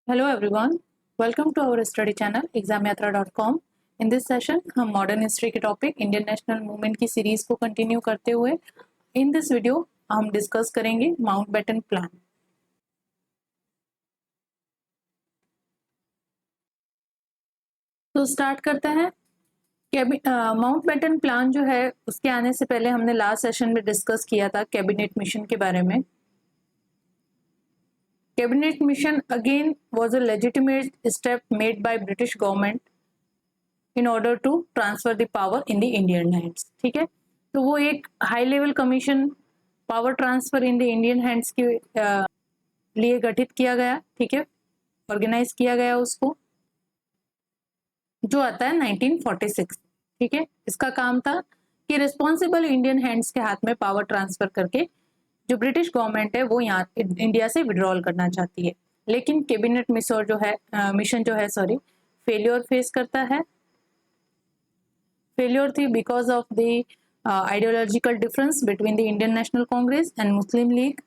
Hello everyone, welcome to our study channel examyatra.com. In this session हम modern history के topic Indian national movement की series को continue करते हुए in this video हम discuss करेंगे माउंटबेटन प्लान। तो स्टार्ट करते हैं। माउंटबेटन प्लान जो है उसके आने से पहले हमने लास्ट सेशन में डिस्कस किया था कैबिनेट मिशन के बारे में। Cabinet mission again was a legitimate step made by British government in order to transfer the power in the Indian hands। ठीक है, तो वो एक high level commission power transfer in the Indian hands के लिए गठित किया गया। ठीक है, ऑर्गेनाइज किया गया उसको, जो आता है 1946। ठीक है, इसका काम था कि रिस्पॉन्सिबल इंडियन हैंड्स के हाथ में पावर ट्रांसफर करके जो ब्रिटिश गवर्नमेंट है वो यहाँ इंडिया से विड्रॉल करना चाहती है, लेकिन कैबिनेट मिशन जो है फेलियर फेस करता है। फेलियर थी because of the ideological difference between the Indian national Congress and Muslim league.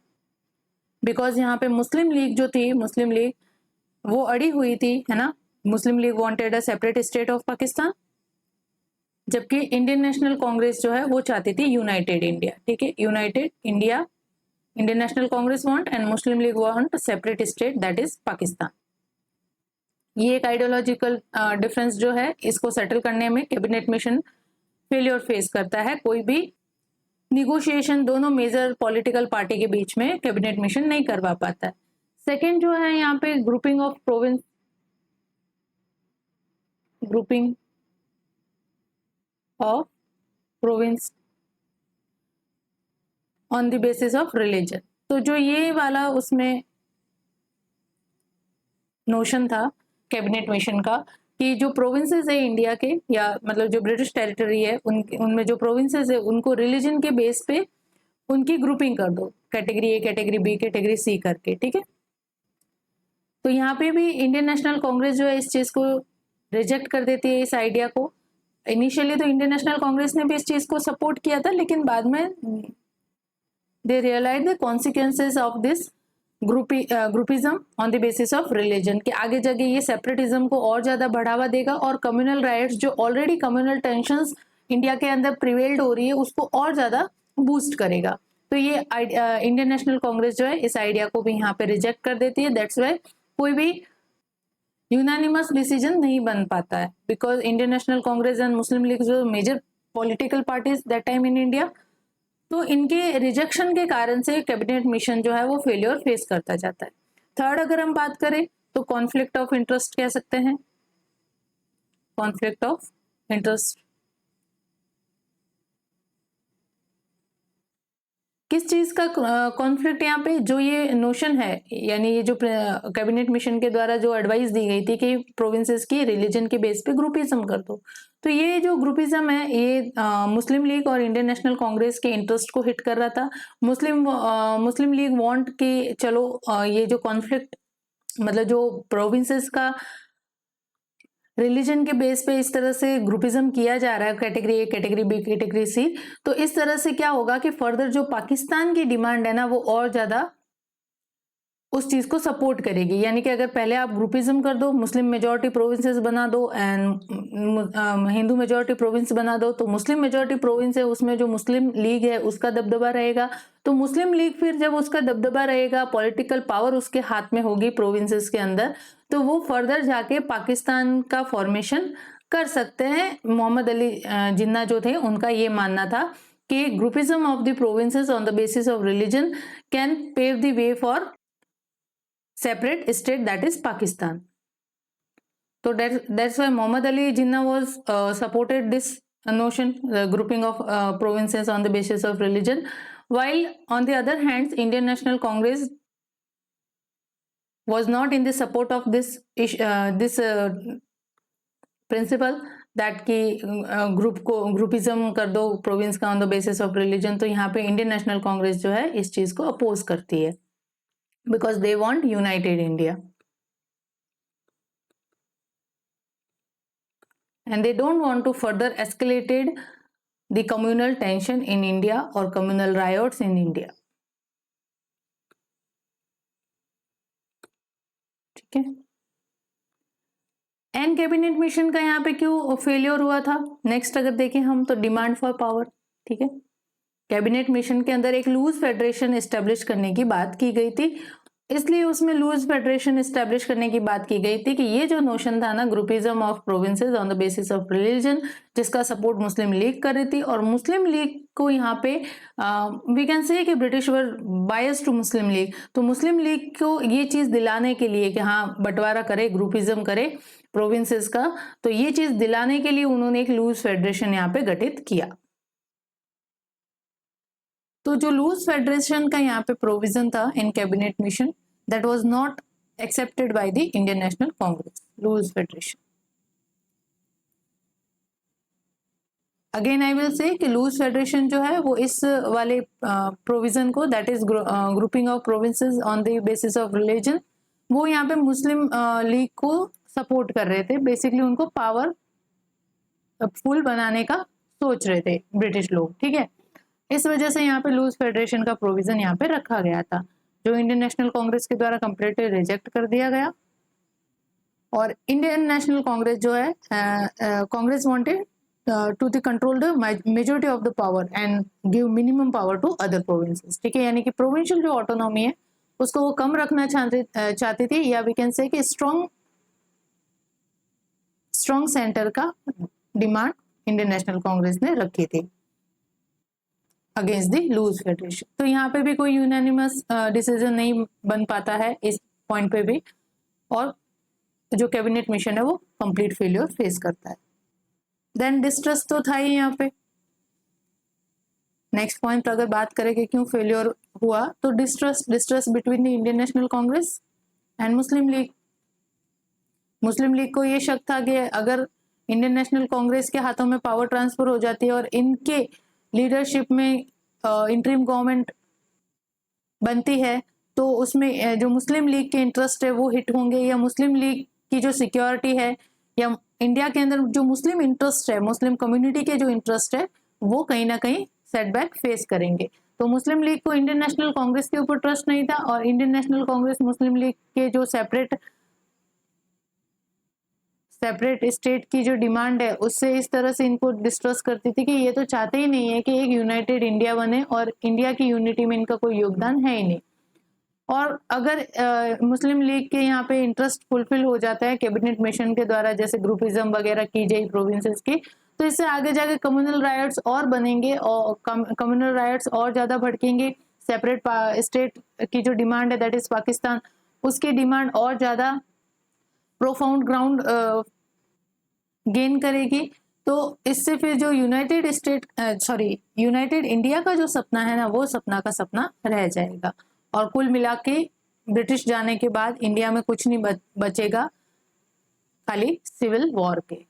Because यहाँ पे मुस्लिम लीग जो थी, मुस्लिम लीग वो अड़ी हुई थी, है ना। Muslim League wanted a separate state of Pakistan, जबकि इंडियन नेशनल कांग्रेस जो है वो चाहती थी यूनाइटेड इंडिया। ठीक है, United India Indian national Congress want and Muslim league want separate state that is Pakistan. ये एक आइडियोलॉजिकल डिफरेंस जो है इसको सेटल करने में कैबिनेट मिशन फेलियर फेस करता है। कोई भी निगोशिएशन दोनों मेजर पॉलिटिकल पार्टी के बीच में कैबिनेट मिशन नहीं करवा पाता है। सेकेंड जो है यहाँ पे grouping of province, grouping of province on the basis of religion. तो जो ये वाला उसमें नोशन था कैबिनेट मिशन का कि जो प्रोविंसेस है इंडिया के, या मतलब जो ब्रिटिश टेरिटरी है उनमें जो प्रोविंसेस है उनको रिलीजन के बेस पे उनकी ग्रुपिंग कर दो, category A, category B, category C करके। ठीक है, तो यहाँ पे भी इंडियन नेशनल कांग्रेस जो है इस चीज को रिजेक्ट कर देती है, इस आइडिया को। इनिशियली तो इंडियन नेशनल कांग्रेस ने भी इस चीज को सपोर्ट किया था, लेकिन बाद में they realize the consequences of this groupism on the basis of religion, कि आगे जाके ये सेपरेटिज्म को और ज्यादा बढ़ावा देगा और कम्युनल राइट्स, जो ऑलरेडी कम्युनल टेंशंस इंडिया के अंदर प्रिवेल्ड हो रही है, उसको और ज्यादा बूस्ट करेगा। तो ये इंडियन नेशनल कांग्रेस जो है इस आइडिया को भी यहाँ पे रिजेक्ट कर देती है। दैट्स वाई कोई भी यूनानिमस डिसीजन नहीं बन पाता है, because Indian national Congress and Muslim League जो major political parties that time in India, तो इनके रिजेक्शन के कारण से कैबिनेट मिशन जो है वो फेलियर फेस करता जाता है। थर्ड अगर हम बात करें तो कॉन्फ्लिक्ट ऑफ इंटरेस्ट कह सकते हैं, कॉन्फ्लिक्ट ऑफ इंटरेस्ट। किस चीज का कॉन्फ्लिक्ट यहाँ पे, जो ये नोशन है, यानी ये जो कैबिनेट मिशन के द्वारा जो एडवाइस दी गई थी कि प्रोविंसेस की रिलीजन के बेस पे ग्रुपिज्म कर दो, तो ये जो ग्रुपिज्म है ये मुस्लिम लीग और इंडियन नेशनल कांग्रेस के इंटरेस्ट को हिट कर रहा था। मुस्लिम लीग वांट कि चलो ये जो कॉन्फ्लिक्ट, मतलब जो प्रोविंसेस का रिलीजन के बेस पे इस तरह से ग्रुपिज्म किया जा रहा है, category A, category B, category C, तो इस तरह से क्या होगा कि फर्दर जो पाकिस्तान की डिमांड है ना वो और ज्यादा उस चीज को सपोर्ट करेगी। यानी कि अगर पहले आप ग्रुपिज्म कर दो, मुस्लिम मेजोरिटी प्रोविंसेस बना दो एंड हिंदू मेजोरिटी प्रोविंस बना दो, तो मुस्लिम मेजोरिटी प्रोविंस है उसमें जो मुस्लिम लीग है उसका दबदबा रहेगा। तो मुस्लिम लीग फिर जब उसका दबदबा रहेगा, पॉलिटिकल पावर उसके हाथ में होगी प्रोविंसेस के अंदर, तो वो फर्दर जाके पाकिस्तान का फॉर्मेशन कर सकते हैं। मोहम्मद अली जिन्ना जो थे उनका ये मानना था कि groupism of the provinces on the basis of religion can pave the way for separate state that is Pakistan. So that's why Muhammad Ali Jinnah was supported this notion, the grouping of provinces on the basis of religion, while on the other hand Indian National Congress was not in the support of this principle that कि groupism कर दो province का on the basis of religion. तो यहाँ पे Indian national Congress जो है इस चीज को अपोज करती है, because they want united India and they don't want to further escalated the communal tension in India or communal riots in India। ठीक है, एन कैबिनेट मिशन का यहाँ पे क्यों फेलियर हुआ था? नेक्स्ट अगर देखें हम तो डिमांड फॉर पावर, ठीक है, कैबिनेट मिशन के अंदर एक लूज फेडरेशन एस्टेब्लिश करने की बात की गई थी, इसलिए उसमें लूज फेडरेशन एस्टेब्लिश करने की बात की गई थी कि ये जो नोशन था ना, groupism of provinces on the basis of religion, जिसका सपोर्ट मुस्लिम लीग कर रही थी, और मुस्लिम लीग को यहाँ पे वी कैन से कि British were bias to Muslim League, तो मुस्लिम लीग को ये चीज दिलाने के लिए कि हाँ बंटवारा करे, ग्रुपिज्म करे प्रोविंसेस का, तो ये चीज दिलाने के लिए उन्होंने एक लूज फेडरेशन यहाँ पे गठित किया। तो जो लूज फेडरेशन का यहाँ पे प्रोविजन था in cabinet mission, that was not accepted by the Indian national Congress, loose federation. Again I will say कि लूज फेडरेशन जो है वो इस वाले प्रोविजन को, that is grouping of provinces on the basis of religion, वो यहाँ पे मुस्लिम लीग को सपोर्ट कर रहे थे, बेसिकली उनको पावर फुल बनाने का सोच रहे थे ब्रिटिश लोग, ठीक है। इस वजह से यहाँ पे लूज फेडरेशन का प्रोविजन यहाँ पे रखा गया था, जो इंडियन नेशनल कांग्रेस के द्वारा कंप्लीटली रिजेक्ट कर दिया गया। और इंडियन नेशनल कांग्रेस जो है, Congress wanted to the control the majority of the power and give minimum power to other provinces, ठीक है, यानी कि प्रोविंशियल जो ऑटोनॉमी है उसको वो कम रखना चाहती थी, या वी कैन से कि स्ट्रॉन्ग सेंटर का डिमांड इंडियन नेशनल कांग्रेस ने रखी थी अगेंस्ट द लूज फेडरेशन। तो यहाँ पे भी कोई यूनानिमस डिसीजन नहीं बन पाता है इस पॉइंट पे भी, और जो कैबिनेट मिशन है वो कंप्लीट फेलियर फेस करता है। देन डिस्ट्रस्ट तो था ही यहाँ पे। नेक्स्ट पॉइंट अगर बात करें कि क्यों फेलियर हुआ, तो distrust between the Indian national Congress and Muslim league. Muslim league को ये शक था कि अगर इंडियन नेशनल कांग्रेस के हाथों में पावर ट्रांसफर हो जाती है और इनके लीडरशिप में इंटरिम गवर्नमेंट बनती है, तो उसमें जो मुस्लिम लीग के इंटरेस्ट है वो हिट होंगे, या मुस्लिम लीग की जो सिक्योरिटी है, या इंडिया के अंदर जो मुस्लिम इंटरेस्ट है, मुस्लिम कम्युनिटी के जो इंटरेस्ट है, वो कहीं ना कहीं सेटबैक फेस करेंगे। तो मुस्लिम लीग को इंडियन नेशनल कांग्रेस के ऊपर ट्रस्ट नहीं था, और इंडियन नेशनल कांग्रेस मुस्लिम लीग के जो सेपरेट स्टेट की जो डिमांड है उससे इस तरह से इनको डिस्ट्रस करती थी कि ये तो चाहते ही नहीं है कि एक यूनाइटेड इंडिया बने, और इंडिया की यूनिटी में इनका कोई योगदान है ही नहीं। और अगर मुस्लिम लीग के यहाँ पे इंटरेस्ट फुलफिल हो जाता है कैबिनेट मिशन के द्वारा, जैसे ग्रुपिज्म वगैरह की जाए प्रोविंसेस की, तो इससे आगे जाके कम्युनल राइट्स और बनेंगे, और कम्युनल राइट्स और ज्यादा भड़केंगे। सेपरेट स्टेट की जो डिमांड है, दैट इज पाकिस्तान, उसकी डिमांड और ज्यादा प्रोफाउंड ग्राउंड गेन करेगी। तो इससे फिर जो यूनाइटेड इंडिया का जो सपना है ना, वो सपना का सपना रह जाएगा, और कुल मिला के ब्रिटिश जाने के बाद इंडिया में कुछ नहीं बचेगा, खाली सिविल वॉर के।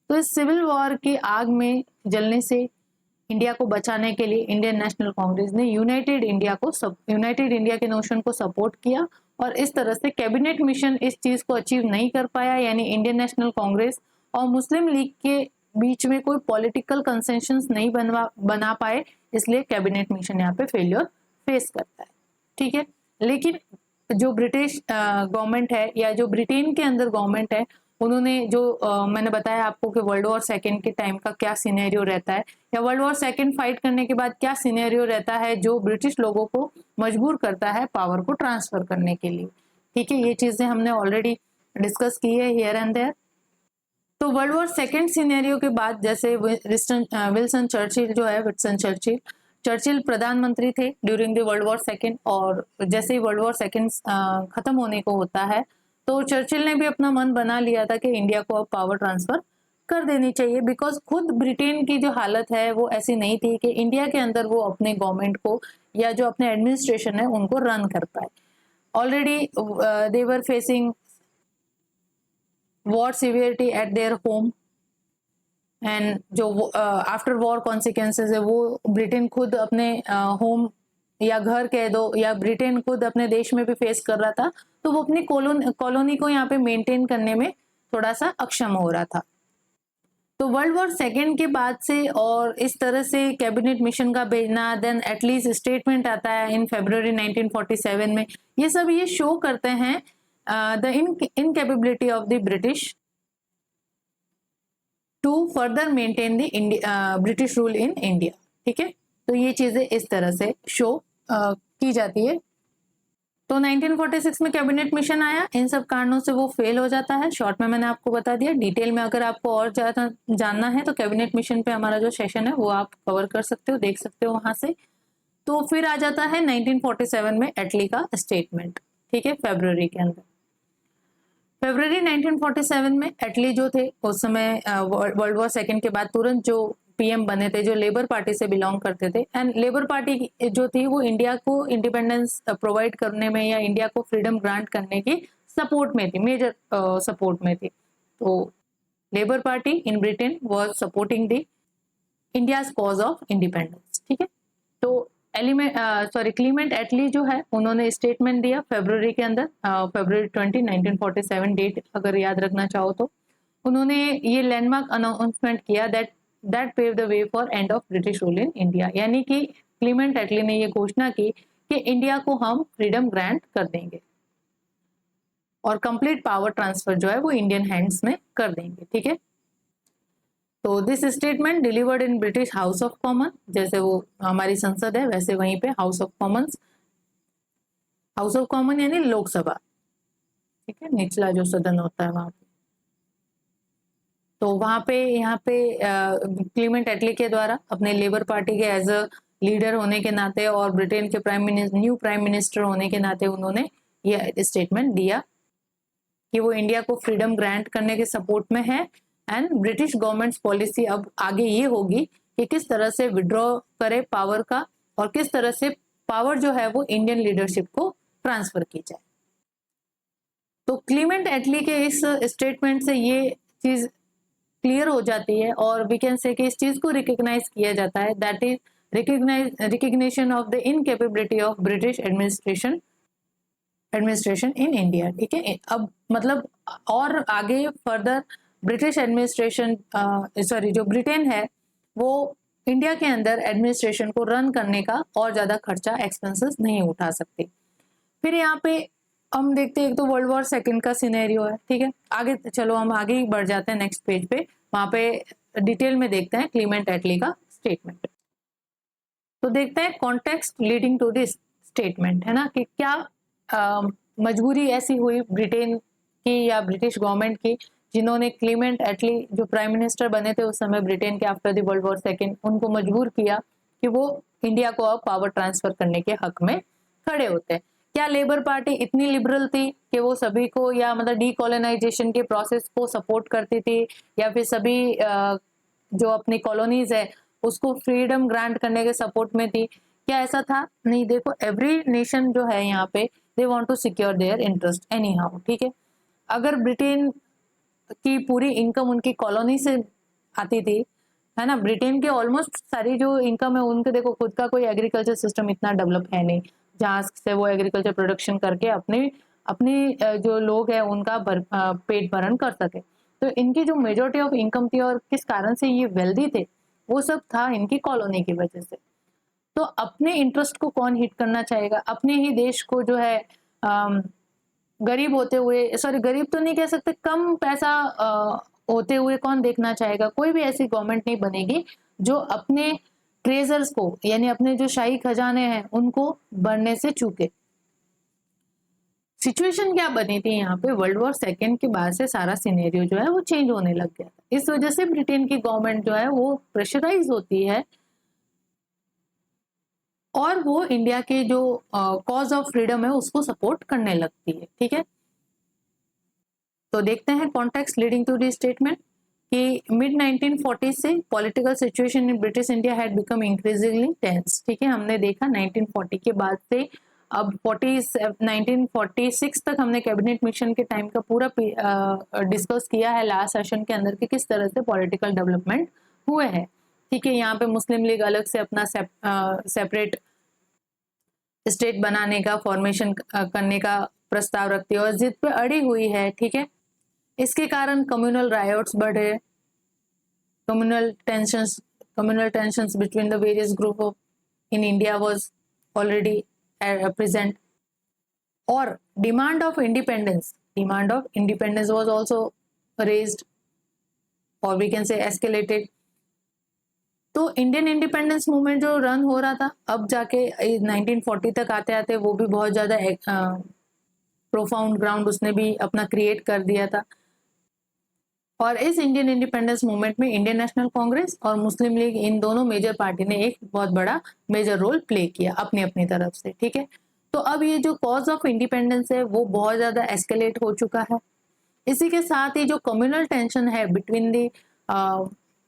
तो इस सिविल वॉर की आग में जलने से इंडिया को बचाने के लिए इंडियन नेशनल कांग्रेस ने यूनाइटेड इंडिया के नोशन को सपोर्ट किया, और इस तरह से कैबिनेट मिशन इस चीज को अचीव नहीं कर पाया, यानी इंडियन नेशनल कांग्रेस और मुस्लिम लीग के बीच में कोई पॉलिटिकल कंसेंसस नहीं बना पाए, इसलिए कैबिनेट मिशन यहाँ पे फेलियर फेस करता है, ठीक है। लेकिन जो ब्रिटिश गवर्नमेंट है, या जो ब्रिटेन के अंदर गवर्नमेंट है, उन्होंने जो मैंने बताया आपको कि वर्ल्ड वॉर सेकेंड के टाइम का क्या सिनेरियो रहता है, या वर्ल्ड वॉर सेकेंड फाइट करने के बाद क्या सिनेरियो रहता है, जो ब्रिटिश लोगों को मजबूर करता है पावर को ट्रांसफर करने के लिए, ठीक है। ये चीजें हमने ऑलरेडी डिस्कस की है हियर एंड देयर। तो वर्ल्ड वॉर सेकेंड सिनेरियो के बाद, जैसे विल्सन चर्चिल जो है, चर्चिल प्रधानमंत्री थे during the world war second, और जैसे ही वर्ल्ड वॉर सेकेंड खत्म होने को होता है, तो चर्चिल ने भी अपना मन बना लिया था कि इंडिया को अब पावर ट्रांसफर कर देनी चाहिए, बिकॉज खुद ब्रिटेन की जो हालत है वो ऐसी नहीं थी कि इंडिया के अंदर वो अपने गवर्नमेंट को या जो अपने एडमिनिस्ट्रेशन है उनको रन कर पाए। Already they were facing war severity eight their home, and जो आफ्टर वॉर कॉन्सिक्वेंसेज है वो ब्रिटेन खुद अपने होम या घर कह दो, या ब्रिटेन खुद अपने देश में भी फेस कर रहा था, तो वो अपनी कॉलोनी को यहाँ पे मेंटेन करने में थोड़ा सा अक्षम हो रहा था। तो वर्ल्ड वॉर सेकेंड के बाद से, और इस तरह से कैबिनेट मिशन का भेजना, देन एटलीस्ट स्टेटमेंट आता है इन फरवरी 1947 में, ये सब ये शो करते हैं the incapability of the British to further maintain the British rule in India. ठीक है, तो ये चीजें इस तरह से शो की जाती है। तो 1946 में कैबिनेट मिशन आया, इन सब कारणों से वो फेल हो जाता है। शॉर्ट में मैंने आपको बता दिया, डिटेल में अगर आपको और ज्यादा जानना है तो कैबिनेट मिशन पे हमारा जो सेशन है वो आप कवर कर सकते हो, देख सकते हो वहां से। तो फिर आ जाता है 1947 में एटली का स्टेटमेंट। ठीक है, फरवरी के अंदर, फरवरी 1947 में एटली जो थे उस समय वर्ल्ड वॉर सेकेंड के बाद तुरंत जो पीएम बने थे, जो लेबर पार्टी से बिलोंग करते थे, एंड लेबर पार्टी जो थी वो इंडिया को इंडिपेंडेंस प्रोवाइड करने में या इंडिया को फ्रीडम ग्रांट करने की सपोर्ट में थी, मेजर सपोर्ट में थी। तो labour party in Britain was supporting the India's cause of independence. ठीक है, तो क्लीमेंट एटली जो है उन्होंने स्टेटमेंट दिया फरवरी के अंदर, फरवरी 20, 1947 डेट अगर याद रखना चाहो तो। उन्होंने ये लैंडमार्क अनाउंसमेंट किया that pave the way for end of British rule in India, यानी कि क्लीमेंट एटली ने ये घोषणा की कि इंडिया को हम फ्रीडम ग्रांट कर देंगे और कंप्लीट पावर ट्रांसफर जो है वो इंडियन हैंड्स में कर देंगे। ठीक है, तो this statement delivered in British house of common, जैसे वो हमारी संसद है वैसे वहीं पे हाउस ऑफ कॉमन यानी लोकसभा। ठीक है, निचला जो सदन होता है वहां पे। तो वहां पे यहाँ पे क्लीमेंट एटली के द्वारा अपने लेबर पार्टी के एज अ लीडर होने के नाते और ब्रिटेन के न्यू प्राइम मिनिस्टर होने के नाते उन्होंने ये स्टेटमेंट दिया कि वो इंडिया को फ्रीडम ग्रांट करने के सपोर्ट में है, एंड ब्रिटिश गवर्नमेंट पॉलिसी अब आगे ये होगी कि किस तरह से विड्रॉ करे पावर का और किस तरह से पावर जो है वो इंडियन लीडरशिप को ट्रांसफर की जाए। तो क्लीमेंट एटली के इस स्टेटमेंट से ये चीज क्लियर हो जाती है और वी कैन से कि इस चीज को रिकॉग्नाइज किया जाता है, that is recognition of the incapability of British administration in India. ठीक है, अब मतलब और आगे फर्दर ब्रिटिश एडमिनिस्ट्रेशन जो ब्रिटेन है वो इंडिया के अंदर एडमिनिस्ट्रेशन को रन करने का और ज्यादा खर्चा एक्सपेंसेस नहीं उठा सकते। फिर यहाँ पे हम देखते हैं, एक तो वर्ल्ड वॉर सेकेंड का सिनेरियो है। ठीक है, आगे चलो हम आगे ही बढ़ जाते हैं नेक्स्ट पेज पे, वहां पे डिटेल में देखते हैं क्लीमेंट एटली का स्टेटमेंट। तो देखते हैं context leading to this statement, है ना, कि क्या मजबूरी ऐसी हुई ब्रिटेन की या ब्रिटिश गवर्नमेंट की, जिन्होंने क्लीमेंट एटली जो प्राइम मिनिस्टर बने थे उस समय ब्रिटेन के after the world war second, उनको मजबूर किया कि वो इंडिया को अब पावर ट्रांसफर करने के हक में खड़े होते हैं। क्या लेबर पार्टी इतनी लिबरल थी कि वो सभी को या मतलब डीकोलोनाइजेशन के प्रोसेस को सपोर्ट करती थी, या फिर सभी जो अपनी कॉलोनीज है उसको फ्रीडम ग्रांट करने के सपोर्ट में थी? क्या ऐसा था? नहीं। देखो, एवरी नेशन जो है यहाँ पे they want to secure their interest anyhow. ठीक है, अगर ब्रिटेन की पूरी इनकम उनकी कॉलोनी से आती थी, है ना, ब्रिटेन के ऑलमोस्ट सारी जो इनकम है उनके, देखो खुद का कोई एग्रीकल्चर सिस्टम इतना डेवलप है नहीं जहाँ से वो एग्रीकल्चर प्रोडक्शन करके अपनी जो लोग है उनका पेट भरण कर सके। तो इनकी जो मेजोरिटी ऑफ इनकम थी और किस कारण से ये वेल्दी थे, वो सब था इनकी कॉलोनी की वजह से। तो अपने इंटरेस्ट को कौन हिट करना चाहेगा? अपने ही देश को जो है गरीब होते हुए, सॉरी गरीब तो नहीं कह सकते, कम पैसा होते हुए कौन देखना चाहेगा? कोई भी ऐसी गवर्नमेंट नहीं बनेगी जो अपने ट्रेजर्स को, यानी अपने जो शाही खजाने हैं उनको बढ़ने से चूके। सिचुएशन क्या बनी थी यहाँ पे, वर्ल्ड वॉर सेकेंड के बाद से सारा सिनेरियो जो है वो चेंज होने लग गया। इस वजह से ब्रिटेन की गवर्नमेंट जो है वो प्रेशराइज होती है और वो इंडिया के जो कॉज ऑफ फ्रीडम है उसको सपोर्ट करने लगती है। ठीक है, तो देखते हैं context leading to this statement कि मिड 1940 से political situation in British India had become increasingly tense. ठीक है, हमने देखा 1940 के बाद से अब 1946 तक हमने कैबिनेट मिशन के टाइम का पूरा डिस्कस किया है लास्ट सेशन के अंदर कि किस तरह से पॉलिटिकल डेवलपमेंट हुए हैं। ठीक है, यहाँ पे मुस्लिम लीग अलग से अपना सेपरेट स्टेट बनाने का, फॉर्मेशन करने का प्रस्ताव रखती है और जिद पे अड़ी हुई है। ठीक है, इसके कारण कम्युनल रायोट्स बढ़े, communal tensions between the various group of in India was already present, और demand of independence demand of independence was also raised, or we can say escalated. तो इंडियन इंडिपेंडेंस मूवमेंट जो run हो रहा था, अब जाके 1940 तक आते आते वो भी बहुत ज़्यादा प्रोफाउंड ग्राउंड उसने भी अपना क्रिएट कर दिया था। और इस इंडियन इंडिपेंडेंस मूवमेंट में इंडियन नेशनल कांग्रेस और मुस्लिम लीग, इन दोनों मेजर पार्टी ने एक बहुत बड़ा मेजर रोल प्ले किया अपनी अपनी तरफ से, ठीक है। तो अब ये जो कॉज ऑफ इंडिपेंडेंस है वो बहुत ज़्यादा एस्केलेट हो चुका है। इसी के साथ ही जो कम्युनल टेंशन है between the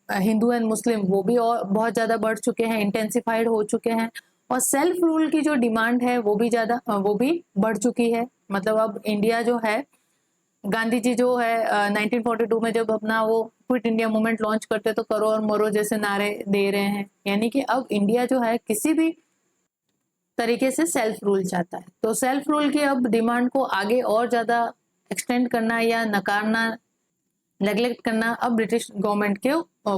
Hindu and Muslim, वो भी और बहुत ज़्यादा बढ़ चुके हैं, इंटेंसिफाइड हो चुके हैं। और सेल्फ रूल की जो डिमांड है वो भी बढ़ चुकी है। मतलब अब इंडिया जो है, गांधी जी जो है 1942 में जब अपना वो क्विट इंडिया मूवमेंट लॉन्च करते तो करो और मरो जैसे नारे दे रहे हैं, यानी कि अब इंडिया जो है किसी भी तरीके से सेल्फ रूल चाहता है। तो सेल्फ रूल की अब डिमांड को आगे और ज़्यादा एक्सटेंड करना या नकारना, नेग्लेक्ट करना अब ब्रिटिश गवर्नमेंट के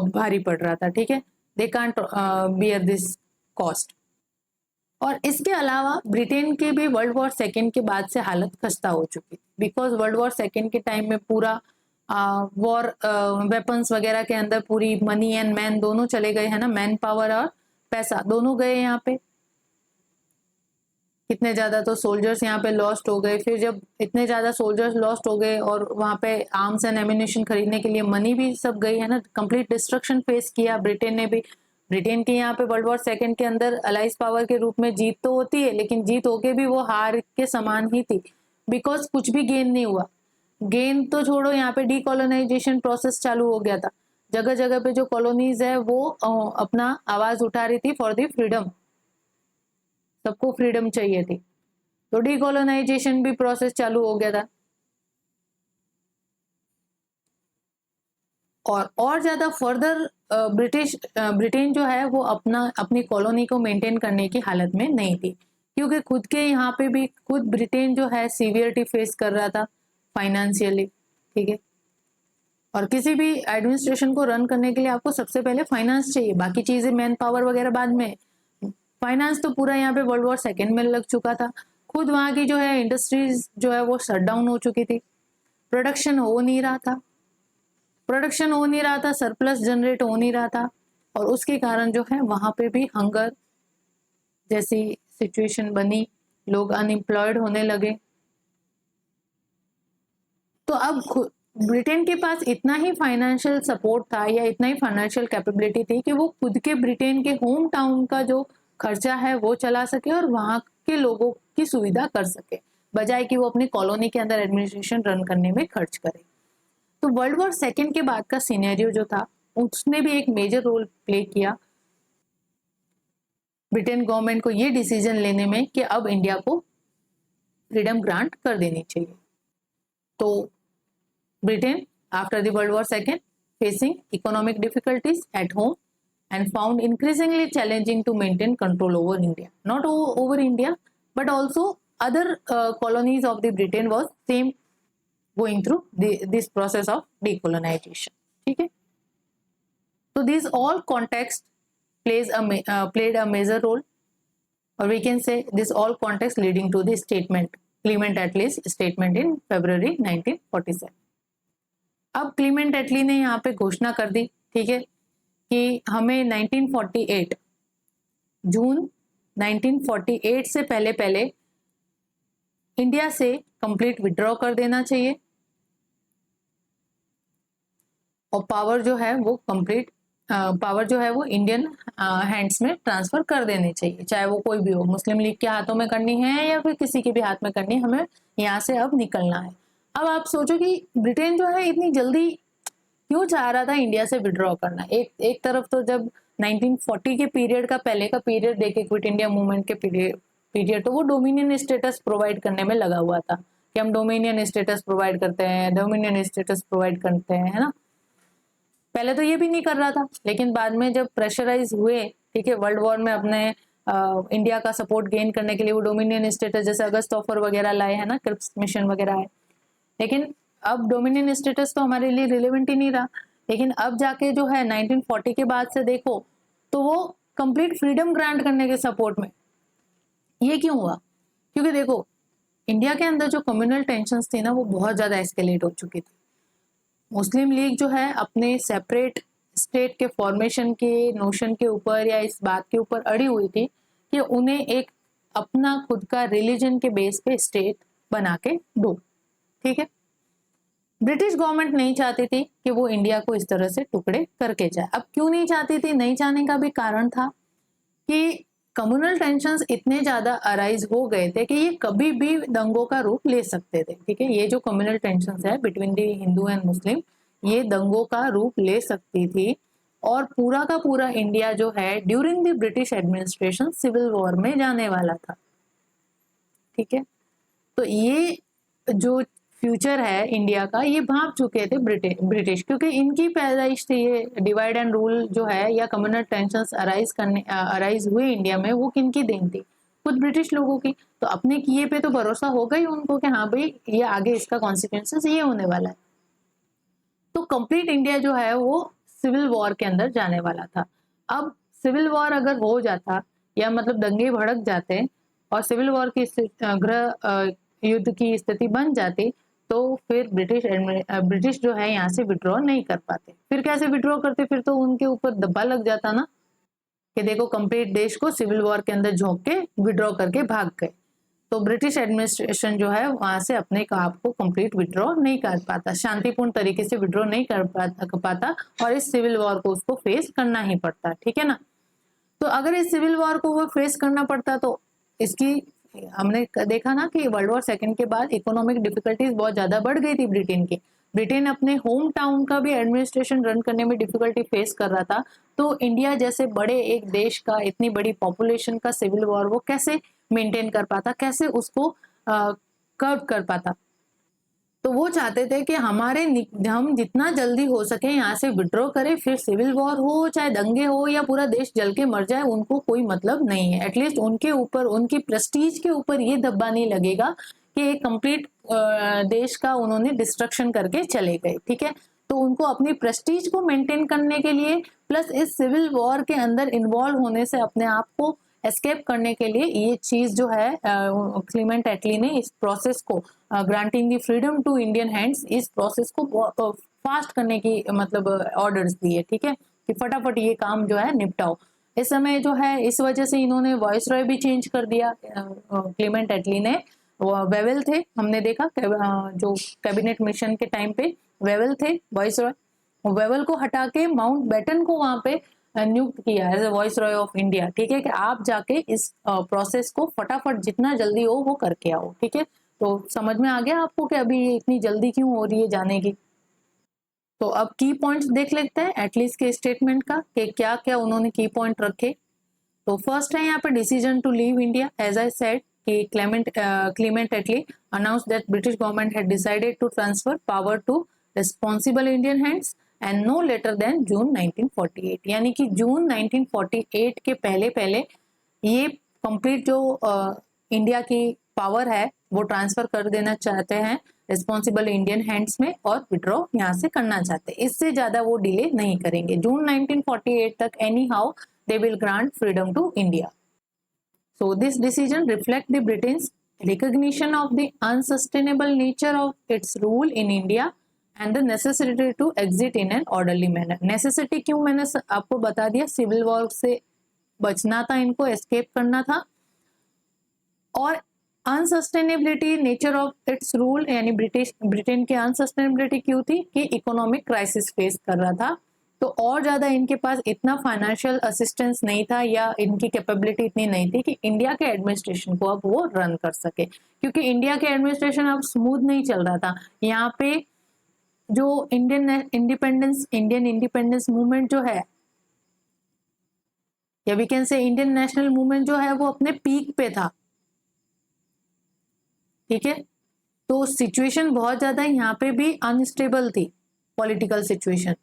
भारी पड़ रहा था, ठीक है। They can't beer this cost. और इसके अलावा ब्रिटेन के भी वर्ल्ड वॉर सेकेंड के बाद से हालत खस्ता हो चुकी, बिकॉज वर्ल्ड वॉर सेकेंड के टाइम में पूरा वॉर वेपन्स वगैरह के अंदर पूरी मनी एंड मैन दोनों चले गए हैं ना, मैन पावर और पैसा दोनों गए यहाँ पे। कितने ज्यादा तो सोल्जर्स यहाँ पे लॉस्ट हो गए। फिर जब इतने ज्यादा सोल्जर्स लॉस्ट हो गए और वहाँ पे आर्म्स एंड एम्यूनिशन खरीदने के लिए मनी भी सब गई है ना, कंप्लीट डिस्ट्रक्शन फेस किया ब्रिटेन ने भी। ब्रिटेन की यहाँ पे वर्ल्ड वॉर सेकेंड के अंदर अलाइज पावर के रूप में जीत तो होती है, लेकिन जीत होके भी वो हार के समान ही थी, बिकॉज कुछ भी गेन नहीं हुआ। गेन तो छोड़ो, यहाँ पे डीकोलोनाइजेशन प्रोसेस चालू हो गया था। जगह जगह पे जो कॉलोनीज है वो अपना आवाज उठा रही थी फॉर द फ्रीडम, सबको फ्रीडम चाहिए थी। तो डीकोलोनाइजेशन भी प्रोसेस चालू हो गया था। और ज्यादा फर्दर ब्रिटेन जो है वो अपनी कॉलोनी को मेंटेन करने की हालत में नहीं थी, क्योंकि खुद के यहाँ पे भी खुद ब्रिटेन जो है सीवियरिटी फेस कर रहा था फाइनेंशियली, ठीक है। और किसी भी एडमिनिस्ट्रेशन को रन करने के लिए आपको सबसे पहले फाइनेंस चाहिए, बाकी चीजें मैन पावर वगैरह बाद में। फाइनेंस तो पूरा यहाँ पे वर्ल्ड वॉर सेकेंड में लग चुका था। खुद वहाँ की जो है इंडस्ट्रीज जो है वो शट डाउन हो चुकी थी, प्रोडक्शन हो नहीं रहा था, सरप्लस जनरेट हो नहीं रहा था। और उसके कारण जो है वहां पे भी हंगर जैसी सिचुएशन बनी, लोग अनएम्प्लॉयड होने लगे। तो अब ब्रिटेन के पास इतना ही फाइनेंशियल सपोर्ट था या इतना ही फाइनेंशियल कैपेबिलिटी थी कि वो खुद के ब्रिटेन के होम टाउन का जो खर्चा है वो चला सके और वहां के लोगों की सुविधा कर सके, बजाय कि वो अपनी कॉलोनी के अंदर एडमिनिस्ट्रेशन रन करने में खर्च करे। तो वर्ल्ड वॉर सेकेंड के बाद का सिनेरियो जो था उसने भी एक मेजर रोल प्ले किया ब्रिटेन गवर्नमेंट को ये डिसीजन लेने में कि अब इंडिया को फ्रीडम ग्रांट कर देनी चाहिए। तो Britain after the world war second facing economic difficulties at home and found increasingly challenging to maintain control over India. Not over India, but also other colonies of the Britain was same going through this process of decolonization. ठीक है, so these all context played a major role, or we can say this all context leading to the statement, Clement Attlee's statement in February 1947. अब Clement Attlee ने यहाँ पे घोषणा कर दी, ठीक है, कि हमें 1948 जून 1948 से पहले इंडिया से कंप्लीट विड्रॉ कर देना चाहिए और पावर जो है वो इंडियन हैंड्स में ट्रांसफर कर देनी चाहिए, चाहे वो कोई भी हो, मुस्लिम लीग के हाथों में करनी है या फिर किसी के भी हाथ में करनी है, हमें यहाँ से अब निकलना है। अब आप सोचो कि ब्रिटेन जो है इतनी जल्दी क्यों चाह रहा था इंडिया से विड्रॉ करना। एक तरफ तो जब 1940 के पीरियड का पहले का पीरियड देखे, क्विट इंडिया मूवमेंट के पीरियड, तो वो डोमिनियन स्टेटस प्रोवाइड करने में लगा हुआ था कि हम डोमिनियन स्टेटस प्रोवाइड करते हैं, है ना। पहले तो ये भी नहीं कर रहा था, लेकिन बाद में जब प्रेशराइज हुए, ठीक है, वर्ल्ड वॉर में अपने इंडिया का सपोर्ट गेन करने के लिए वो डोमिनियन स्टेटस, जैसे अगस्त ऑफर वगैरह लाए हैं ना, क्रिप्स मिशन वगैरह है, लेकिन अब डोमिनियन स्टेटस तो हमारे लिए रिलेवेंट ही नहीं रहा। लेकिन अब जाके जो है 1940 के बाद से देखो तो वो कंप्लीट फ्रीडम ग्रांट करने के सपोर्ट में। ये क्यों हुआ? क्योंकि देखो इंडिया के अंदर जो कम्युनल टेंशन्स थी ना वो बहुत ज़्यादा एस्केलेट हो चुकी थी। मुस्लिम लीग जो है अपने सेपरेट स्टेट के फॉर्मेशन के नोशन के ऊपर या इस बात के ऊपर अड़ी हुई थी कि उन्हें एक अपना खुद का रिलीजन के बेस पे स्टेट बना के दो, ठीक है। ब्रिटिश गवर्नमेंट नहीं चाहती थी कि वो इंडिया को इस तरह से टुकड़े करके जाए। अब क्यों नहीं चाहती थी? नहीं चाहने का भी कारण था कि कम्युनल टेंशन्स इतने ज्यादा अराइज हो गए थे कि ये कभी भी दंगों का रूप ले सकते थे, ठीक है। ये जो कम्युनल टेंशन्स है between the Hindu and Muslim, ये दंगों का रूप ले सकती थी और पूरा का पूरा इंडिया जो है during the British administration civil war में जाने वाला था, ठीक है। तो ये जो फ्यूचर है इंडिया का ये भांप चुके थे ब्रिटिश, क्योंकि इनकी पैदाइश थी ये डिवाइड एंड रूल जो है या कम्युनल टेंशन्स अराइज हुए इंडिया में, वो किनकी देन थी? खुद ब्रिटिश लोगों की। तो अपने किए पे तो भरोसा होगा ही उनको कि हाँ भाई ये आगे इसका कॉन्सिक्वेंसेस ये होने वाला है। तो कंप्लीट इंडिया जो है वो सिविल वॉर के अंदर जाने वाला था। अब सिविल वॉर अगर हो जाता या मतलब दंगे भड़क जाते और सिविल वॉर की गृह युद्ध की स्थिति बन जाती तो फिर ब्रिटिश जो है यहाँ से विड्रॉ नहीं कर पाते। फिर कैसे विड्रॉ करते? फिर तो उनके ऊपर दब्बा लग जाता ना कि देखो कंप्लीट देश को सिविल वॉर के अंदर झोंक के विड्रॉ करके भाग गए। तो ब्रिटिश एडमिनिस्ट्रेशन जो है वहां से अपने आप को कंप्लीट विड्रॉ नहीं कर पाता, शांतिपूर्ण तरीके से विड्रॉ नहीं कर पाता और इस सिविल वॉर को उसको फेस करना ही पड़ता, ठीक है ना। तो अगर इस सिविल वॉर को वो फेस करना पड़ता तो इसकी हमने देखा ना कि वर्ल्ड वॉर सेकंड के बाद इकोनॉमिक डिफिकल्टीज बहुत ज्यादा बढ़ गई थी ब्रिटेन की। ब्रिटेन अपने होम टाउन का भी एडमिनिस्ट्रेशन रन करने में डिफिकल्टी फेस कर रहा था। तो इंडिया जैसे बड़े एक देश का इतनी बड़ी पॉपुलेशन का सिविल वॉर वो कैसे मेंटेन कर पाता, कैसे उसको कर्व कर पाता। तो वो चाहते थे कि हम जितना जल्दी हो सके यहाँ से विड्रॉ करें, फिर सिविल वॉर हो चाहे दंगे हो या पूरा देश जल के मर जाए, उनको कोई मतलब नहीं है। एटलीस्ट उनके ऊपर उनकी प्रेस्टीज के ऊपर ये धब्बा नहीं लगेगा कि एक कंप्लीट देश का उन्होंने डिस्ट्रक्शन करके चले गए, ठीक है। तो उनको अपनी प्रेस्टीज को मेंटेन करने के लिए प्लस इस सिविल वॉर के अंदर इन्वॉल्व होने से अपने आप को एस्केप करने के लिए ये चीज जो है क्लीमेंट एटली ने इस प्रोसेस को granting the freedom to Indian hands, इस प्रोसेस को फास्ट करने की मतलब ऑर्डर्स दिए, ठीक है, कि फटाफट ये काम जो है निपटाओ। इस समय जो है इस वजह से इन्होंने वॉइस रॉय भी चेंज कर दिया क्लीमेंट एटली ने। वेवेल थे, हमने देखा जो कैबिनेट मिशन के टाइम पे वेवेल थे वॉइस रॉय, वेवेल को हटा के माउंट बैटन को वहां पे नियुक्त किया as a viceroy of India, ठीक है, कि आप जाके इस प्रोसेस को फटाफट जितना जल्दी हो वो करके आओ, ठीक है। तो समझ में आ गया आपको कि अभी ये इतनी जल्दी क्यों हो रही है जाने की। तो अब की पॉइंट्स देख लेते हैं एटलीस्ट के स्टेटमेंट का कि क्या क्या उन्होंने की पॉइंट रखे। तो फर्स्ट है यहाँ पे decision to leave India. As I said कि Clement Attlee announced that British government had decided to transfer power to responsible Indian hands and no later than June 1948, यानी कि जून 1948 के पहले पहले ये कंप्लीट जो इंडिया की पावर है वो ट्रांसफर कर देना चाहते हैं रिस्पॉन्सिबल इंडियन हैंड्स में और विड्रॉ यहाँ से करना चाहते हैं। इससे ज्यादा वो डिले नहीं करेंगे। जून 1948 तक any how they will grant freedom to India. So this decision reflects the Britain's recognition of the unsustainable nature of its rule in India and the necessity to exit in an orderly manner. Necessity क्यों मैंने आपको बता दिया, civil war से बचना था, इनको escape करना था, और अनसस्टेनेबिलिटी नेचर ऑफ इट्स रूल, यानी ब्रिटेन की अनसस्टेनेबिलिटी क्यों थी कि इकोनॉमिक क्राइसिस फेस कर रहा था। तो और ज्यादा इनके पास इतना फाइनेंशियल असिस्टेंस नहीं था या इनकी कैपेबिलिटी इतनी नहीं थी कि इंडिया के एडमिनिस्ट्रेशन को अब वो रन कर सके, क्योंकि इंडिया के एडमिनिस्ट्रेशन अब स्मूथ नहीं चल रहा था। यहाँ पे जो इंडियन इंडिपेंडेंस मूवमेंट जो है या we can say Indian national movement जो है वो अपने पीक पे था, ठीक है। तो सिचुएशन बहुत ज्यादा यहाँ पे भी अनस्टेबल थी, पॉलिटिकल सिचुएशन।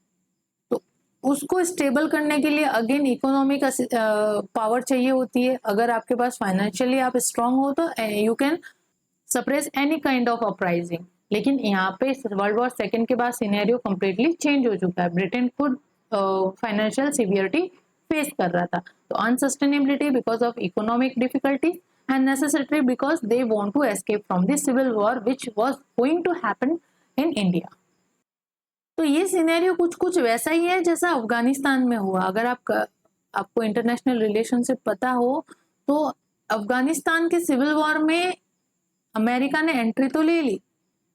तो उसको स्टेबल करने के लिए अगेन इकोनॉमिक पावर चाहिए होती है। अगर आपके पास फाइनेंशियली आप स्ट्रांग हो तो you can suppress any kind of uprising. लेकिन यहाँ पे वर्ल्ड वॉर सेकेंड के बाद सिनेरियो कंप्लीटली चेंज हो चुका है। ब्रिटेन खुद फाइनेंशियल सिवियरिटी फेस कर रहा था। तो unsustainability because of economic difficulty and necessary because they want to escape from the civil war which was going to happen in India. तो ये सिनेरियो कुछ कुछ वैसा ही है जैसा अफगानिस्तान में हुआ। अगर आपको इंटरनेशनल रिलेशनशिप पता हो तो अफगानिस्तान के सिविल वॉर में अमेरिका ने एंट्री तो ले ली,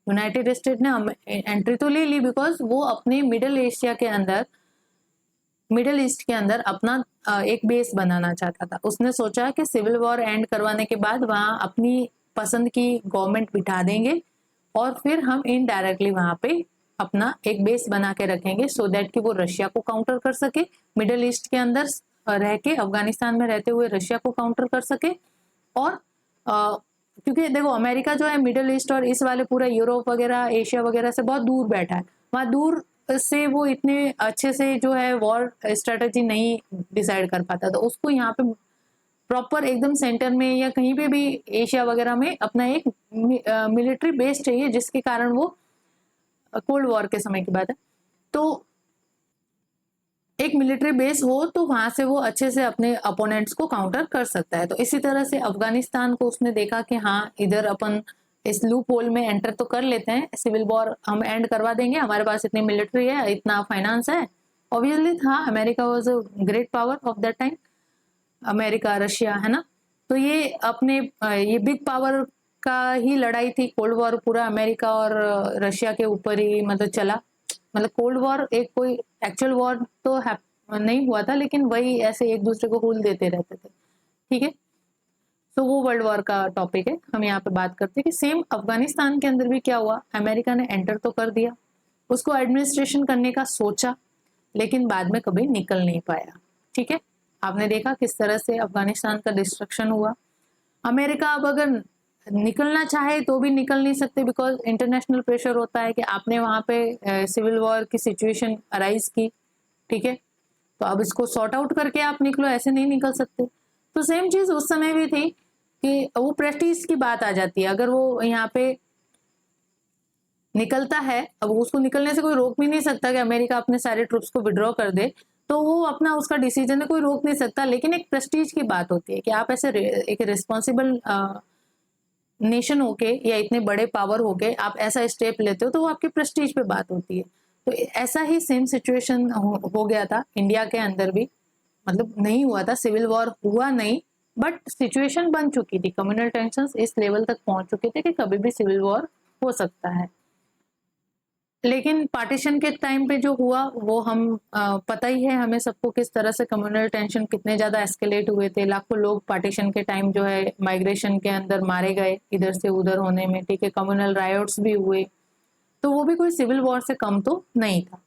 यूनाइटेड स्टेट ने एंट्री तो ले ली बिकॉज वो अपने मिडिल ईस्ट के अंदर अपना एक बेस बनाना चाहता था। उसने सोचा कि सिविल वॉर एंड करवाने के बाद वहां अपनी पसंद की गवर्नमेंट बिठा देंगे और फिर हम इनडायरेक्टली वहां पे अपना एक बेस बना के रखेंगे सो दैट कि वो रशिया को काउंटर कर सके, मिडिल ईस्ट के अंदर रह के अफगानिस्तान में रहते हुए रशिया को काउंटर कर सके। और क्योंकि देखो अमेरिका जो है मिडिल ईस्ट और इस वाले पूरा यूरोप वगैरह एशिया वगैरह से बहुत दूर बैठा है, वहां दूर से वो इतने अच्छे से जो है वॉर स्ट्रेटेजी नहीं डिसाइड कर पाता, तो उसको यहाँ पे प्रॉपर एकदम सेंटर में या कहीं पे भी एशिया वगैरह में अपना एक मिलिट्री बेस चाहिए, जिसके कारण वो कोल्ड वॉर के समय की बात है, तो एक मिलिट्री बेस हो तो वहां से वो अच्छे से अपने अपोनेंट्स को काउंटर कर सकता है। तो इसी तरह से अफगानिस्तान को उसने देखा कि हाँ इधर अपन इस लूप होल में एंटर तो कर लेते हैं, सिविल वॉर हम एंड करवा देंगे, हमारे पास इतनी मिलिट्री है, इतना फाइनेंस है। ऑब्वियसली था, America was a great power of that time, America Russia है ना, तो ये अपने ये बिग पावर का ही लड़ाई थी। कोल्ड वॉर पूरा अमेरिका और रशिया के ऊपर ही मतलब चला, मतलब कोल्ड वॉर एक कोई एक्चुअल वॉर तो नहीं हुआ था, लेकिन वही ऐसे एक दूसरे को हुल देते रहते थे, ठीक है। तो वो वर्ल्ड वॉर का टॉपिक है, हम यहाँ पे बात करते हैं कि सेम अफगानिस्तान के अंदर भी क्या हुआ, अमेरिका ने एंटर तो कर दिया, उसको एडमिनिस्ट्रेशन करने का सोचा, लेकिन बाद में कभी निकल नहीं पाया, ठीक है। आपने देखा किस तरह से अफगानिस्तान का डिस्ट्रक्शन हुआ। अमेरिका अब अगर निकलना चाहे तो भी निकल नहीं सकते बिकॉज इंटरनेशनल प्रेशर होता है कि आपने वहां पे सिविल वॉर की सिचुएशन अराइज की, ठीक है, तो अब इसको सॉर्ट आउट करके आप निकलो, ऐसे नहीं निकल सकते। तो सेम चीज उस समय भी थी कि वो प्रेस्टीज की बात आ जाती है, अगर वो यहाँ पे निकलता है, अब उसको निकलने से कोई रोक भी नहीं सकता कि अमेरिका अपने सारे ट्रूप्स को विड्रॉ कर दे, तो वो अपना उसका डिसीजन है, कोई रोक नहीं सकता। लेकिन एक प्रेस्टीज की बात होती है कि आप ऐसे एक रिस्पॉन्सिबल नेशन होके या इतने बड़े पावर होके आप ऐसा स्टेप लेते हो, तो वो आपके प्रेस्टीज पे बात होती है। तो ऐसा ही सेम सिचुएशन हो गया था इंडिया के अंदर भी, मतलब नहीं हुआ था सिविल वॉर, हुआ नहीं, बट सिचुएशन बन चुकी थी, कम्युनल टेंशंस इस लेवल तक पहुंच चुके थे कि कभी भी सिविल वॉर हो सकता है। लेकिन पार्टीशन के टाइम पे जो हुआ वो हम पता ही है हमें सबको, किस तरह से कम्युनल टेंशन कितने ज्यादा एस्केलेट हुए थे, लाखों लोग पार्टीशन के टाइम जो है माइग्रेशन के अंदर मारे गए इधर से उधर होने में, ठीक है, कम्युनल रायोट्स भी हुए, तो वो भी कोई सिविल वॉर से कम तो नहीं था।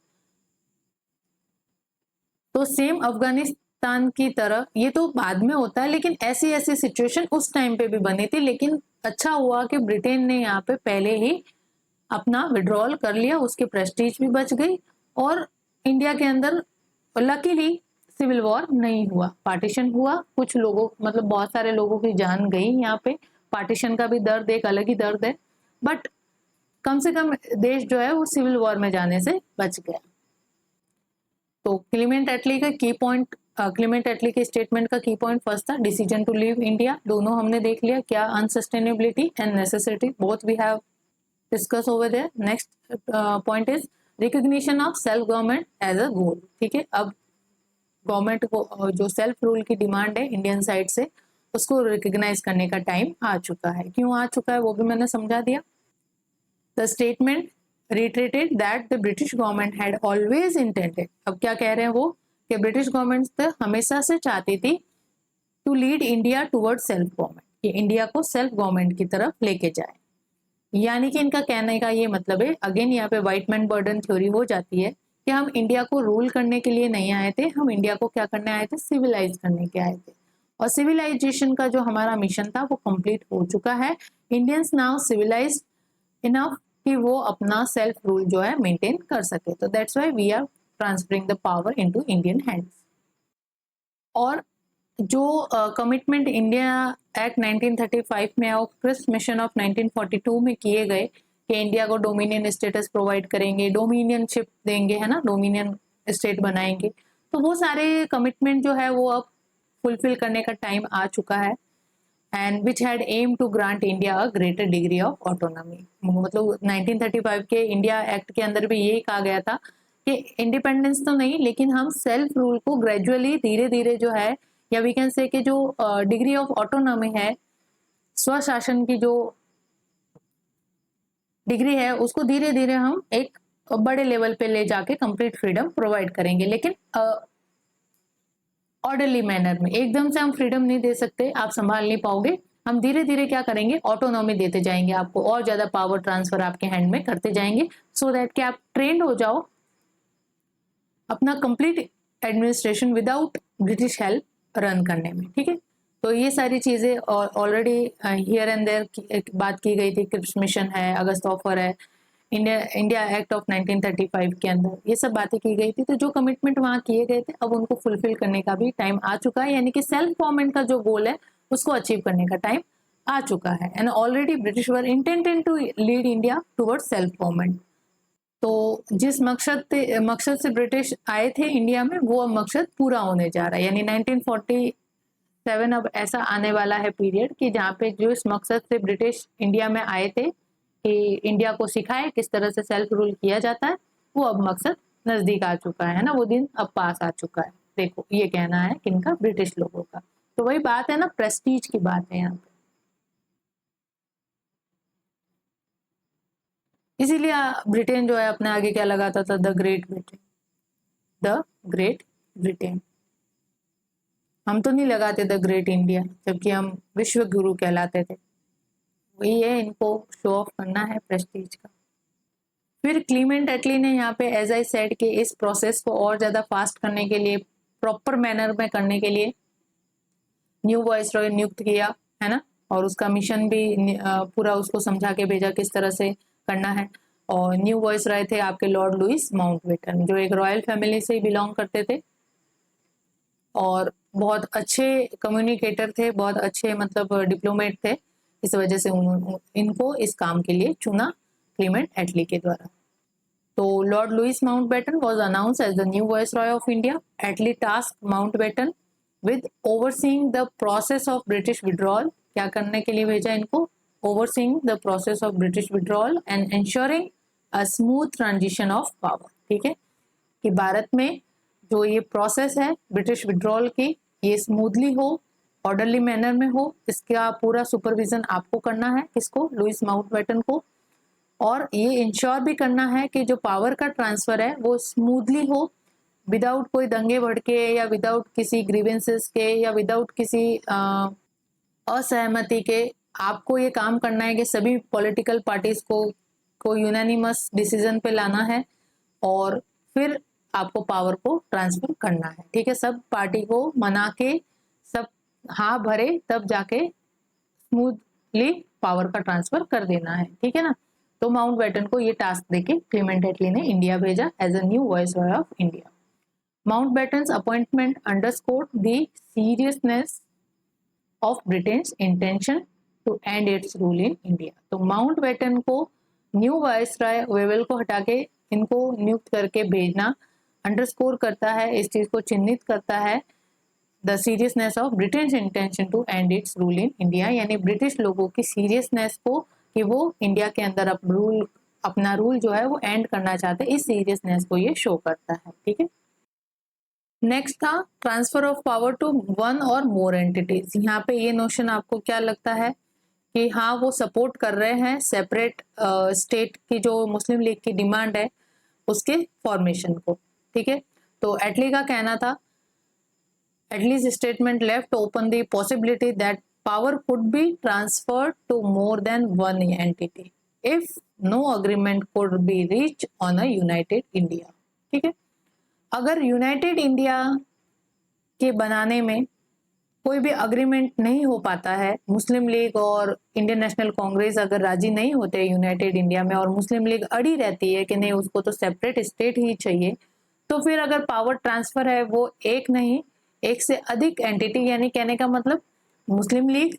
तो सेम अफगानिस्तान की तरह ये तो बाद में होता है, लेकिन ऐसी ऐसी सिचुएशन उस टाइम पे भी बनी थी। लेकिन अच्छा हुआ कि ब्रिटेन ने यहाँ पे पहले ही अपना विड्रॉल कर लिया, उसकी प्रेस्टीज भी बच गई और इंडिया के अंदर लकीली सिविल वॉर नहीं हुआ। पार्टीशन हुआ, कुछ लोगों मतलब बहुत सारे लोगों की जान गई यहाँ पे, पार्टीशन का भी दर्द एक अलग ही दर्द है, बट कम से कम देश जो है वो सिविल वॉर में जाने से बच गया। तो क्लीमेंट एटली का की पॉइंट, क्लीमेंट एटली के स्टेटमेंट का की पॉइंट फर्स्ट था डिसीजन टू लीव इंडिया, दोनों हमने देख लिया क्या, unsustainability and necessity both we have discuss over there. Next point is recognition of self government as a goal, ठीक है। अब गवर्नमेंट को जो सेल्फ रूल की डिमांड है इंडियन साइड से, उसको रिकॉग्नाइज करने का टाइम आ चुका है। क्यों आ चुका है वो भी मैंने समझा दिया। The statement reiterated that the British government had always intended, अब क्या कह रहे हैं वो, कि ब्रिटिश गवर्नमेंट तो हमेशा से चाहती थी to lead India toward self government, कि इंडिया को सेल्फ गवर्नमेंट की तरफ लेके जाए। यानी कि इनका कहने का ये मतलब है, अगेन यहाँ पे व्हाइट मैन बर्डन थ्योरी हो जाती है कि हम इंडिया को रूल करने के लिए नहीं आए थे, हम इंडिया को क्या करने आए थे, सिविलाइज करने के आए थे। और सिविलाइजेशन का जो हमारा मिशन था वो कंप्लीट हो चुका है। इंडियंस नाउ सिविलाइज्ड इनफ कि वो अपना सेल्फ रूल जो है मेंटेन कर सके, तो that's why we are transferring the power into Indian hands. और जो कमिटमेंट इंडिया एक्ट 1935 में और क्रिस्प मिशन ऑफ 1942 में किए गए कि इंडिया को डोमिनियन स्टेटस प्रोवाइड करेंगे, डोमिनियनशिप देंगे, है ना, डोमिनियन स्टेट बनाएंगे, तो वो सारे कमिटमेंट जो है वो अब फुलफिल करने का टाइम आ चुका है। And which had aim to grant India a greater degree of autonomy. मतलब 1935 के इंडिया एक्ट के अंदर भी यही कहा गया था कि इंडिपेंडेंस तो नहीं, लेकिन हम सेल्फ रूल को ग्रेजुअली धीरे धीरे जो है, या वी कैन से कि जो डिग्री ऑफ ऑटोनॉमी है, स्वशासन की जो डिग्री है, उसको धीरे धीरे हम एक बड़े लेवल पे ले जाके कंप्लीट फ्रीडम प्रोवाइड करेंगे, लेकिन ऑर्डरली मैनर में। एकदम से हम फ्रीडम नहीं दे सकते, आप संभाल नहीं पाओगे। हम धीरे धीरे क्या करेंगे, ऑटोनॉमी देते जाएंगे आपको, और ज्यादा पावर ट्रांसफर आपके हैंड में करते जाएंगे, सो दैट कि आप ट्रेंड हो जाओ अपना complete administration without British help run करने में। ठीक है, तो ये सारी चीजें ऑलरेडी हियर एंड देयर बात की गई थी। क्रिप्स मिशन है, अगस्त ऑफर है, इंडिया एक्ट ऑफ 1935 के अंदर ये सब बातें की गई थी। तो जो कमिटमेंट वहां किए गए थे, अब उनको फुलफिल करने का भी टाइम आ चुका है, यानी कि सेल्फ गवर्नमेंट का जो गोल है उसको अचीव करने का टाइम आ चुका है। And already British were intended to lead India towards self government. तो जिस मकसद से ब्रिटिश आए थे इंडिया में, वो अब मकसद पूरा होने जा रहा है। यानी 1947 अब ऐसा आने वाला है पीरियड कि जहाँ पे जो इस मकसद से ब्रिटिश इंडिया में आए थे कि इंडिया को सिखाए किस तरह से सेल्फ रूल किया जाता है, वो अब मकसद नजदीक आ चुका है ना, वो दिन अब पास आ चुका है। देखो ये कहना है किनका, ब्रिटिश लोगों का। तो वही बात है ना, प्रेस्टीज की बात है यहाँ पे। इसीलिए ब्रिटेन जो है अपने आगे क्या लगाता था, the great Britain, the great Britain. हम तो नहीं लगाते द ग्रेट इंडिया, जबकि हम विश्व गुरु कहलाते थे। वही है, इनको शो ऑफ करना है प्रेस्टीज का। फिर क्लीमेंट एटली ने यहाँ पे एज आई सेड कि इस प्रोसेस को और ज्यादा फास्ट करने के लिए, प्रॉपर मैनर में करने के लिए न्यू वाइसरॉय नियुक्त किया है ना, और उसका मिशन भी पूरा उसको समझा के भेजा किस तरह से करना है। और न्यू वाइसरॉय थे आपके लॉर्ड लुइस माउंटबेटन, जो एक रॉयल फैमिली से बिलोंग करते थे और बहुत अच्छे कम्युनिकेटर थे, बहुत अच्छे मतलब डिप्लोमेट थे। इस वजह से इनको इस काम के लिए चुना क्लीमेंट एटली के द्वारा। तो Lord Louis Mountbatten was announced as the new viceroy of India. Attlee task Mountbatten with overseeing the process of British withdrawal. क्या करने के लिए भेजा इनको, overseeing the process of British withdrawal and ensuring a smooth transition of power. ठीक है, कि भारत में जो ये प्रोसेस है ब्रिटिश विड्रॉल की, ये स्मूथली हो, ऑर्डरली मैनर में हो, इसका पूरा सुपरविजन आपको करना है। किसको, लुइस माउंटबेटन को। और ये इंश्योर भी करना है कि जो पावर का ट्रांसफर है वो स्मूथली हो, विदाउट कोई दंगे भड़के, या विदाउट किसी ग्रीवेंसेस के, या विदाउट किसी असहमति के। आपको ये काम करना है कि सभी पॉलिटिकल पार्टीज को यूनानिमस डिसीजन पे लाना है, और फिर आपको पावर को ट्रांसफर करना है। ठीक है, सब पार्टी को मना के, सब हाँ भरे, तब जाके स्मूथली पावर का ट्रांसफर कर देना है। ठीक है ना। तो माउंटबेटन को ये टास्क देके क्लीमेंट एटली ने इंडिया भेजा as a new viceroy of India. Mountbatten's appointment underscored the seriousness of Britain's intention to end its rule in India. तो माउंटबेटन को न्यू वाइसरॉय, वेवेल को हटा के इनको नियुक्त करके भेजना अंडरस्कोर करता है, इस चीज को चिन्हित करता है, the seriousness of Britain's intention to end its rule in India. यानी ब्रिटिश लोगों की सीरियसनेस को कि वो इंडिया के अंदर अपना रूल जो है वो एंड करना चाहते हैं, इस सीरियसनेस को ये शो करता है। ठीक है, नेक्स्ट था transfer of power to one और मोर एंटिटीज। यहाँ पे ये नोशन आपको क्या लगता है कि हाँ वो सपोर्ट कर रहे हैं सेपरेट स्टेट की जो मुस्लिम लीग की डिमांड है उसके फॉर्मेशन को। ठीक है, तो एटली का कहना था, Attlee's statement left open the possibility that power could be transferred to more than one entity if no agreement could be reached on a united India। ठीक है, अगर यूनाइटेड इंडिया के बनाने में कोई भी अग्रीमेंट नहीं हो पाता है, मुस्लिम लीग और इंडियन नेशनल कांग्रेस अगर राजी नहीं होते यूनाइटेड इंडिया में, और मुस्लिम लीग अड़ी रहती है कि नहीं उसको तो सेपरेट स्टेट ही चाहिए, तो फिर अगर पावर ट्रांसफर है वो एक नहीं, एक से अधिक एंटिटी, यानी कहने का मतलब मुस्लिम लीग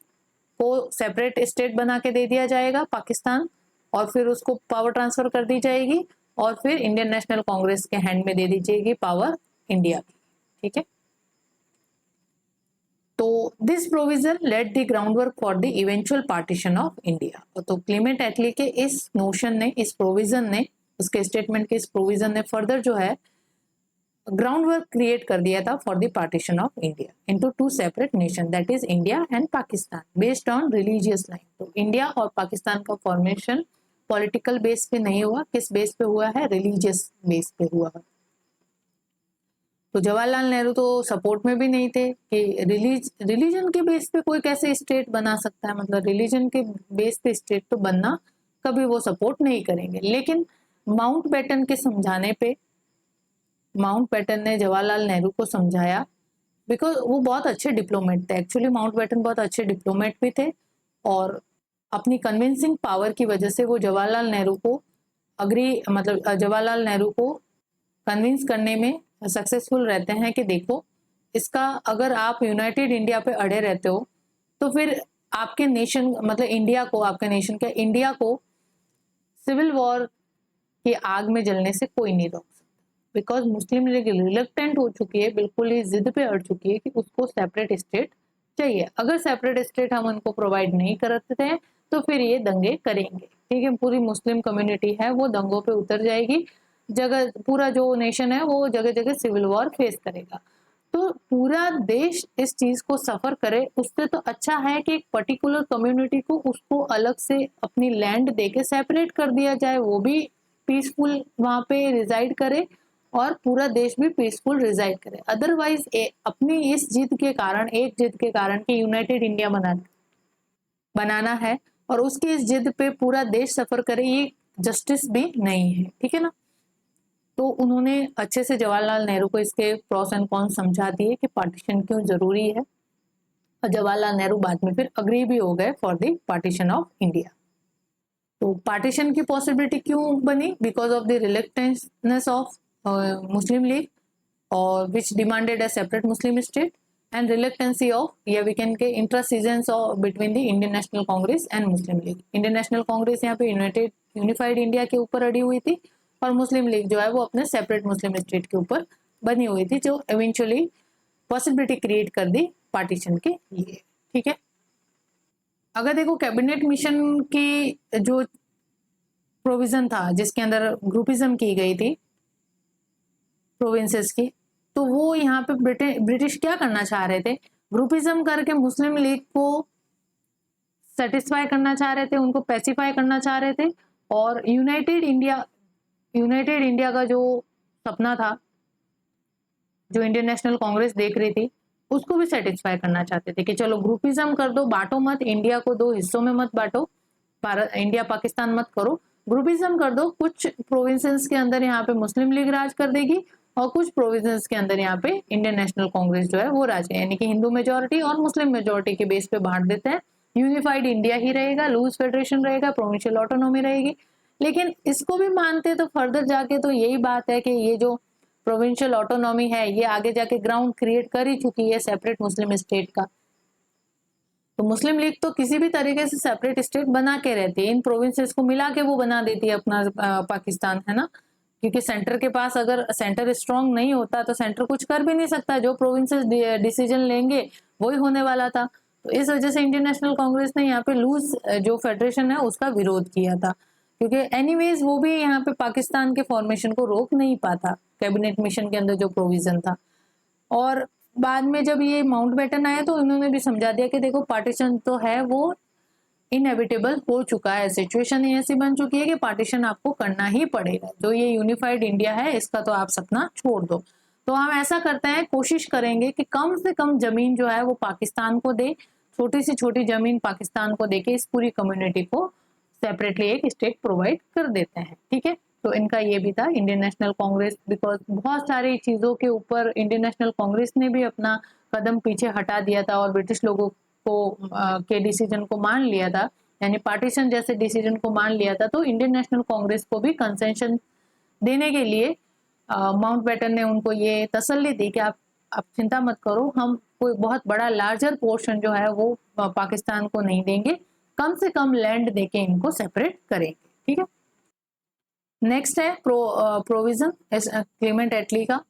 को सेपरेट स्टेट बना के दे दिया जाएगा पाकिस्तान, और फिर उसको पावर ट्रांसफर कर दी जाएगी, और फिर इंडियन नेशनल कांग्रेस के हैंड में दे दी जाएगी पावर इंडिया की। ठीक है, तो this provision let the ground work for the eventual partition of India. तो क्लेमेंट एटली के इस नोशन ने, इस प्रोविजन ने, उसके स्टेटमेंट के इस प्रोविजन ने फर्दर जो है ग्राउंड वर्क क्रिएट कर दिया था for the partition of India into two separate nation, that is India and Pakistan, based on religious line. तो इंडिया और पाकिस्तान का फॉर्मेशन पॉलिटिकल बेस पे नहीं हुआ, किस बेस पे हुआ है? रिलीजियस बेस पे हुआ है। तो जवाहरलाल नेहरू तो सपोर्ट में भी नहीं थे कि रिलीजन के बेस पे कोई कैसे स्टेट बना सकता है, मतलब रिलीजन के बेस पे स्टेट तो बनना कभी वो सपोर्ट नहीं करेंगे। लेकिन माउंटबेटन के समझाने पे, माउंटबेटन ने जवाहरलाल नेहरू को समझाया, बिकॉज वो बहुत अच्छे डिप्लोमेट थे। एक्चुअली माउंटबेटन बहुत अच्छे डिप्लोमेट भी थे और अपनी कन्विंसिंग पावर की वजह से वो जवाहरलाल नेहरू को जवाहरलाल नेहरू को कन्विंस करने में सक्सेसफुल रहते हैं कि देखो, इसका अगर आप यूनाइटेड इंडिया पे अड़े रहते हो तो फिर आपके नेशन, मतलब इंडिया को, आपके नेशन के इंडिया को सिविल वॉर की आग में जलने से कोई नहीं रोक सकता। बिकॉज मुस्लिम लीग रिलक्टेंट हो चुकी है, बिल्कुल ही जिद पे अड़ चुकी है कि उसको सेपरेट स्टेट चाहिए। अगर सेपरेट स्टेट हम उनको प्रोवाइड नहीं करते हैं तो फिर ये दंगे करेंगे, ठीक है। पूरी मुस्लिम कम्युनिटी है वो दंगों पे उतर जाएगी, जगह पूरा जो नेशन है वो जगह जगह सिविल वॉर फेस करेगा। तो पूरा देश इस चीज को सफर करे, उससे तो अच्छा है कि एक पर्टिकुलर कम्युनिटी को उसको अलग से अपनी लैंड देके सेपरेट कर दिया जाए, वो भी पीसफुल वहां पे रिजाइड करे और पूरा देश भी पीसफुल रिजाइड करे। अदरवाइज अपनी इस जिद के कारण, एक जिद के कारण कि यूनाइटेड इंडिया बनाना है और उसकी इस जिद पे पूरा देश सफर करे, ये जस्टिस भी नहीं है, ठीक है ना। तो उन्होंने अच्छे से जवाहरलाल नेहरू को इसके प्रॉस एंड कॉन्स समझा दिए कि पार्टीशन क्यों जरूरी है, और जवाहरलाल नेहरू बाद में फिर अग्री भी हो गए for the partition of India. तो पार्टीशन की पॉसिबिलिटी क्यों बनी? Because of the reluctanceness of Muslim League और which demanded a separate Muslim state and reluctancy of, या वी कैन के intransigence between the Indian national Congress and Muslim League. Indian national Congress यहाँ पे unified India के ऊपर अड़ी हुई थी और मुस्लिम लीग जो है वो अपने सेपरेट मुस्लिम स्टेट के ऊपर बनी हुई थी, जो इवेंचुअली पॉसिबिलिटी क्रिएट कर दी पार्टीशन के लिए, ठीक है। अगर देखो कैबिनेट मिशन की जो प्रोविजन था जिसके अंदर ग्रुपिज्म की गई थी प्रोविंसेस की, तो वो यहाँ पे ब्रिटिश क्या करना चाह रहे थे? ग्रुपिज्म करके मुस्लिम लीग को सेटिस्फाई करना चाह रहे थे, उनको पैसिफाई करना चाह रहे थे, और यूनाइटेड इंडिया का जो सपना था, जो इंडियन नेशनल कांग्रेस देख रही थी, उसको भी सेटिस्फाई करना चाहते थे कि चलो ग्रुपिज्म कर दो, बांटो मत, इंडिया को दो हिस्सों में मत बांटो, भारत इंडिया पाकिस्तान मत करो, ग्रुपिज्म कर दो। कुछ प्रोविंसेस के अंदर यहाँ पे मुस्लिम लीग राज कर देगी और कुछ प्रोविंसेस के अंदर यहाँ पे इंडियन नेशनल कांग्रेस जो है वो राज, यानी कि हिंदू मेजोरिटी और मुस्लिम मेजोरिटी के बेस पे बांट देते हैं। यूनिफाइड इंडिया ही रहेगा, लूज फेडरेशन रहेगा, प्रोविंशियल ऑटोनॉमी रहेगी। लेकिन इसको भी मानते तो फर्दर जाके तो यही बात है कि ये जो प्रोविंशियल ऑटोनॉमी है ये आगे जाके ग्राउंड क्रिएट कर ही चुकी है सेपरेट मुस्लिम स्टेट का। तो मुस्लिम लीग तो किसी भी तरीके से सेपरेट स्टेट बना के रहती है, इन प्रोविंसेस को मिला के वो बना देती है अपना पाकिस्तान, है ना। क्योंकि सेंटर के पास अगर सेंटर स्ट्रांग नहीं होता तो सेंटर कुछ कर भी नहीं सकता, जो प्रोविंसेस डिसीजन लेंगे वही होने वाला था। तो इस वजह से इंडियन नेशनल कांग्रेस ने यहाँ पे लूज जो फेडरेशन है उसका विरोध किया था, क्योंकि एनीवेज वो भी यहाँ पे पाकिस्तान के फॉर्मेशन को रोक नहीं पाता कैबिनेट मिशन के अंदर जो प्रोविजन था। और बाद में जब ये माउंटबेटन आया तो इन्होंने भी समझा दिया कि देखो पार्टीशन तो है वो इनएविटेबल हो चुका है, सिचुएशन ऐसी बन चुकी है कि पार्टीशन आपको करना ही पड़ेगा। जो ये यूनिफाइड इंडिया है इसका तो आप सपना छोड़ दो। तो हम ऐसा करते हैं, कोशिश करेंगे कि कम से कम जमीन जो है वो पाकिस्तान को दे, छोटी से छोटी जमीन पाकिस्तान को देके इस पूरी कम्युनिटी को सेपरेटली एक स्टेट प्रोवाइड कर देते हैं, ठीक है। तो इनका ये भी था इंडियन नेशनल कांग्रेस, बिकॉज बहुत सारी चीजों के ऊपर इंडियन नेशनल कांग्रेस ने भी अपना कदम पीछे हटा दिया था और ब्रिटिश लोगों को के डिसीजन को मान लिया था, यानी पार्टीशन जैसे डिसीजन को मान लिया था। तो इंडियन नेशनल कांग्रेस को भी कंसेशन देने के लिए माउंटबेटन ने उनको ये तसल्ली दी कि आप चिंता मत करो, हम कोई बहुत बड़ा लार्जर पोर्शन जो है वो पाकिस्तान को नहीं देंगे, कम से कम लैंड देके इनको सेपरेट करेंगे, ठीक है। नेक्स्ट है प्रोविजन क्लेमेंट एटली का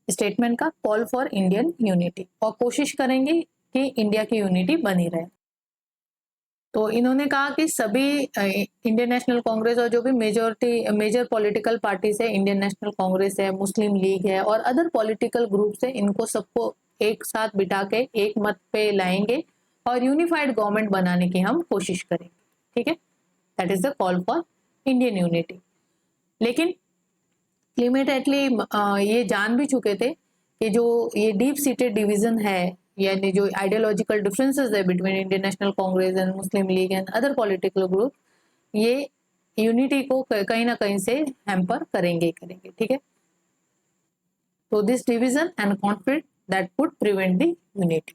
स्टेटमेंट का, कॉल फॉर इंडियन यूनिटी, और कोशिश करेंगे कि इंडिया की यूनिटी बनी रहे। तो इन्होंने कहा कि सभी इंडियन नेशनल कांग्रेस और जो भी मेजर पॉलिटिकल पार्टीज है, इंडियन नेशनल कांग्रेस है, मुस्लिम लीग है और अदर पॉलिटिकल ग्रुप्स है, इनको सबको एक साथ बिठा के एक मत पे लाएंगे और यूनिफाइड गवर्नमेंट बनाने की हम कोशिश करेंगे। ठीक है, that is the call for Indian unity. लेकिन क्लीमेट एटली ये जान भी चुके थे कि जो ये डीप सीटेड डिवीजन है, यानी जो आइडियोलॉजिकल डिफरेंसेस है between Indian national Congress and Muslim League and other political group, ये यूनिटी को कहीं ना कहीं से हैम्पर करेंगे। ठीक है, तो this division and conflict that would prevent the unity.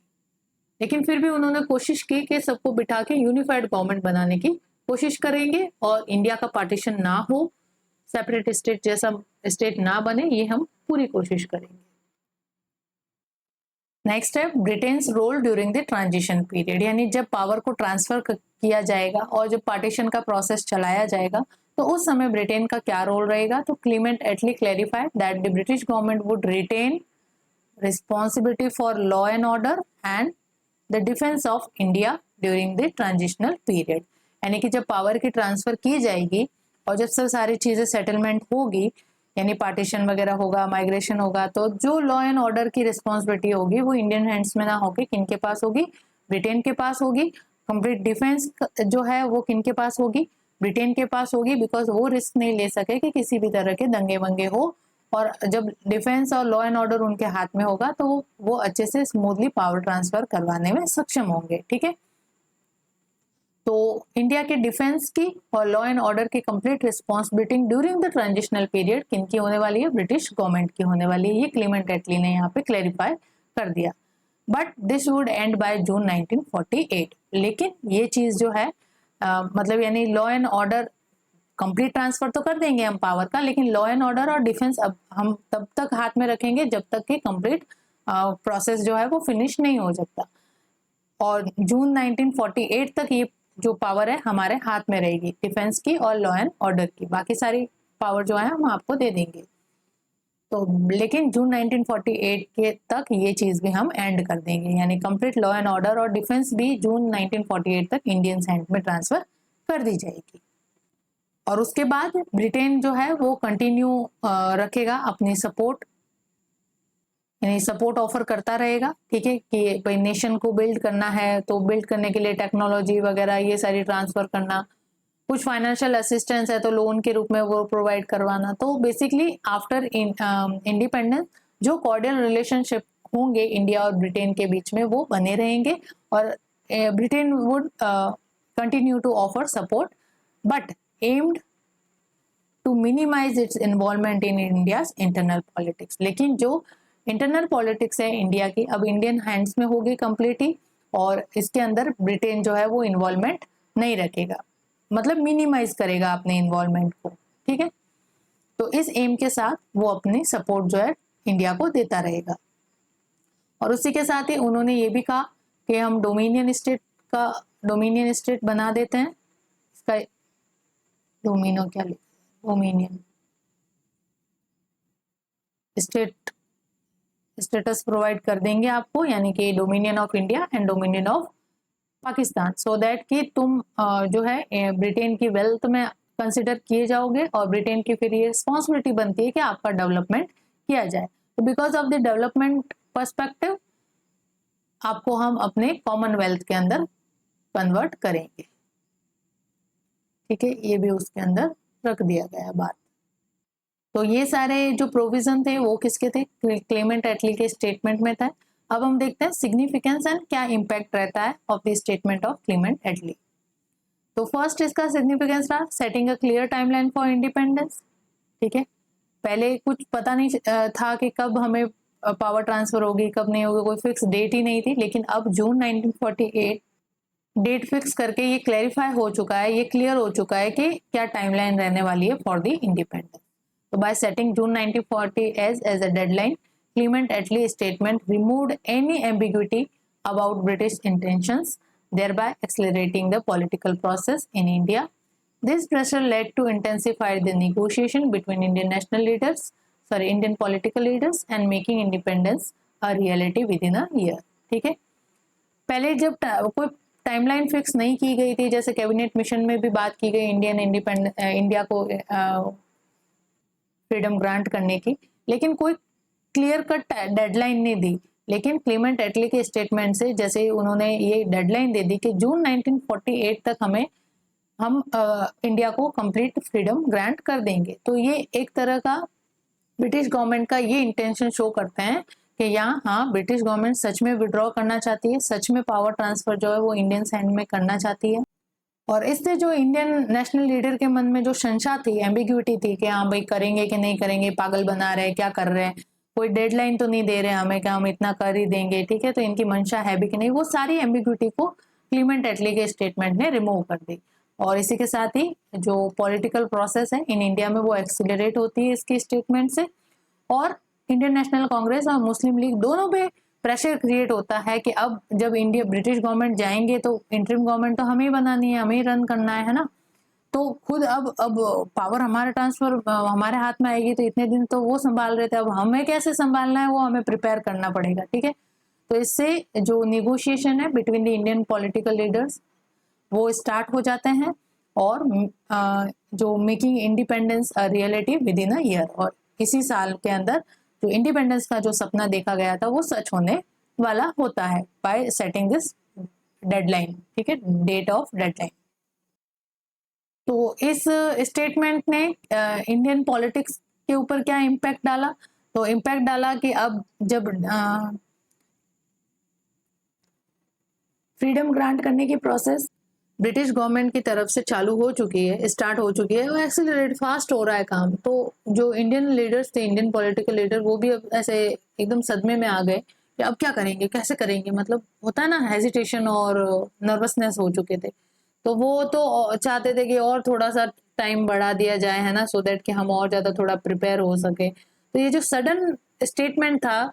लेकिन फिर भी उन्होंने कोशिश की कि सबको बिठा के यूनिफाइड गवर्नमेंट बनाने की कोशिश करेंगे और इंडिया का पार्टीशन ना हो, सेपरेट स्टेट जैसा स्टेट ना बने, ये हम पूरी कोशिश करेंगे। नेक्स्ट है Britain's role during the transition period, यानी जब पावर को ट्रांसफर किया जाएगा और जब पार्टीशन का प्रोसेस चलाया जाएगा तो उस समय ब्रिटेन का क्या रोल रहेगा। तो Clement Attlee clarified that the British government would retain responsibility for law and order and the defence of India during the transitional period, यानी कि जब पावर की ट्रांसफर की जाएगी और जब सब सारी चीजें सेटलमेंट होगी, यानी पार्टीशन वगैरह होगा, माइग्रेशन होगा, तो जो लॉ एंड ऑर्डर की रिस्पॉन्सिबिलिटी होगी वो इंडियन हैंड्स में ना होगी, किनके पास होगी, ब्रिटेन के पास होगी। कंप्लीट डिफेंस जो है वो किनके पास होगी, ब्रिटेन के पास होगी, बिकॉज वो रिस्क नहीं ले सके कि किसी भी तरह के दंगे वंगे हो, और जब डिफेंस और लॉ एंड ऑर्डर उनके हाथ में होगा तो वो अच्छे से स्मूथली पावर ट्रांसफर करवाने में सक्षम होंगे। ठीक है, तो इंडिया के डिफेंस की और लॉ एंड ऑर्डर की complete responsibility during the transitional period किनकी होने वाली है, ब्रिटिश गवर्नमेंट की होने वाली है। ये क्लीमेंट एटली ने यहाँ पे क्लैरिफाई कर दिया। But this would and by June 1948। लेकिन ये चीज जो है मतलब यानी law and order complete transfer तो कर देंगे हम पावर का, लेकिन लॉ एंड ऑर्डर और डिफेंस अब हम तब तक हाथ में रखेंगे जब तक कि कंप्लीट प्रोसेस जो है वो फिनिश नहीं हो सकता। और जून 1948 तक ये जो पावर है हमारे हाथ में रहेगी, डिफेंस की और लॉ एंड ऑर्डर की। बाकी सारी पावर जो है हम आपको दे देंगे। तो लेकिन जून 1948 के तक ये चीज भी हम एंड कर देंगे, यानी कंप्लीट लॉ एंड ऑर्डर और डिफेंस भी जून 1948 तक इंडियन हैंड में ट्रांसफर कर दी जाएगी। और उसके बाद ब्रिटेन जो है वो कंटिन्यू रखेगा अपनी सपोर्ट, यानी सपोर्ट ऑफर करता रहेगा। ठीक है, कि भाई नेशन को बिल्ड करना है तो बिल्ड करने के लिए टेक्नोलॉजी वगैरह ये सारी ट्रांसफर करना, कुछ फाइनेंशियल असिस्टेंस है तो लोन के रूप में वो प्रोवाइड करवाना। तो बेसिकली आफ्टर इंडिपेंडेंस जो कॉर्डियल रिलेशनशिप होंगे इंडिया और ब्रिटेन के बीच में वो बने रहेंगे, और Britain would continue to offer support but aimed to minimise its involvement in India's internal politics. लेकिन जो इंटरनल पॉलिटिक्स है इंडिया की अब इंडियन हैंड्स में होगी कंप्लीटली, और इसके अंदर ब्रिटेन जो है वो इन्वॉल्वमेंट नहीं रखेगा, मतलब मिनिमाइज करेगा अपने इन्वॉल्वमेंट को। ठीक है, तो इस एम के साथ वो अपनी सपोर्ट जो है इंडिया को देता रहेगा। और उसी के साथ ही उन्होंने ये भी कहा कि हम डोमिनियन स्टेट बना देते हैं। इसका डोमिनो क्या लिखा, डोमिनियन स्टेट स्टेटस प्रोवाइड कर देंगे आपको, यानी कि dominion of India and dominion of Pakistan, so that कि तुम जो है ब्रिटेन की वेल्थ में कंसिडर किए जाओगे, और ब्रिटेन की फिर ये रिस्पॉन्सिबिलिटी बनती है कि आपका डेवलपमेंट किया जाए। तो because of the development perspective आपको हम अपने कॉमनवेल्थ के अंदर कन्वर्ट करेंगे। ठीक है, ये भी उसके अंदर रख दिया गया बात। तो ये सारे जो प्रोविजन थे वो किसके थे, क्लेमेंट एटली के स्टेटमेंट में था। अब हम देखते हैं सिग्निफिकेंस एंड क्या इम्पैक्ट रहता है of the statement of Clement Attlee. तो फर्स्ट इसका सिग्निफिकेंस रहा setting a clear timeline for independence. ठीक है, पहले कुछ पता नहीं था कि कब हमें पावर ट्रांसफर होगी कब नहीं होगी, कोई फिक्स डेट ही नहीं थी, लेकिन अब जून 1948 डेट फिक्स करके ये क्लैरिफाई हो चुका है, ये क्लियर हो चुका है कि क्या टाइमलाइन रहने वाली है for the independence. So by setting June 1940 as a deadline, Clement Attlee statement removed any ambiguity about British intentions, thereby accelerating the political process in India. This pressure led to intensify the negotiation between Indian political leaders and making independence a reality within a year. ठीक है, पहले जब कोई timeline fix नहीं की गई थी, जैसे कैबिनेट मिशन में भी बात की गई इंडिया को फ्रीडम ग्रांट करने की, लेकिन कोई क्लियर कट डेडलाइन नहीं दी। लेकिन क्लेमेंट एटली के स्टेटमेंट से जैसे उन्होंने ये डेडलाइन दे दी कि जून 1948 तक हम इंडिया को कंप्लीट फ्रीडम ग्रांट कर देंगे। तो ये एक तरह का ब्रिटिश गवर्नमेंट का ये इंटेंशन शो करते हैं कि यहाँ हाँ ब्रिटिश गवर्नमेंट सच में विड्रॉ करना चाहती है, सच में पावर ट्रांसफर जो है वो इंडियन हैंड में करना चाहती है। और इससे जो इंडियन नेशनल लीडर के मन में जो शंका थी, एम्बिग्यूटी थी कि हाँ भाई करेंगे कि नहीं करेंगे, पागल बना रहे हैं, क्या कर रहे हैं, कोई डेडलाइन तो नहीं दे रहे हमें कि हम इतना कर ही देंगे, ठीक है, तो इनकी मंशा है भी कि नहीं, वो सारी एम्बिग्यूटी को क्लीमेंट एटली के स्टेटमेंट ने रिमूव कर दी। और इसी के साथ ही जो पॉलिटिकल प्रोसेस है इन इंडिया में वो एक्सिलरेट होती है इसकी स्टेटमेंट से। और इंडियन नेशनल कांग्रेस और मुस्लिम लीग दोनों पे प्रेशर क्रिएट होता है कि अब जब इंडिया ब्रिटिश गवर्नमेंट जाएंगे तो इंटरिम गवर्नमेंट तो हमें ही बनानी है, हमें ही रन करना है ना, तो खुद अब पावर हमारा ट्रांसफर हमारे हाथ में आएगी, तो इतने दिन तो वो संभाल रहे थे, अब हमें कैसे संभालना है वो हमें प्रिपेयर करना पड़ेगा, ठीक है। तो इससे जो निगोशिएशन है between the Indian political leaders वो स्टार्ट हो जाते हैं, और जो making independence a reality with in a year, और इसी साल के अंदर जो इंडिपेंडेंस का जो सपना देखा गया था वो सच होने वाला होता है बाय सेटिंग दिस डेडलाइन, ठीक है, डेट ऑफ डेडलाइन। तो इस स्टेटमेंट ने इंडियन पॉलिटिक्स के ऊपर क्या इम्पैक्ट डाला, तो इम्पैक्ट डाला कि अब जब फ्रीडम ग्रांट करने की प्रोसेस ब्रिटिश गवर्नमेंट की तरफ से चालू हो चुकी है, स्टार्ट हो चुकी है, और एक्सीलरेट फास्ट हो रहा है काम, तो जो इंडियन लीडर्स थे, इंडियन पॉलिटिकल लीडर, वो भी अब ऐसे एकदम सदमे में आ गए कि अब क्या करेंगे, कैसे करेंगे, मतलब होता है ना हेजिटेशन और नर्वसनेस हो चुके थे। तो वो तो चाहते थे कि और थोड़ा सा टाइम बढ़ा दिया जाए, है ना, सो दैट कि हम और ज्यादा थोड़ा प्रिपेयर हो सके। तो ये जो सडन स्टेटमेंट था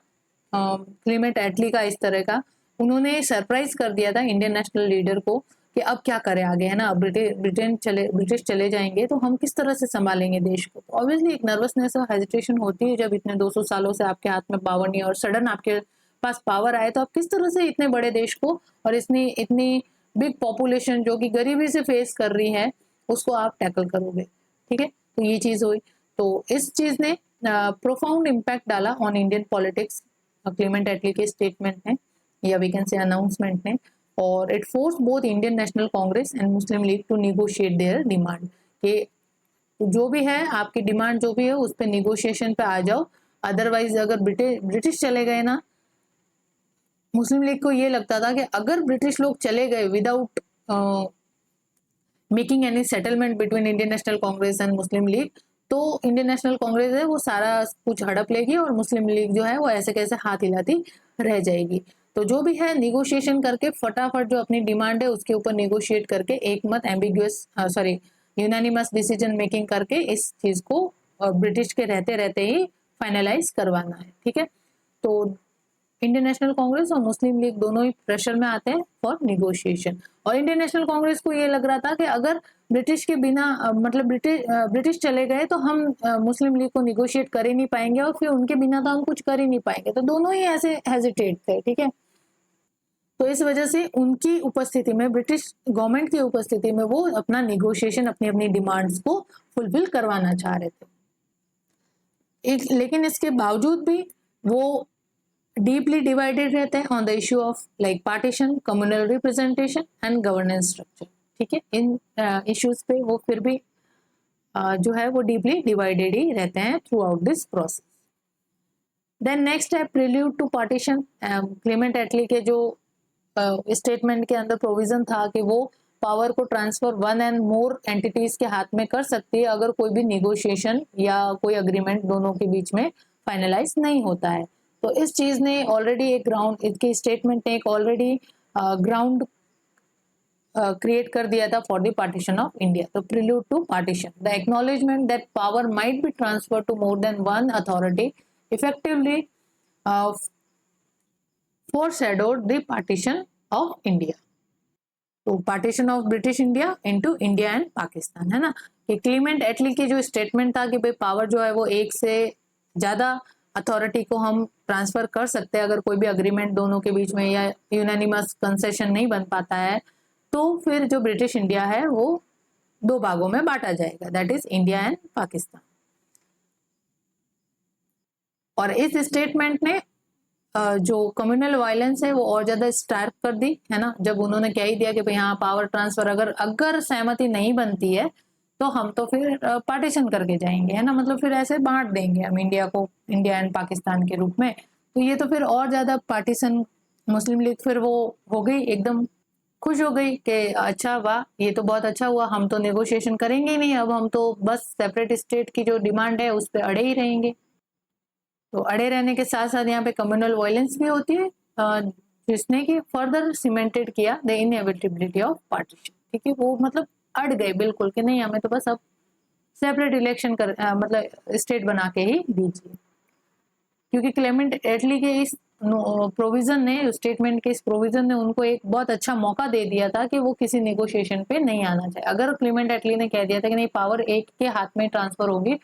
क्लीमेंट एटली का इस तरह का, उन्होंने सरप्राइज कर दिया था इंडियन नेशनल लीडर को कि अब क्या करें आगे, है ना, ब्रिटिश चले जाएंगे तो हम किस तरह से संभालेंगे देश को। तो ऑब्वियसली एक नर्वसनेस और हेजिटेशन होती है जब इतने 200 सालों से आपके हाथ में पावर नहीं और सडन आपके पास पावर आए, तो आप किस तरह से इतने बड़े देश को और इतनी बिग पॉपुलेशन जो कि गरीबी से फेस कर रही है उसको आप टैकल करोगे, ठीक है। तो ये चीज हुई, तो इस चीज ने प्रोफाउंड इम्पैक्ट डाला on Indian politics Clement Attlee के स्टेटमेंट ने, या वी कैन से अनाउंसमेंट ने, और it force both Indian national Congress and Muslim League to negotiate their demand, कि जो भी है आपकी डिमांड जो भी है उस पर निगोशिएशन पे आ जाओ, अदरवाइज अगर ब्रिटिश चले गए ना, मुस्लिम लीग को ये लगता था कि अगर ब्रिटिश लोग चले गए without making any settlement between Indian national Congress and मुस्लिम लीग, तो इंडियन नेशनल कांग्रेस है वो सारा कुछ हड़प लेगी और मुस्लिम लीग जो है वो ऐसे कैसे हाथ हिलाती रह जाएगी। तो जो भी है निगोशिएशन करके फटाफट जो अपनी डिमांड है उसके ऊपर निगोशिएट करके एक मत एम्बिग्यूअस यूनानिमस डिसीजन मेकिंग करके इस चीज को ब्रिटिश के रहते रहते ही फाइनलाइज करवाना है, ठीक है। तो इंडियन नेशनल कांग्रेस और मुस्लिम लीग दोनों ही प्रेशर में आते हैं फॉर निगोशिएशन, और इंडियन नेशनल कांग्रेस को ये लग रहा था कि अगर ब्रिटिश के बिना मतलब ब्रिटिश चले गए तो हम मुस्लिम लीग को निगोशिएट कर ही नहीं पाएंगे, और फिर उनके बिना तो हम कुछ कर ही नहीं पाएंगे, तो दोनों ही ऐसे हेजिटेट थे, ठीक है। तो इस वजह से उनकी उपस्थिति में, ब्रिटिश गवर्नमेंट की उपस्थिति में, वो अपना निगोशिएशन अपनी अपनी डिमांड्स को फुलफिल करवाना चाह रहे थे। लेकिन इसके बावजूद भी वो डीपली डिवाइडेड रहते हैं on the issue of like partition, communal representation and governance structure, ठीक है। इन इश्यूज पे वो फिर भी जो है वो डीपली डिवाइडेड ही रहते हैं throughout this process. Then next है prelude to partition. Clement Attlee के जो स्टेटमेंट के अंदर प्रोविजन था कि वो पावर को transfer one and more entities के हाथ में कर सकती है अगर कोई भी निगोशिएशन या कोई अग्रीमेंट दोनों के बीच में फाइनलाइज नहीं होता है। तो इस चीज ने ऑलरेडी एक ग्राउंड, इसके स्टेटमेंट ने एक ऑलरेडी ग्राउंड क्रिएट कर दिया था for the partition of India. तो prelude to partition, the acknowledgement that power might be transfer to more than one authority effectively foreshadowed the partition of India। तो partition of British India into India and Pakistan, है ना। कि Clement एटली की जो statement था कि भाई पावर जो है वो एक से ज्यादा अथॉरिटी को हम ट्रांसफर कर सकते हैं अगर कोई भी अग्रीमेंट दोनों के बीच में या यूनानिमस कंसेशन नहीं बन पाता है, तो फिर जो ब्रिटिश इंडिया है वो 2 भागों में बांटा जाएगा, that is India and Pakistan. और इस स्टेटमेंट ने जो कम्युनल वायलेंस है वो और ज्यादा स्टार्क कर दी है ना, जब उन्होंने कह ही दिया कि भाई हाँ पावर ट्रांसफर अगर सहमति नहीं बनती है तो हम तो फिर पार्टीशन करके जाएंगे है ना, मतलब फिर ऐसे बांट देंगे हम इंडिया को, इंडिया एंड पाकिस्तान के रूप में। तो ये तो फिर और ज्यादा पार्टीशन, मुस्लिम लीग फिर वो हो गई एकदम खुश हो गई कि अच्छा वाह ये तो बहुत अच्छा हुआ, हम तो नेगोशिएशन करेंगे ही नहीं, अब हम तो बस सेपरेट स्टेट की जो डिमांड है उस पर अड़े ही रहेंगे। तो अड़े रहने के साथ साथ यहाँ पे कम्युनल वायलेंस भी होती है जिसने कि फर्दर सीमेंटेड किया द इनएविटेबिलिटी ऑफ पार्टीशन। ठीक है, वो मतलब अड़ गए बिल्कुल कि नहीं हमें तो बस अब सेपरेट इलेक्शन कर मतलब स्टेट बना के ही दीजिए, क्योंकि क्लेमेंट एटली के इस प्रोविजन ने, स्टेटमेंट के इस प्रोविजन ने उनको एक बहुत अच्छा मौका दे दिया था कि वो किसी नेगोशिएशन पे नहीं आना चाहिए। अगर क्लेमेंट एटली ने कह दिया था कि नहीं पावर एक के हाथ में ट्रांसफर होगी,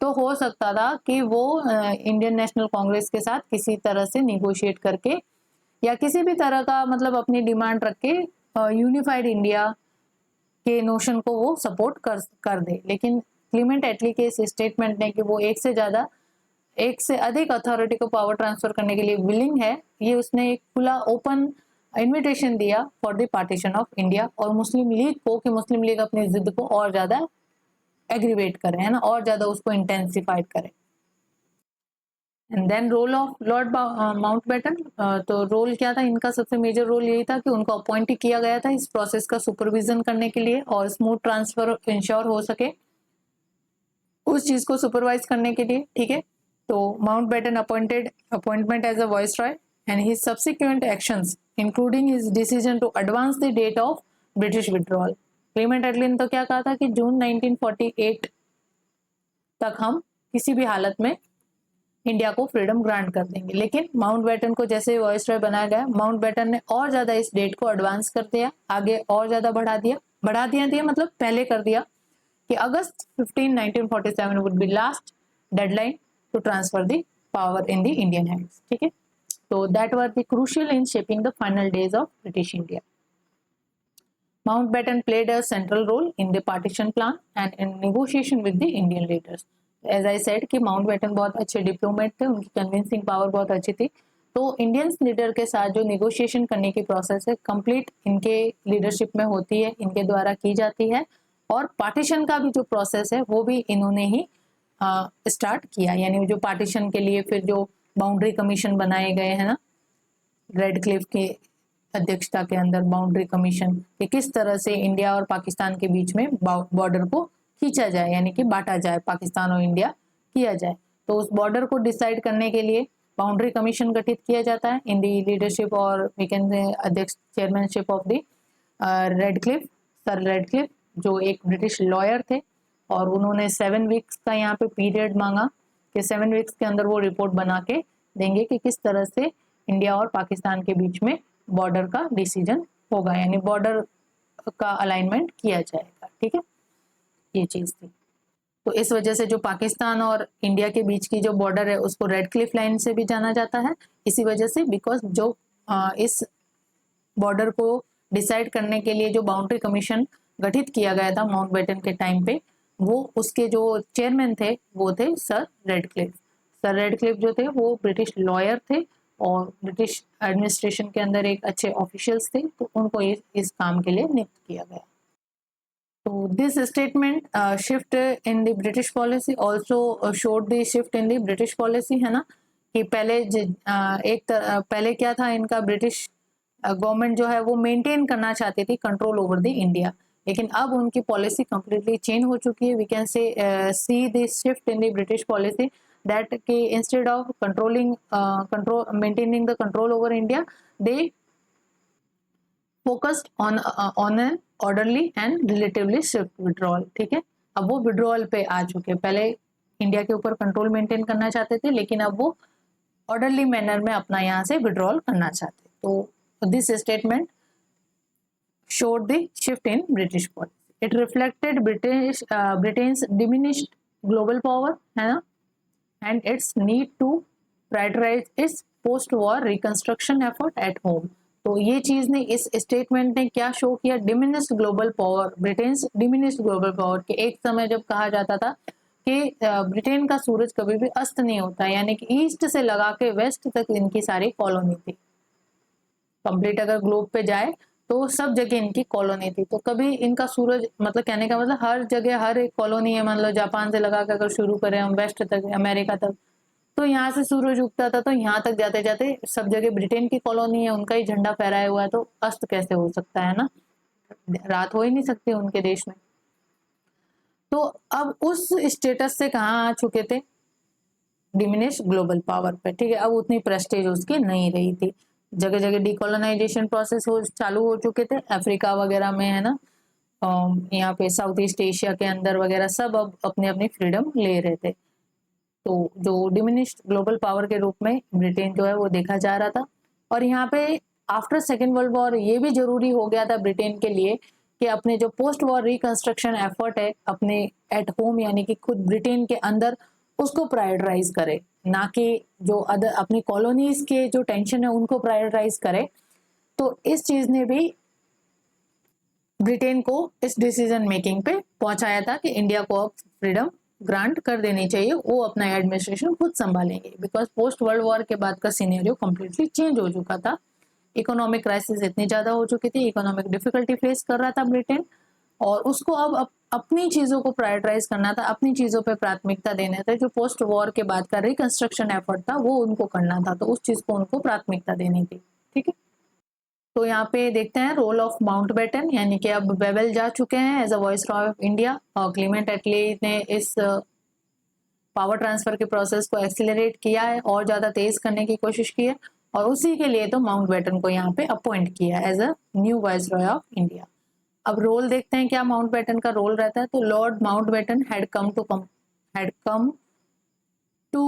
तो हो सकता था कि वो इंडियन नेशनल कांग्रेस के साथ किसी तरह से निगोशिएट करके या किसी भी तरह का मतलब अपनी डिमांड रख के यूनिफाइड इंडिया के नोशन को वो सपोर्ट कर दे। लेकिन क्लीमेंट एटली के इस स्टेटमेंट ने कि वो एक से अधिक अथॉरिटी को पावर ट्रांसफर करने के लिए विलिंग है, ये उसने एक खुला ओपन इन्विटेशन दिया for the partition of India और मुस्लिम लीग को कि मुस्लिम लीग अपनी जिद को और ज्यादा एग्रीवेट करे है ना, और ज्यादा उसको इंटेंसिफाइड करे। And then role of Lord Mountbatten, तो रोल क्या था इनका, सबसे मेजर रोल यही था कि उनको अपॉइंट किया गया था इस प्रोसेस का सुपरविजन करने के लिए और स्मूथ ट्रांसफर इंश्योर हो सके उस चीज को सुपरवाइज करने के लिए। ठीक है, तो Mountbatten appointment as a viceroy and his subsequent actions including his decision to advance the date of British withdrawal. Clement Attlee ने तो क्या कहा था कि जून 1948 तक हम किसी भी हालत में इंडिया को फ्रीडम ग्रांट कर देंगे, लेकिन माउंटबेटन को जैसे वाइसरॉय बनाया गया, माउंटबेटन ने और ज्यादा इस डेट को एडवांस कर दिया, आगे और ज्यादा बढ़ा दिया मतलब पहले कर दिया कि August 15 1947 would be last deadline to transfer the power in the Indian hands. ठीक है, तो that were the crucial in shaping the final days of British India. Mountbatten played a central role in the partition plan and in negotiation with the Indian leaders. As I said कि Mountbatten बहुत अच्छे diplomat थे, उनकी convincing power बहुत अच्छी थी, तो Indian leader के साथ जो नेगोशिएशन करने की प्रोसेस है कंप्लीट इनके लीडरशिप में होती है, इनके द्वारा की जाती है। और पार्टीशन का भी जो प्रोसेस है वो भी इन्होंने ही स्टार्ट किया, यानी जो पार्टीशन के लिए फिर जो बाउंड्री कमीशन बनाए गए हैं ना, रेडक्लिफ के अध्यक्षता के अंदर बाउंड्री कमीशन, कि किस तरह से इंडिया और पाकिस्तान के बीच में बॉर्डर को खींचा जाए, यानी कि बांटा जाए, पाकिस्तान और इंडिया किया जाए। तो उस बॉर्डर को डिसाइड करने के लिए बाउंड्री कमीशन गठित किया जाता है इन दी लीडरशिप और वी कैन से अध्यक्ष chairmanship of the Radcliffe, sir Radcliffe, जो एक ब्रिटिश लॉयर थे, और उन्होंने 7 वीक्स का यहाँ पे पीरियड मांगा कि 7 वीक्स के अंदर वो रिपोर्ट बना के देंगे कि किस तरह से इंडिया और पाकिस्तान के बीच में बॉर्डर का डिसीजन होगा, यानी बॉर्डर का अलाइनमेंट किया जाएगा। ठीक है, ये चीज थी। तो इस वजह से जो पाकिस्तान और इंडिया के बीच की जो बॉर्डर है उसको रेडक्लिफ लाइन से भी जाना जाता है, इसी वजह से, बिकॉज जो इस बॉर्डर को डिसाइड करने के लिए जो बाउंड्री कमीशन गठित किया गया था माउंटबेटन के टाइम पे, वो उसके जो चेयरमैन थे वो थे सर रेडक्लिफ। सर रेडक्लिफ जो थे वो ब्रिटिश लॉयर थे और ब्रिटिश एडमिनिस्ट्रेशन के अंदर एक अच्छे ऑफिशियल्स थे, तो उनको इस काम के लिए नियुक्त किया गया। तो this statement shift in the British policy also showed the shift in the British policy, है ना, कि पहले क्या था, इनका ब्रिटिश गवर्नमेंट जो है वो मेंटेन करना चाहती थी कंट्रोल ओवर द इंडिया, लेकिन अब उनकी पॉलिसी कंप्लीटली चेंज हो चुकी है। We can say see this shift in the British policy that instead of maintaining the control over India, they focused on an orderly and relatively swift withdrawal। ठीक है, अब वो विड्रॉल पे आ चुके, पहले इंडिया के ऊपर कंट्रोल मेंटेन करना चाहते थे, लेकिन अब वो ऑर्डरली मैनर में अपना यहाँ से विड्रॉल करना चाहते। तो this statement showed the shift in British policy. It reflected Britain's diminished global power, है ना, and its need to prioritize its post-war reconstruction effort at home। तो ये चीज ने, इस स्टेटमेंट ने क्या शो किया, diminished global power, Britain diminished global power के एक समय जब कहा जाता था कि ब्रिटेन का सूरज कभी भी अस्त नहीं होता, यानी कि ईस्ट से लगा के वेस्ट तक इनकी सारी कॉलोनी थी। कंप्लीट अगर ग्लोब पे जाए तो सब जगह इनकी कॉलोनी थी, तो कभी इनका सूरज, मतलब कहने का मतलब हर जगह हर एक कॉलोनी है, मतलब जापान से लगा कर अगर शुरू करें हम वेस्ट तक, अमेरिका तक, तो यहाँ से सूरज उगता था, तो यहाँ तक जाते जाते सब जगह ब्रिटेन की कॉलोनी है, उनका ही झंडा फहराया हुआ है, तो अस्त कैसे हो सकता है ना, रात हो ही नहीं सकती उनके देश में। तो अब उस स्टेटस से कहाँ आ चुके थे, डिमिनिश ग्लोबल पावर पे, ठीक है। अब उतनी प्रेस्टेज उसकी नहीं रही थी, जगह जगह डिकोलोनाइजेशन प्रोसेस चालू हो चुके थे, अफ्रीका वगैरह में, है ना, यहाँ पे साउथ ईस्ट एशिया के अंदर वगैरह सब अब अपनी अपनी फ्रीडम ले रहे थे। तो जो डिमिनिश्ड ग्लोबल पावर के रूप में ब्रिटेन जो है वो देखा जा रहा था। और यहाँ पे आफ्टर सेकेंड वर्ल्ड वॉर ये भी जरूरी हो गया था ब्रिटेन के लिए कि अपने जो पोस्ट वॉर रिकंस्ट्रक्शन एफर्ट है अपने एट होम, यानी कि खुद ब्रिटेन के अंदर, उसको प्रायोरिटाइज करे, ना कि जो अदर अपनी कॉलोनीज के जो टेंशन है उनको प्रायोरिटाइज करे। तो इस चीज ने भी ब्रिटेन को इस डिसीजन मेकिंग पे पहुंचाया था कि इंडिया को अब फ्रीडम ग्रांट कर देनी चाहिए, वो अपना एडमिनिस्ट्रेशन खुद संभालेंगे, बिकॉज पोस्ट वर्ल्ड वॉर के बाद का सिनेरियो कंप्लीटली चेंज हो चुका था। इकोनॉमिक क्राइसिस इतनी ज्यादा हो चुकी थी, इकोनॉमिक डिफिकल्टी फेस कर रहा था ब्रिटेन, और उसको अब अपनी चीजों को प्रायोरिटाइज करना था, अपनी चीजों पे प्राथमिकता देना था। जो पोस्ट वॉर के बाद का रिकंस्ट्रक्शन एफर्ट था वो उनको करना था, तो उस चीज को उनको प्राथमिकता देनी थी, ठीक है। तो यहाँ पे देखते हैं रोल ऑफ माउंटबेटन, यानी कि अब बेवेल जा चुके हैं as a viceroy of India, और क्लीमेंट एटली ने इस पावर ट्रांसफर के प्रोसेस को एक्सीलरेट किया है और ज्यादा तेज करने की कोशिश की है, और उसी के लिए तो माउंटबेटन को यहाँ पे अपॉइंट किया as a new viceroy of India. अब रोल देखते हैं क्या माउंटबेटन का रोल रहता है। तो Lord Mountbatten had come to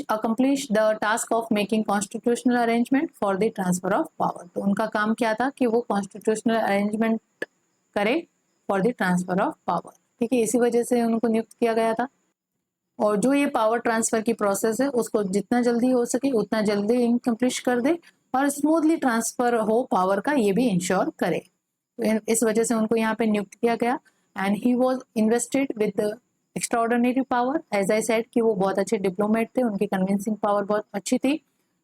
accomplish the task of making constitutional arrangement for the transfer of power। तो उनका काम क्या था कि वो constitutional arrangement करे for the transfer of power, ठीक है। इसी वजह से उनको नियुक्त किया गया था, और जो ये पावर ट्रांसफर की प्रोसेस है उसको जितना जल्दी हो सके उतना जल्दी इनकम्प्लीट कर दे, और स्मूथली ट्रांसफर हो पावर का, ये भी इंश्योर करे। तो इस वजह से उनको यहाँ पे नियुक्त किया गया, and he was invested with extraordinary power, as I said कि वो बहुत अच्छे डिप्लोमेट थे, उनकी कन्विंसिंग पावर बहुत अच्छी थी।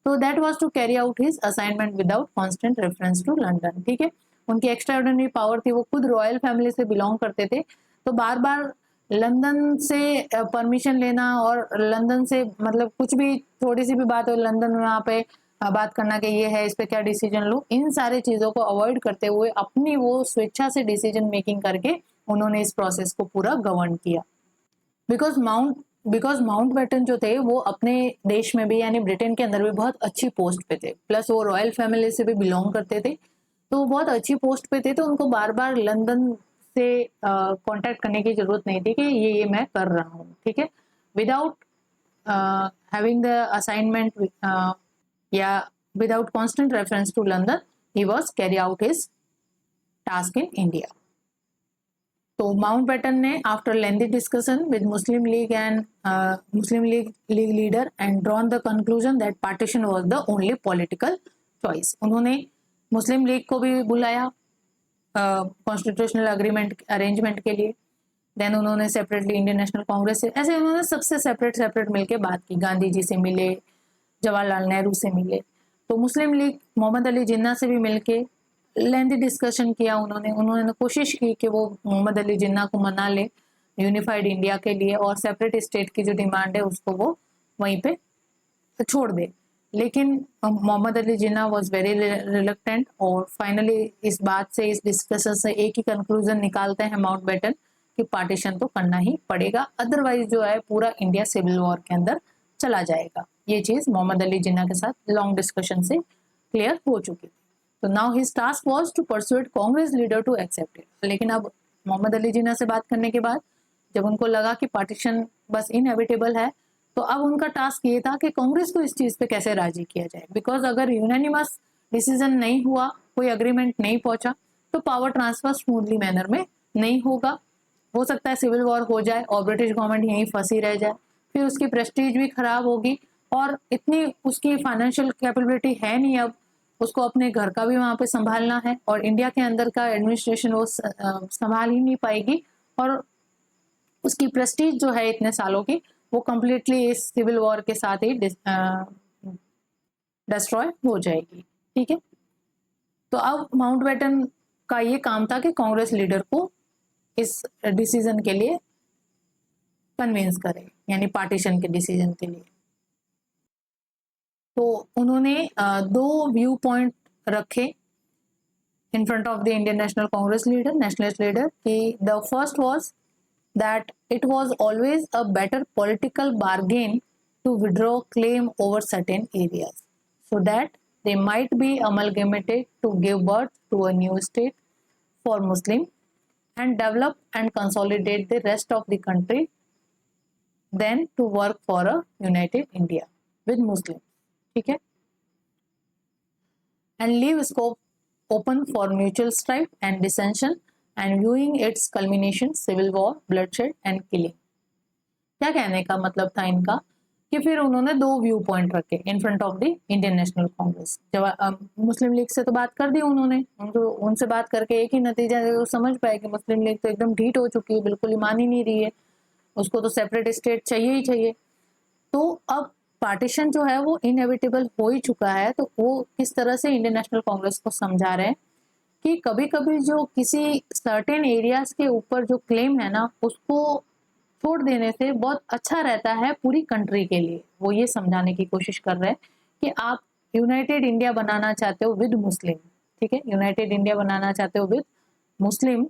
तो that was to carry out his assignment without constant reference to London, ठीक है। उनकी एक्स्ट्राऑर्डिनरी पावर थी, वो खुद रॉयल फैमिली से बिलोंग करते थे, तो बार बार लंदन से परमिशन लेना, और लंदन से मतलब कुछ भी थोड़ी सी भी बात हो लंदन में वहाँ पे बात करना कि ये है, इस पे क्या डिसीजन लो, इन सारे चीजों को अवॉइड करते हुए अपनी वो स्वेच्छा से डिसीजन मेकिंग करके उन्होंने इस प्रोसेस को पूरा गवर्न किया। बिकॉज माउंटबेटन जो थे वो अपने देश में भी यानी ब्रिटेन के अंदर भी बहुत अच्छी पोस्ट पे थे, प्लस वो रॉयल फैमिली से भी बिलोंग करते थे, तो वो बहुत अच्छी पोस्ट पे थे, तो उनको बार बार लंदन से कांटेक्ट करने की जरूरत नहीं थी कि ये मैं कर रहा हूँ, ठीक है। विदाउट हैविंग द असाइनमेंट या without constant reference to London, he was carry out his task in India. तो माउंटबेटन ने after lengthy discussion with Muslim League and Muslim League leader and drawn the conclusion that partition was the only political choice. उन्होंने Muslim league को भी बुलाया constitutional arrangement के लिए, then उन्होंने separately Indian national Congress से, ऐसे उन्होंने सबसे सेपरेट मिलके बात की, गांधी जी से मिले, जवाहरलाल नेहरू से मिले, तो मुस्लिम लीग मोहम्मद अली जिन्ना से भी मिलके लेंथी डिस्कशन किया। उन्होंने कोशिश की कि वो मोहम्मद अली जिन्ना को मना ले यूनिफाइड इंडिया के लिए, और सेपरेट स्टेट की जो डिमांड है उसको वो वहीं पे छोड़ दे, लेकिन Mohammad Ali Jinnah was very reluctant, और फाइनली इस बात से, इस डिस्कशन से एक ही कंक्लूजन निकालते हैं माउंटबेटन कि पार्टीशन तो करना ही पड़ेगा, अदरवाइज जो है पूरा इंडिया सिविल वॉर के अंदर चला जाएगा। ये चीज मोहम्मद अली जिन्ना के साथ लॉन्ग डिस्कशन से क्लियर हो चुकी थी। तो now his task was to persuade Congress leader to accept it. लेकिन अब मोहम्मद अली जिन्ना से बात करने के बाद जब उनको लगा कि पार्टीशन बस इनएविटेबल है, तो अब उनका टास्क ये था कि कांग्रेस को इस चीज पे कैसे राजी किया जाए, बिकॉज अगर यूनानिमस डिसीजन नहीं हुआ, कोई अग्रीमेंट नहीं पहुंचा, तो पावर ट्रांसफर स्मूथली मैनर में नहीं होगा, हो सकता है सिविल वॉर हो जाए और ब्रिटिश गवर्नमेंट यहीं फंसी रह जाए। फिर उसकी प्रेस्टीज भी खराब होगी, और इतनी उसकी फाइनेंशियल कैपेबिलिटी है नहीं अब, उसको अपने घर का भी वहाँ पे संभालना है, और इंडिया के अंदर का एडमिनिस्ट्रेशन वो संभाल ही नहीं पाएगी, और उसकी प्रेस्टीज जो है इतने सालों की वो कम्प्लीटली इस सिविल वॉर के साथ ही डिस्ट्रॉय हो जाएगी। ठीक है, तो अब माउंटबेटन का ये काम था कि कांग्रेस लीडर को इस डिसीजन के लिए कन्विंस करे, यानी पार्टीशन के डिसीजन के लिए। तो उन्होंने दो व्यू पॉइंट रखे in front of the Indian national Congress leader, nationalist leader, कि the first was that it was always a better political bargain to withdraw claim over certain areas so that they might be amalgamated to give birth to a new state for Muslim and develop and consolidate the rest of the country than to work for a united India with Muslims. ठीक है, and leave scope open for mutual strife and dissension and viewing its culmination civil war, bloodshed and killing. क्या कहने का मतलब था इनका कि फिर उन्होंने दो व्यू पॉइंट रखे in front of the Indian national Congress. जब मुस्लिम लीग से तो बात कर दी उन्होंने, उनसे बात करके एक ही नतीजा वो समझ पाए कि मुस्लिम लीग तो एकदम ढीठ हो चुकी है, बिल्कुल ही मान ही नहीं रही है, उसको तो सेपरेट स्टेट चाहिए ही चाहिए। तो अब पार्टीशन जो है वो इनएविटेबल हो ही चुका है, तो वो किस तरह से इंडियन नेशनल कांग्रेस को समझा रहे हैं कि कभी कभी जो किसी सर्टेन एरियाज के ऊपर जो क्लेम है ना, उसको छोड़ देने से बहुत अच्छा रहता है पूरी कंट्री के लिए। वो ये समझाने की कोशिश कर रहे हैं कि आप यूनाइटेड इंडिया बनाना चाहते हो विद मुस्लिम, ठीक है, यूनाइटेड इंडिया बनाना चाहते हो विद मुस्लिम,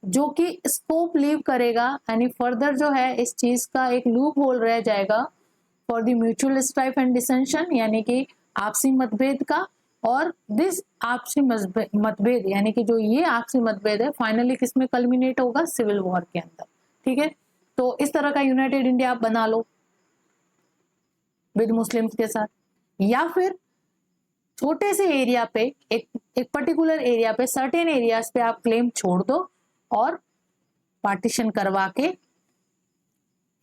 जो कि स्कोप लीव करेगा, यानी फर्दर जो है इस चीज का एक लूप होल रह जाएगा for the mutual strife and डिसेंशन, यानी कि आपसी मतभेद का, और दिस आपसी मतभेद यानी कि जो ये आपसी मतभेद है फाइनली किसमें कल्मिनेट होगा, सिविल वॉर के अंदर। ठीक है, तो इस तरह का यूनाइटेड इंडिया आप बना लो विद मुस्लिम्स के साथ, या फिर छोटे से एरिया पे एक पर्टिकुलर एरिया पे सर्टेन एरियाज पे आप क्लेम छोड़ दो और पार्टीशन करवा के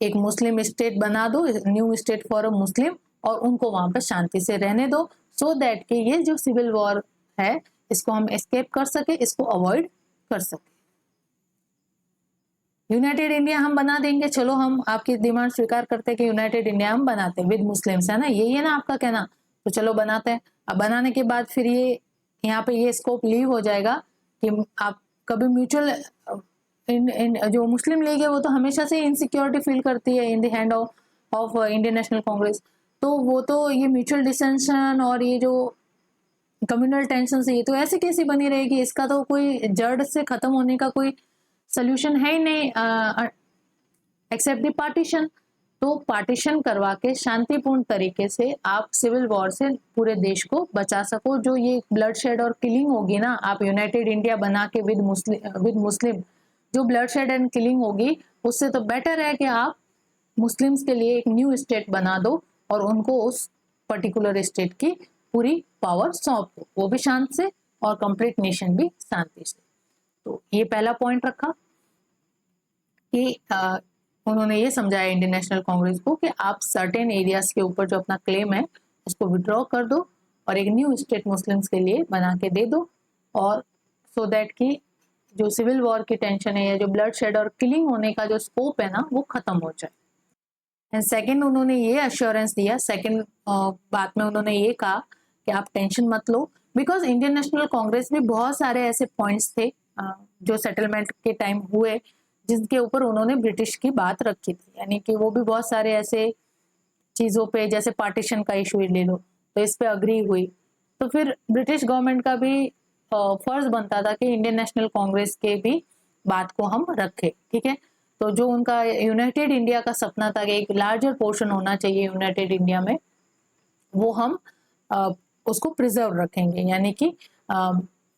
एक मुस्लिम स्टेट बना दो, न्यू स्टेट फॉर अ मुस्लिम, और उनको वहां पे शांति से रहने दो, सो दैट कि ये जो सिविल वॉर है इसको हम एस्केप कर सके, इसको अवॉइड कर सके। यूनाइटेड इंडिया हम बना देंगे, चलो हम आपकी डिमांड स्वीकार करते हैं कि यूनाइटेड इंडिया हम बनाते हैं विद मुस्लिम्स, है ना, यही है ना आपका कहना, तो चलो बनाते हैं। अब बनाने के बाद फिर ये यहाँ पे ये स्कोप लीव हो जाएगा कि आप कभी म्यूचुअल जो मुस्लिम लीग है वो तो हमेशा से इनसिक्योरिटी फील करती है in the hand of Indian national Congress, तो वो तो ये म्यूचुअल डिसेंशन और ये जो कम्युनल टेंशन से ये तो ऐसे कैसे बनी रहेगी, इसका तो कोई जड़ से खत्म होने का कोई सोल्यूशन है ही नहीं एक्सेप्ट द पार्टीशन। तो पार्टीशन करवा के शांतिपूर्ण तरीके से आप सिविल वॉर से पूरे देश को बचा सको। जो ये ब्लड शेड और किलिंग होगी ना, आप यूनाइटेड इंडिया बना के विद मुस्लिम जो ब्लड शेड एंड किलिंग होगी, उससे तो बेटर है कि आप मुस्लिम्स के लिए एक न्यू स्टेट बना दो और उनको उस पर्टिकुलर स्टेट की पूरी पावर सौंप दो, वो भी शांत से और कंप्लीट नेशन भी शांति से। तो ये पहला पॉइंट रखा कि उन्होंने ये समझाया इंडियन नेशनल कांग्रेस को कि आप सर्टेन एरियाज के ऊपर जो अपना क्लेम है उसको विड्रॉ कर दो और एक न्यू स्टेट मुस्लिम्स के लिए बना के दे दो, और सो दैट कि जो सिविल वॉर की टेंशन है या जो ब्लड शेड और किलिंग होने का जो स्कोप है ना वो खत्म हो जाए। एंड सेकेंड उन्होंने ये अश्योरेंस दिया, सेकेंड बात में उन्होंने ये कहा कि आप टेंशन मत लो, बिकॉज इंडियन नेशनल कांग्रेस में बहुत सारे ऐसे पॉइंट्स थे जो सेटलमेंट के टाइम हुए जिनके ऊपर उन्होंने ब्रिटिश की बात रखी थी, यानी कि वो भी बहुत सारे ऐसे चीजों पे, जैसे पार्टीशन का इशू ले लो तो इस पे अग्री हुई, तो फिर ब्रिटिश गवर्नमेंट का भी फर्ज बनता था कि इंडियन नेशनल कांग्रेस के भी बात को हम रखें। ठीक है, तो जो उनका यूनाइटेड इंडिया का सपना था कि एक लार्जर पोर्शन होना चाहिए यूनाइटेड इंडिया में, वो हम उसको प्रिजर्व रखेंगे, यानी कि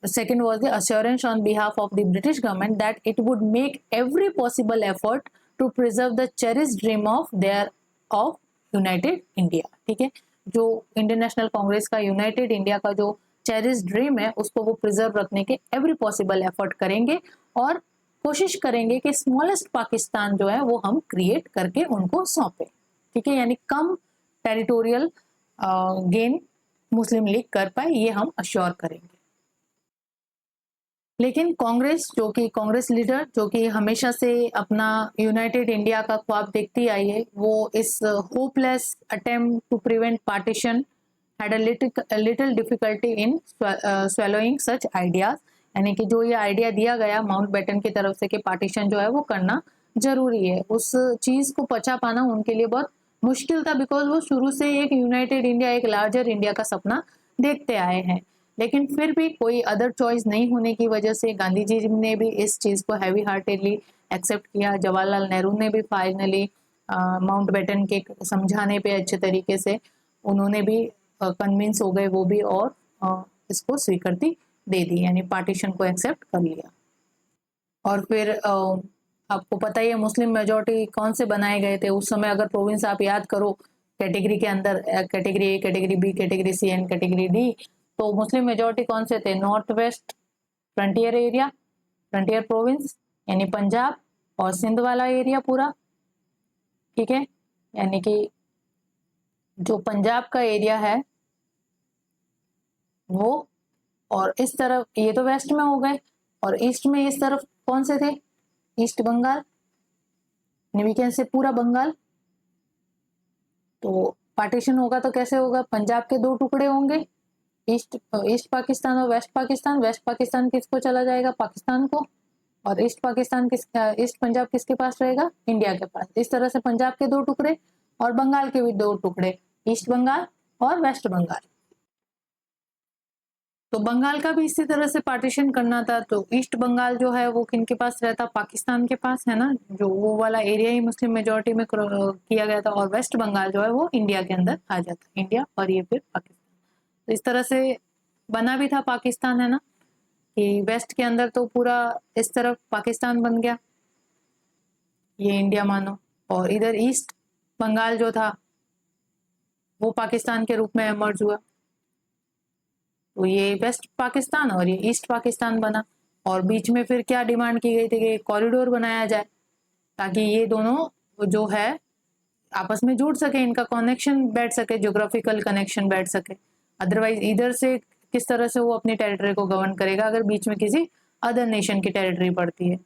second was the assurance on behalf of the British government that it would make every possible effort to preserve the cherished dream of United India। ठीक है, जो इंडियन नेशनल कांग्रेस का यूनाइटेड इंडिया का जो चेरिश ड्रीम है उसको वो preserve रखने के एवरी पॉसिबल एफर्ट करेंगे और कोशिश करेंगे कि स्मॉलेस्ट पाकिस्तान जो है वो हम क्रिएट करके उनको सौंपे। ठीक है, यानी कम टेरिटोरियल गेन मुस्लिम लीग कर पाए, ये हम अश्योर करेंगे। लेकिन कांग्रेस, जो कि कांग्रेस लीडर जो कि हमेशा से अपना यूनाइटेड इंडिया का ख्वाब देखती आई है, वो इस hopeless attempt to prevent partition had a little difficulty in swallowing such ideas, यानी कि जो ये आइडिया दिया गया माउंटबेटन की तरफ से कि पार्टीशन जो है वो करना जरूरी है, उस चीज को पचा पाना उनके लिए बहुत मुश्किल था, बिकॉज वो शुरू से एक यूनाइटेड इंडिया, एक लार्जर इंडिया का सपना देखते आए हैं। लेकिन फिर भी कोई अदर चॉइस नहीं होने की वजह से गांधी जी ने भी इस चीज को हैवी हार्टेडली एक्सेप्ट किया। जवाहरलाल नेहरू ने भी फाइनली माउंटबेटन के समझाने पे अच्छे तरीके से उन्होंने भी कन्विंस हो गए वो भी, और इसको स्वीकृति दे दी, यानी पार्टीशन को एक्सेप्ट कर लिया। और फिर आपको पता ही है मुस्लिम मेजॉरिटी कौन से बनाए गए थे उस समय, अगर प्रोविंस आप याद करो कैटेगरी के अंदर, category A, category B, category C and category D, तो मुस्लिम मेजॉरिटी कौन से थे? North West Frontier area, Frontier Province यानी पंजाब और सिंध वाला एरिया पूरा, ठीक है, यानी कि जो पंजाब का एरिया है वो, और इस तरफ ये तो वेस्ट में हो गए, और ईस्ट में इस तरफ कौन से थे? ईस्ट बंगाल, वीकेंड से पूरा बंगाल। तो पार्टीशन होगा तो कैसे होगा? पंजाब के दो टुकड़े होंगे, ईस्ट पाकिस्तान और वेस्ट पाकिस्तान। वेस्ट पाकिस्तान किसको चला जाएगा? पाकिस्तान को। और ईस्ट पंजाब किसके पास रहेगा? इंडिया के पास। इस तरह से पंजाब के दो टुकड़े और बंगाल के भी दो टुकड़े, ईस्ट बंगाल और वेस्ट बंगाल। तो बंगाल का भी इसी तरह से पार्टीशन करना था। तो ईस्ट बंगाल जो है वो किनके पास रहता? पाकिस्तान के पास, है ना, जो वो वाला एरिया ही मुस्लिम मेजॉरिटी में किया गया था। और वेस्ट बंगाल जो है वो इंडिया के अंदर आ जाता, इंडिया और ये फिर पाकिस्तान। तो इस तरह से बना भी था पाकिस्तान, है ना, कि वेस्ट के अंदर तो पूरा इस तरफ पाकिस्तान बन गया, ये इंडिया मानो, और इधर ईस्ट बंगाल जो था वो पाकिस्तान के रूप में इमर्ज हुआ। तो ये वेस्ट पाकिस्तान और ये ईस्ट पाकिस्तान बना। और बीच में फिर क्या डिमांड की गई थी कि कॉरिडोर बनाया जाए ताकि ये दोनों जो है आपस में जुड़ सके, इनका कनेक्शन बैठ सके, ज्योग्राफिकल कनेक्शन बैठ सके। अदरवाइज इधर से किस तरह से वो अपनी टेरिटरी को गवर्न करेगा अगर बीच में किसी अदर नेशन की टेरिटरी पड़ती है।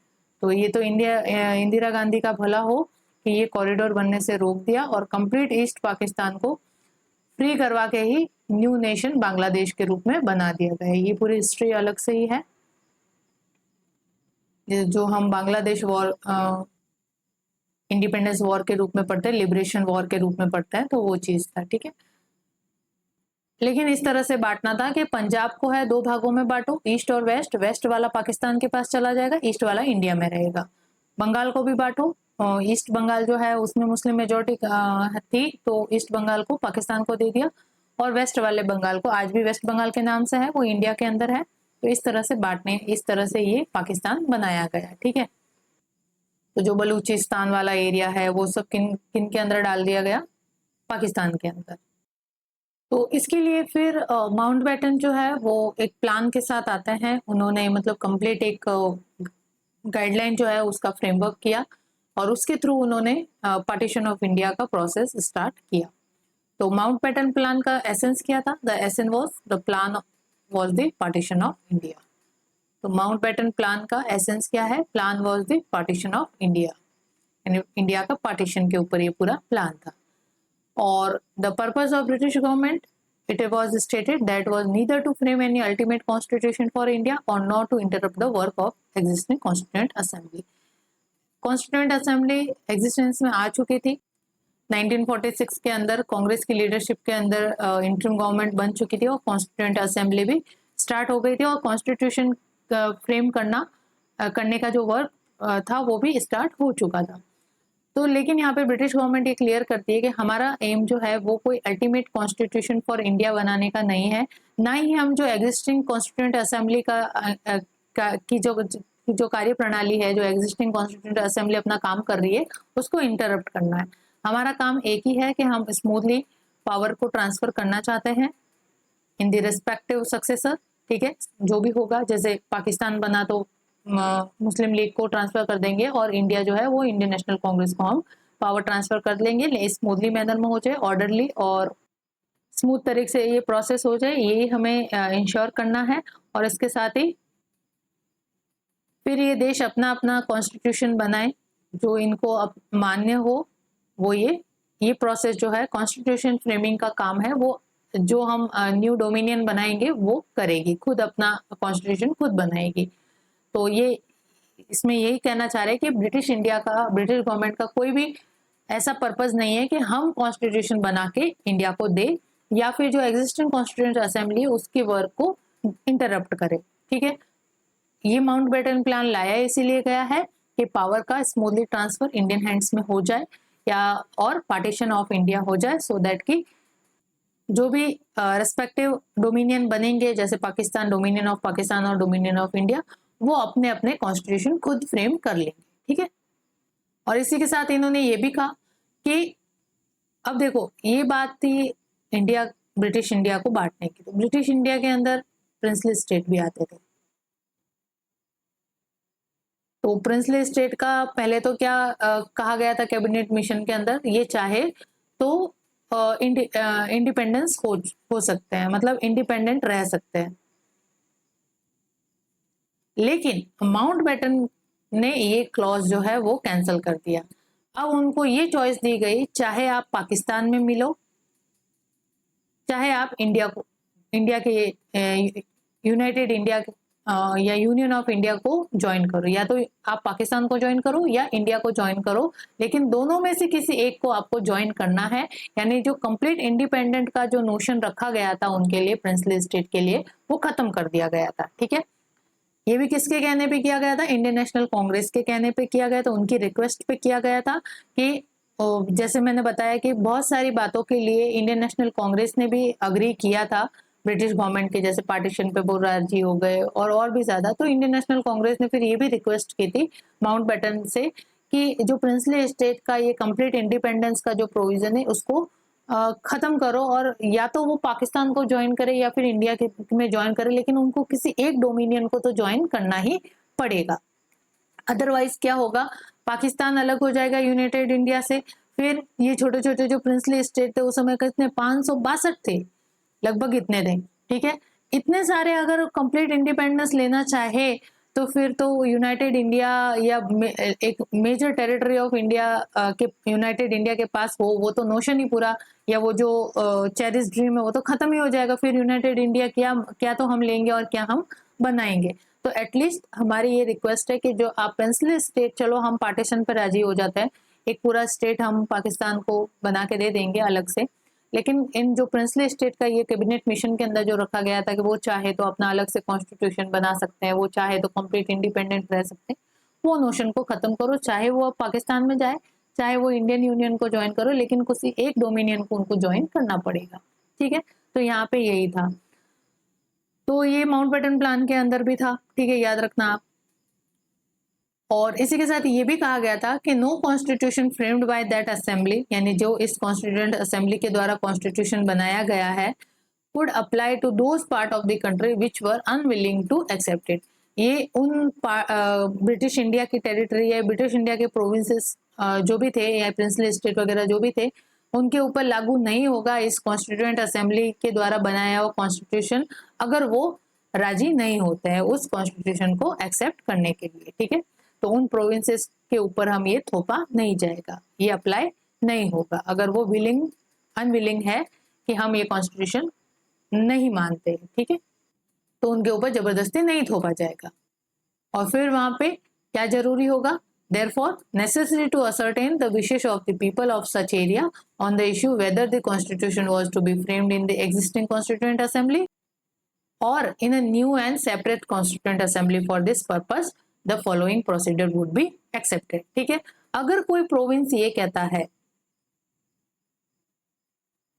तो ये तो इंदिरा गांधी का भला हो कि ये कॉरिडोर बनने से रोक दिया और कंप्लीट ईस्ट पाकिस्तान को फ्री करवा के ही न्यू नेशन बांग्लादेश के रूप में बना दिया गया। ये पूरी हिस्ट्री अलग से ही है, जो हम बांग्लादेश वॉर इंडिपेंडेंस वॉर के रूप में पढ़ते हैं, लिबरेशन वॉर के रूप में पढ़ते हैं, तो वो चीज था, ठीक है। लेकिन इस तरह से बांटना था कि पंजाब को है दो भागों में बांटो, ईस्ट और वेस्ट। वेस्ट वाला पाकिस्तान के पास चला जाएगा, ईस्ट वाला इंडिया में रहेगा। बंगाल को भी बांटो, ईस्ट बंगाल जो है उसमें मुस्लिम मेजोरिटी थी, तो ईस्ट बंगाल को पाकिस्तान को दे दिया, और वेस्ट वाले बंगाल को, आज भी वेस्ट बंगाल के नाम से है, वो इंडिया के अंदर है। तो इस तरह से बांटने, इस तरह से ये पाकिस्तान बनाया गया, ठीक है। तो जो बलूचिस्तान वाला एरिया है वो सब किन किन के अंदर डाल दिया गया? पाकिस्तान के अंदर। तो इसके लिए फिर माउंटबेटन जो है वो एक प्लान के साथ आते हैं। उन्होंने मतलब कंप्लीट एक गाइडलाइन जो है उसका फ्रेमवर्क किया, और उसके थ्रू उन्होंने पार्टीशन ऑफ इंडिया का प्रोसेस स्टार्ट किया। तो माउंटबेटन प्लान का एसेंस क्या था? The essence was the plan was the partition of India. तो माउंटबेटन प्लान का एसेंस क्या है? Plan was the partition of India, यानी इंडिया का पार्टीशन के ऊपर ये पूरा प्लान था। और the purpose of British government, it was stated that was neither to frame any ultimate constitution for India or not to interrupt the work of existing constituent assembly. Constituent assembly existence में आ चुकी थी 1946 के अंदर, कांग्रेस की leadership के अंदर interim government बन चुकी थी और कॉन्स्टिट्यूएंट असेंबली भी स्टार्ट हो गई थी, और कॉन्स्टिट्यूशन फ्रेम करने का जो वर्क था वो भी स्टार्ट हो चुका था। तो लेकिन यहाँ पे ब्रिटिश गवर्नमेंट ये क्लियर करती है कि हमारा एम जो है वो कोई अल्टीमेट कॉन्स्टिट्यूशन फॉर इंडिया बनाने का नहीं है, ना ही हम जो एग्जिस्टिंग कॉन्स्टिट्यूएंट असेंबली की जो कार्य प्रणाली है, जो एग्जिस्टिंग कॉन्स्टिट्यूएंट असेंबली अपना काम कर रही है उसको इंटरप्ट करना है। हमारा काम एक ही है कि हम स्मूथली पावर को ट्रांसफर करना चाहते हैं इन द रिस्पेक्टिव सक्सेसर, ठीक है। जो भी होगा, जैसे पाकिस्तान बना तो मुस्लिम लीग को ट्रांसफर कर देंगे और इंडिया जो है वो इंडियन नेशनल कांग्रेस को हम पावर ट्रांसफर कर लेंगे, स्मूथली मैनर में हो जाए, ऑर्डरली और स्मूथ तरीके से ये प्रोसेस हो जाए, ये हमें इंश्योर करना है। और इसके साथ ही फिर ये देश अपना अपना कॉन्स्टिट्यूशन बनाए जो इनको अब मान्य हो। वो ये प्रोसेस जो है कॉन्स्टिट्यूशन फ्रेमिंग का काम है, वो जो हम न्यू डोमिनियन बनाएंगे वो करेगी, खुद अपना कॉन्स्टिट्यूशन खुद बनाएगी। तो ये इसमें यही कहना चाह रहे हैं कि ब्रिटिश गवर्नमेंट का कोई भी ऐसा पर्पस नहीं है कि हम कॉन्स्टिट्यूशन बना के इंडिया को दे या फिर जो एग्जिस्टिंग कॉन्स्टिट्यूंट असेंबली है उसके वर्क को इंटरप्ट करे। ठीक है, ये माउंटबेटन प्लान लाया इसीलिए गया है कि पावर का स्मूथली ट्रांसफर इंडियन हैंड्स में हो जाए या और पार्टीशन ऑफ इंडिया हो जाए, सो दैट कि जो भी रेस्पेक्टिव डोमिनियन बनेंगे, जैसे पाकिस्तान, डोमिनियन ऑफ पाकिस्तान और डोमिनियन ऑफ इंडिया, वो अपने अपने कॉन्स्टिट्यूशन खुद फ्रेम कर लेंगे। ठीक है, और इसी के साथ इन्होंने ये भी कहा कि अब देखो ये बात थी इंडिया ब्रिटिश इंडिया को बांटने की, तो ब्रिटिश इंडिया के अंदर प्रिंसली स्टेट भी आते थे। तो प्रिंसली स्टेट का पहले तो क्या कहा गया था कैबिनेट मिशन के अंदर, ये चाहे तो इंडिपेंडेंस हो सकते हैं, मतलब इंडिपेंडेंट रह सकते हैं। लेकिन माउंटबेटन ने ये क्लॉज जो है वो कैंसिल कर दिया। अब उनको ये चॉइस दी गई, चाहे आप पाकिस्तान में मिलो, चाहे आप इंडिया के यूनाइटेड इंडिया या यूनियन ऑफ इंडिया को ज्वाइन करो, या तो आप पाकिस्तान को ज्वाइन करो या इंडिया को ज्वाइन करो, लेकिन दोनों में से किसी एक को आपको ज्वाइन करना है। यानी जो कंप्लीट इंडिपेंडेंट का जो नोशन रखा गया था उनके लिए, प्रिंसली स्टेट के लिए, वो खत्म कर दिया गया था। ठीक है, ये भी किसके कहने पे किया गया था? इंडियन नेशनल कांग्रेस के कहने पे किया गया था, उनकी रिक्वेस्ट पे किया गया था कि जैसे मैंने बताया कि बहुत सारी बातों के लिए इंडियन नेशनल कांग्रेस ने भी अग्री किया था ब्रिटिश गवर्नमेंट के, जैसे पार्टीशन पे वो राजी हो गए और भी ज्यादा। तो इंडियन नेशनल कांग्रेस ने फिर ये भी रिक्वेस्ट की थी माउंटबेटन से कि जो प्रिंसली स्टेट का ये कंप्लीट इंडिपेंडेंस का जो प्रोविजन है उसको खत्म करो, और या तो वो पाकिस्तान को ज्वाइन करे या फिर इंडिया में ज्वाइन करे, लेकिन उनको किसी एक डोमिनियन को तो ज्वाइन करना ही पड़ेगा। अदरवाइज क्या होगा, पाकिस्तान अलग हो जाएगा यूनाइटेड इंडिया से। फिर ये छोटे छोटे जो प्रिंसली स्टेट थे उस समय कितने 562 थे लगभग, इतने थे। ठीक है, इतने सारे अगर कंप्लीट इंडिपेंडेंस लेना चाहे तो फिर तो यूनाइटेड इंडिया या एक मेजर टेरिटरी ऑफ इंडिया के यूनाइटेड इंडिया के पास हो, वो तो नोशन ही पूरा, या वो जो चेरिश ड्रीम है वो तो खत्म ही हो जाएगा। फिर यूनाइटेड इंडिया क्या तो हम लेंगे और क्या हम बनाएंगे। तो एटलीस्ट हमारी ये रिक्वेस्ट है कि जो आप प्रिंसली स्टेट, चलो हम पार्टीशन पर राजी हो जाते हैं, एक पूरा स्टेट हम पाकिस्तान को बना के दे देंगे अलग से, लेकिन इन जो प्रिंसली स्टेट का ये कैबिनेट मिशन के अंदर जो रखा गया था कि वो चाहे तो अपना अलग से कॉन्स्टिट्यूशन बना सकते हैं, वो चाहे तो कंप्लीट इंडिपेंडेंट रह सकते हैं, वो नोशन को खत्म करो। चाहे वो अब पाकिस्तान में जाए, चाहे वो इंडियन यूनियन को ज्वाइन करो, लेकिन किसी एक डोमिनियन को उनको ज्वाइन करना पड़ेगा। ठीक है, तो यहाँ पे यही था। तो ये माउंटबेटन प्लान के अंदर भी था। ठीक है, याद रखना आप। और इसी के साथ ये भी कहा गया था कि no constitution framed by that assembly, यानी जो इस कॉन्स्टिट्यूएंट असेंबली के द्वारा कॉन्स्टिट्यूशन बनाया गया है, would apply to those part of the country which were unwilling to accept it. ये उन ब्रिटिश इंडिया की टेरिटरी है, ब्रिटिश इंडिया के प्रोविंसेस जो भी थे या प्रिंसली स्टेट वगैरह जो भी थे, उनके ऊपर लागू नहीं होगा इस कॉन्स्टिट्यूएंट असेंबली के द्वारा बनाया हुआ कॉन्स्टिट्यूशन, अगर वो राजी नहीं होते हैं उस कॉन्स्टिट्यूशन को एक्सेप्ट करने के लिए। ठीक है, तो उन प्रोविंसेस के ऊपर हम ये थोपा नहीं जाएगा, ये अप्लाई नहीं होगा अगर वो अनविलिंग है कि हम ये कॉन्स्टिट्यूशन नहीं मानते। ठीक है, तो उनके ऊपर जबरदस्ती नहीं थोपा जाएगा। और फिर वहां पे क्या जरूरी होगा, therefore necessary to ascertain the wishes of the people of such area on the issue whether the constitution was to be framed in the existing constituent assembly or in a new and separate constituent assembly for this purpose the following procedure would be accepted। ठीक है, अगर कोई province ये कहता है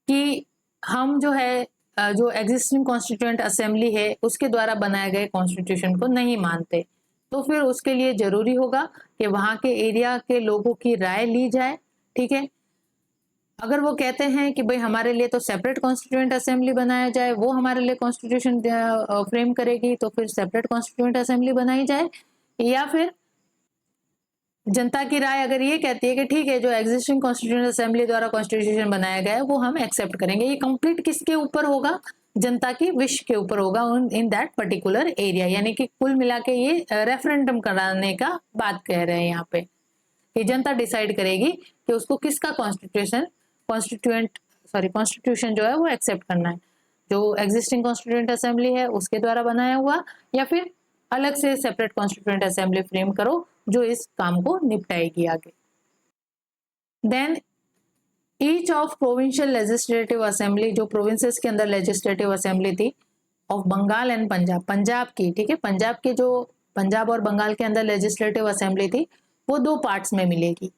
कि हम जो है जो एग्जिस्टिंग कॉन्स्टिट्यूएंट असेंबली है उसके द्वारा बनाए गए कॉन्स्टिट्यूशन को नहीं मानते, तो फिर उसके लिए जरूरी होगा कि वहां के एरिया के लोगों की राय ली जाए। ठीक है, अगर वो कहते हैं कि भाई हमारे लिए तो सेपरेट कॉन्स्टिट्यूएंट असेंबली बनाया जाए, वो हमारे लिए कॉन्स्टिट्यूशन फ्रेम करेगी, तो फिर सेपरेट कॉन्स्टिट्यूएंट असेंबली बनाई जाए, या फिर जनता की राय अगर ये कहती है कि ठीक है, जो एग्जिस्टिंग कॉन्स्टिट्यूएंट असेंबली द्वारा कॉन्स्टिट्यूशन बनाया गया है वो हम एक्सेप्ट करेंगे, ये कंप्लीट किसके ऊपर होगा? जनता की विश के ऊपर होगा इन दैट पर्टिकुलर एरिया। यानी कि कुल मिला के ये रेफरेंडम कराने का बात कह रहे हैं यहाँ पे, कि जनता डिसाइड करेगी कि उसको किसका कॉन्स्टिट्यूशन जो है वो एक्सेप्ट करना है, जो एग्जिस्टिंग कॉन्स्टिट्यूएंट असेंबली है उसके द्वारा बनाया हुआ, या फिर अलग से सेपरेट कॉन्स्टिट्यूएंट असेंबली फ्रेम करो जो इस काम को निपटाएगी आगे। Then each of provincial legislative assembly, जो प्रोविंसेस के अंदर लेजिस्लेटिव असेंबली थी ऑफ बंगाल एंड पंजाब, पंजाब की, ठीक है, पंजाब के जो पंजाब और बंगाल के अंदर लेजिस्लेटिव असेंबली थी वो 2 पार्ट्स में मिलेगी,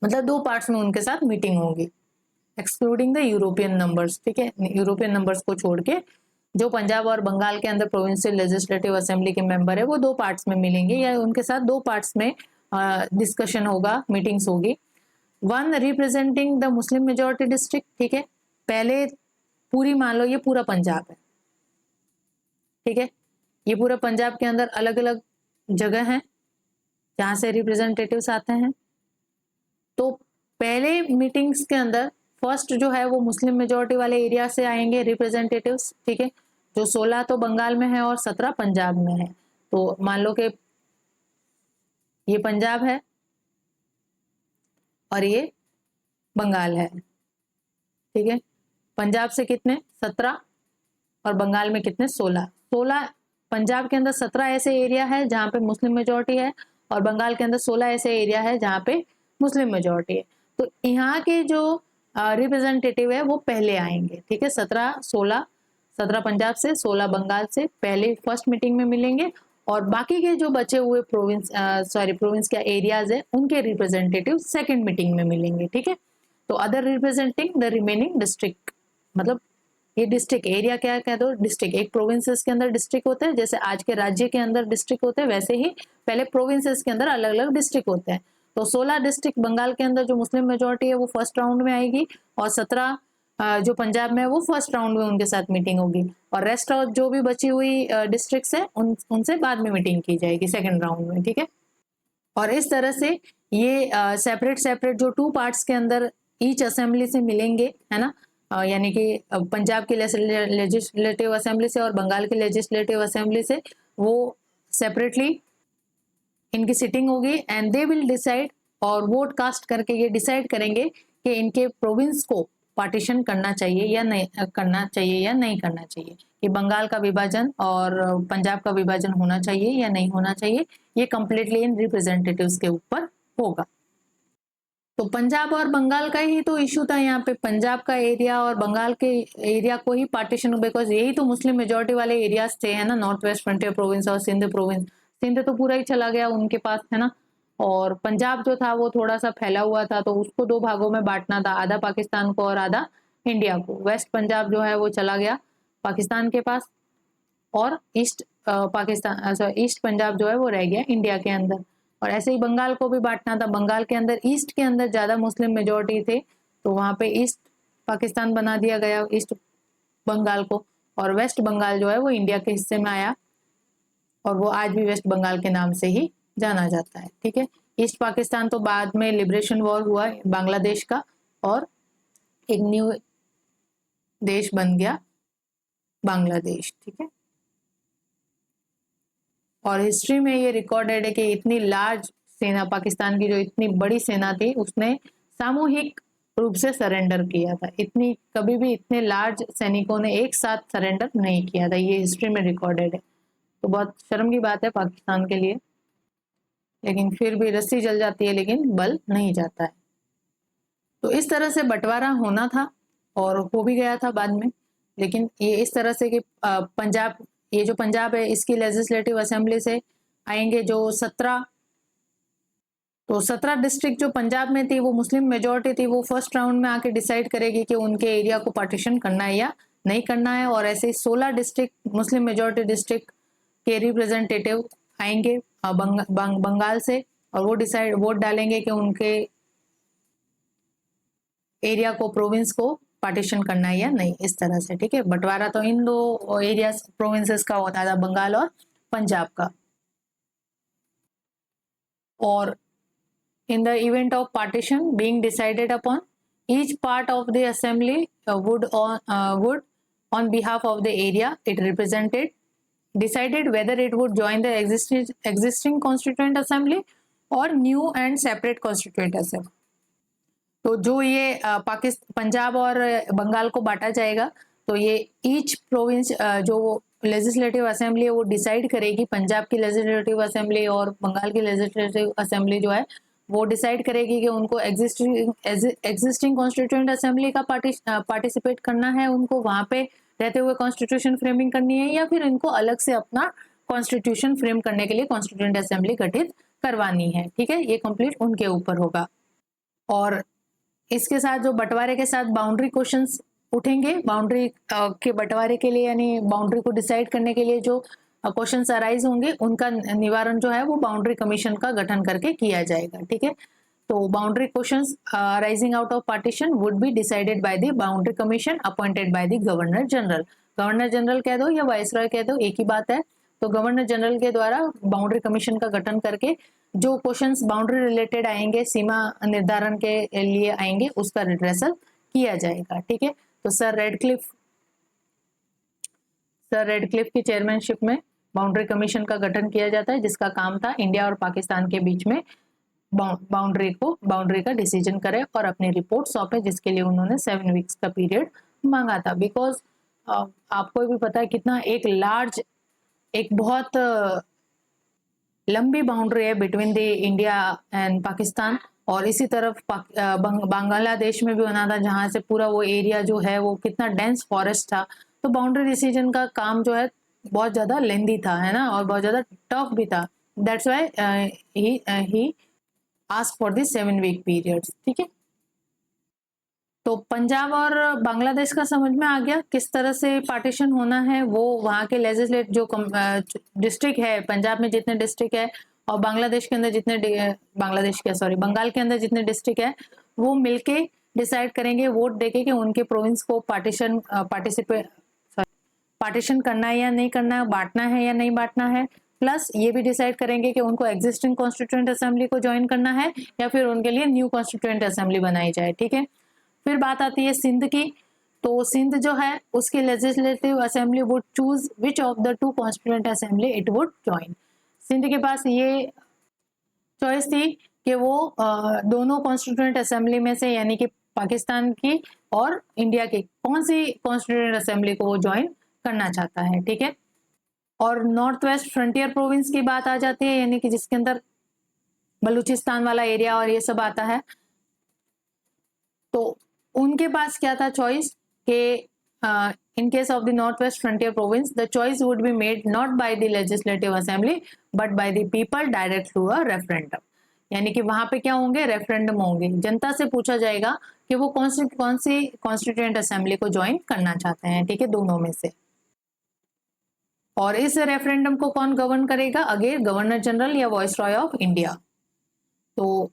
मतलब 2 पार्ट्स में उनके साथ मीटिंग होगी, एक्सक्लूडिंग द यूरोपियन नंबर्स, ठीक है, यूरोपियन नंबर्स को छोड़ के जो पंजाब और बंगाल के अंदर प्रोविंशियल लेजिस्लेटिव असेंबली के मेंबर है वो 2 पार्ट्स में मिलेंगे, या उनके साथ 2 पार्ट्स में डिस्कशन होगा, मीटिंग्स होगी। One representing the Muslim majority district, ठीक है, पहले पूरी मान लो ये पूरा पंजाब है, ठीक है, ये पूरा पंजाब के अंदर अलग अलग जगह हैं जहां से रिप्रेजेंटेटिव्स आते हैं। तो पहले मीटिंग्स के अंदर फर्स्ट जो है वो मुस्लिम मेजोरिटी वाले एरिया से आएंगे रिप्रेजेंटेटिव्स, ठीक है, जो 16 तो बंगाल में है और 17 पंजाब में है। तो मान लो कि ये पंजाब है और ये बंगाल है, ठीक है, पंजाब से कितने 17 और बंगाल में कितने 16 पंजाब के अंदर 17 ऐसे एरिया है जहाँ पे मुस्लिम मेजोरिटी है और बंगाल के अंदर 16 ऐसे एरिया है जहाँ पे मुस्लिम मेजोरिटी है। तो यहाँ के जो रिप्रेजेंटेटिव है वो पहले आएंगे, ठीक है, 17 पंजाब से 16 बंगाल से पहले फर्स्ट मीटिंग में मिलेंगे, और बाकी के जो बचे हुए प्रोविंस के एरियाज है उनके रिप्रेजेंटेटिव सेकंड मीटिंग में मिलेंगे, ठीक है। तो other representing the remaining district, मतलब ये डिस्ट्रिक्ट एरिया क्या कह दो, डिस्ट्रिक्ट, एक प्रोविंसेस के अंदर डिस्ट्रिक्ट होते हैं, जैसे आज के राज्य के अंदर डिस्ट्रिक्ट होते हैं वैसे ही पहले प्रोविंसेस के अंदर अलग अलग डिस्ट्रिक्ट होते हैं। तो 16 डिस्ट्रिक्ट बंगाल के अंदर जो मुस्लिम मेजोरिटी है वो फर्स्ट राउंड में आएगी, और 17 जो पंजाब में है वो फर्स्ट राउंड में उनके साथ मीटिंग होगी, और रेस्ट ऑफ जो भी बची हुई डिस्ट्रिक्ट्स है उनसे बाद में मीटिंग की जाएगी सेकेंड राउंड में, ठीक है। और इस तरह से ये सेपरेट जो 2 पार्ट्स के अंदर ईच असेंबली से मिलेंगे, है ना, यानी कि पंजाब की लेजिस्लेटिव असेंबली से और बंगाल की लेजिस्लेटिव असेंबली से वो सेपरेटली इनकी सिटिंग होगी, एंड दे विल डिसाइड, और वोट कास्ट करके ये डिसाइड करेंगे कि इनके प्रोविंस को पार्टीशन करना चाहिए या नहीं करना चाहिए, कि बंगाल का विभाजन और पंजाब का विभाजन होना चाहिए या नहीं होना चाहिए, ये कंप्लीटली इन रिप्रेजेंटेटिव्स के ऊपर होगा। तो पंजाब और बंगाल का ही तो इशू था यहाँ पे, पंजाब का एरिया और बंगाल के एरिया को ही पार्टीशन, बिकॉज यही तो मुस्लिम मेजोरिटी वाले एरियाज थे, है ना, नॉर्थ वेस्ट फ्रंटियर प्रोविंस और सिंध प्रोविंस, सिंध तो पूरा ही चला गया उनके पास, है ना, और पंजाब जो था वो थोड़ा सा फैला हुआ था, तो उसको 2 भागों में बांटना था, आधा पाकिस्तान को और आधा इंडिया को। वेस्ट पंजाब जो है वो चला गया पाकिस्तान के पास, और ईस्ट पंजाब जो है वो रह गया इंडिया के अंदर। और ऐसे ही बंगाल को भी बांटना था, बंगाल के अंदर ईस्ट के अंदर ज्यादा मुस्लिम मेजोरिटी थे, तो वहां पे ईस्ट पाकिस्तान बना दिया गया ईस्ट बंगाल को, और वेस्ट बंगाल जो है वो इंडिया के हिस्से में आया, और वो आज भी वेस्ट बंगाल के नाम से ही जाना जाता है, ठीक है। ईस्ट पाकिस्तान तो बाद में लिबरेशन वॉर हुआ बांग्लादेश का, और एक न्यू देश बन गया बांग्लादेश, ठीक है। और हिस्ट्री में ये रिकॉर्डेड है कि इतनी लार्ज सेना, पाकिस्तान की जो इतनी बड़ी सेना थी उसने सामूहिक रूप से सरेंडर किया था, इतनी कभी भी इतने लार्ज सैनिकों ने एक साथ सरेंडर नहीं किया था, ये हिस्ट्री में रिकॉर्डेड है। तो बहुत शर्म की बात है पाकिस्तान के लिए, लेकिन फिर भी रस्सी जल जाती है लेकिन बल नहीं जाता है। तो इस तरह से बंटवारा होना था और हो भी गया था बाद में, लेकिन ये इस तरह से कि पंजाब, ये जो पंजाब है इसकी लेजिस्लेटिव असेंबली से आएंगे जो 17, तो 17 डिस्ट्रिक्ट जो पंजाब में थी वो मुस्लिम मेजोरिटी थी, वो फर्स्ट राउंड में आके डिसाइड करेगी कि उनके एरिया को पार्टीशन करना है या नहीं करना है, और ऐसे 16 डिस्ट्रिक्ट मुस्लिम मेजोरिटी डिस्ट्रिक्ट के रिप्रेजेंटेटिव आएंगे बंगाल से, और वो डिसाइड वोट डालेंगे कि उनके एरिया को, प्रोविंस को पार्टीशन करना है या नहीं, इस तरह से, ठीक है। बंटवारा तो इन 2 एरिया प्रोविंसेस का होता था, बंगाल और पंजाब का। और in the event of partition being decided upon, each part of the assembly would on behalf of the area it represented decided whether it would join the existing constituent assembly or new and separate constituent assembly. तो जो ये पंजाब और बंगाल को बांटा जाएगा, तो ये each province जो लेजिस्लेटिव असेंबली है वो डिसाइड करेगी, पंजाब की लेजिस्लेटिव असेंबली और बंगाल की लेजिस्लेटिव असेंबली जो है वो डिसाइड करेगी कि उनको एग्जिस्टिंग कॉन्स्टिट्यूएंट असेंबली का पार्टिसिपेट करना है, उनको वहां पे रहते हुए कॉन्स्टिट्यूशन फ्रेमिंग करनी है, या फिर इनको अलग से अपना कॉन्स्टिट्यूशन फ्रेम करने के लिए कॉन्स्टिट्यूएंट असेंबली गठित करवानी है। ठीक है, ये कंप्लीट उनके ऊपर होगा। और इसके साथ जो बंटवारे के साथ बाउंड्री क्वेश्चंस उठेंगे, बाउंड्री के बंटवारे के लिए यानी बाउंड्री को डिसाइड करने के लिए जो क्वेश्चंस अराइज होंगे उनका निवारण जो है वो बाउंड्री कमीशन का गठन करके किया जाएगा। ठीक है, तो boundary questions arising out of partition would be decided by the boundary commission appointed by the governor general. Governor general कह दो या वाइसरॉय कह दो, एक ही बात है। तो गवर्नर जनरल के द्वारा बाउंड्री कमीशन का गठन करके जो क्वेश्चंस बाउंड्री रिलेटेड आएंगे, सीमा निर्धारण के लिए आएंगे, उसका रिड्रेसल किया जाएगा। ठीक है, तो सर रेडक्लिफ की चेयरमैनशिप में बाउंड्री कमीशन का गठन किया जाता है, जिसका काम था इंडिया और पाकिस्तान के बीच में बाउंड्री का डिसीजन करे और अपनी रिपोर्ट सौंपे, जिसके लिए उन्होंने 7 वीक्स का पीरियड मांगा था। बिकॉज आपको भी पता है कितना एक बहुत लंबी बाउंड्री है between the India and Pakistan, और इसी तरफ बांग्लादेश में भी होना था, जहां से पूरा वो एरिया जो है वो कितना डेंस फॉरेस्ट था। तो बाउंड्री डिसीजन का काम जो है बहुत ज्यादा लेंदी था, है ना, और बहुत ज्यादा टफ भी था। That's why he ask for the 7 week periods. ठीक है, तो पंजाब और बांग्लादेश का समझ में आ गया किस तरह से पार्टीशन होना है। वो वहाँ के लेजिस्लेट जो डिस्ट्रिक्ट है, पंजाब में जितने डिस्ट्रिक्ट है और बांग्लादेश के अंदर बंगाल के अंदर जितने डिस्ट्रिक्ट है, वो मिलके डिसाइड करेंगे वोट देके कि उनके प्रोविंस को पार्टीशन करना है या नहीं करना है, बांटना है या नहीं बांटना है। प्लस ये भी डिसाइड करेंगे कि उनको एग्जिस्टिंग कॉन्स्टिट्यूएंट असेंबली को ज्वाइन करना है या फिर उनके लिए न्यू कॉन्स्टिट्यूएंट असेंबली बनाई जाए। ठीक है, फिर बात आती है सिंध की। तो सिंध जो है उसकी legislative assembly would choose which of the 2 constituent assembly it would join. Sindh के पास ये चॉइस थी कि वो दोनों कॉन्स्टिट्यूएंट असेंबली में से, यानी कि पाकिस्तान की और इंडिया की, कौन सी कॉन्स्टिट्यूएंट असेंबली को वो ज्वाइन करना चाहता है। ठीक है, और नॉर्थ वेस्ट फ्रंटियर प्रोविंस की बात आ जाती है, यानी कि जिसके अंदर बलूचिस्तान वाला एरिया और ये सब आता है। तो उनके पास क्या था चॉइस कि in case of the northwest frontier province the choice would be made not by the legislative assembly but by the people direct through a referendum। यानी कि वहां पे क्या होंगे, रेफरेंडम होंगे, जनता से पूछा जाएगा कि वो कौन सी कॉन्स्टिट्यूएंट असेंबली को ज्वाइन करना चाहते हैं। ठीक है, दोनों में से। और इस रेफरेंडम को कौन गवर्न करेगा, अगेन गवर्नर जनरल या वॉइसरॉय ऑफ इंडिया। तो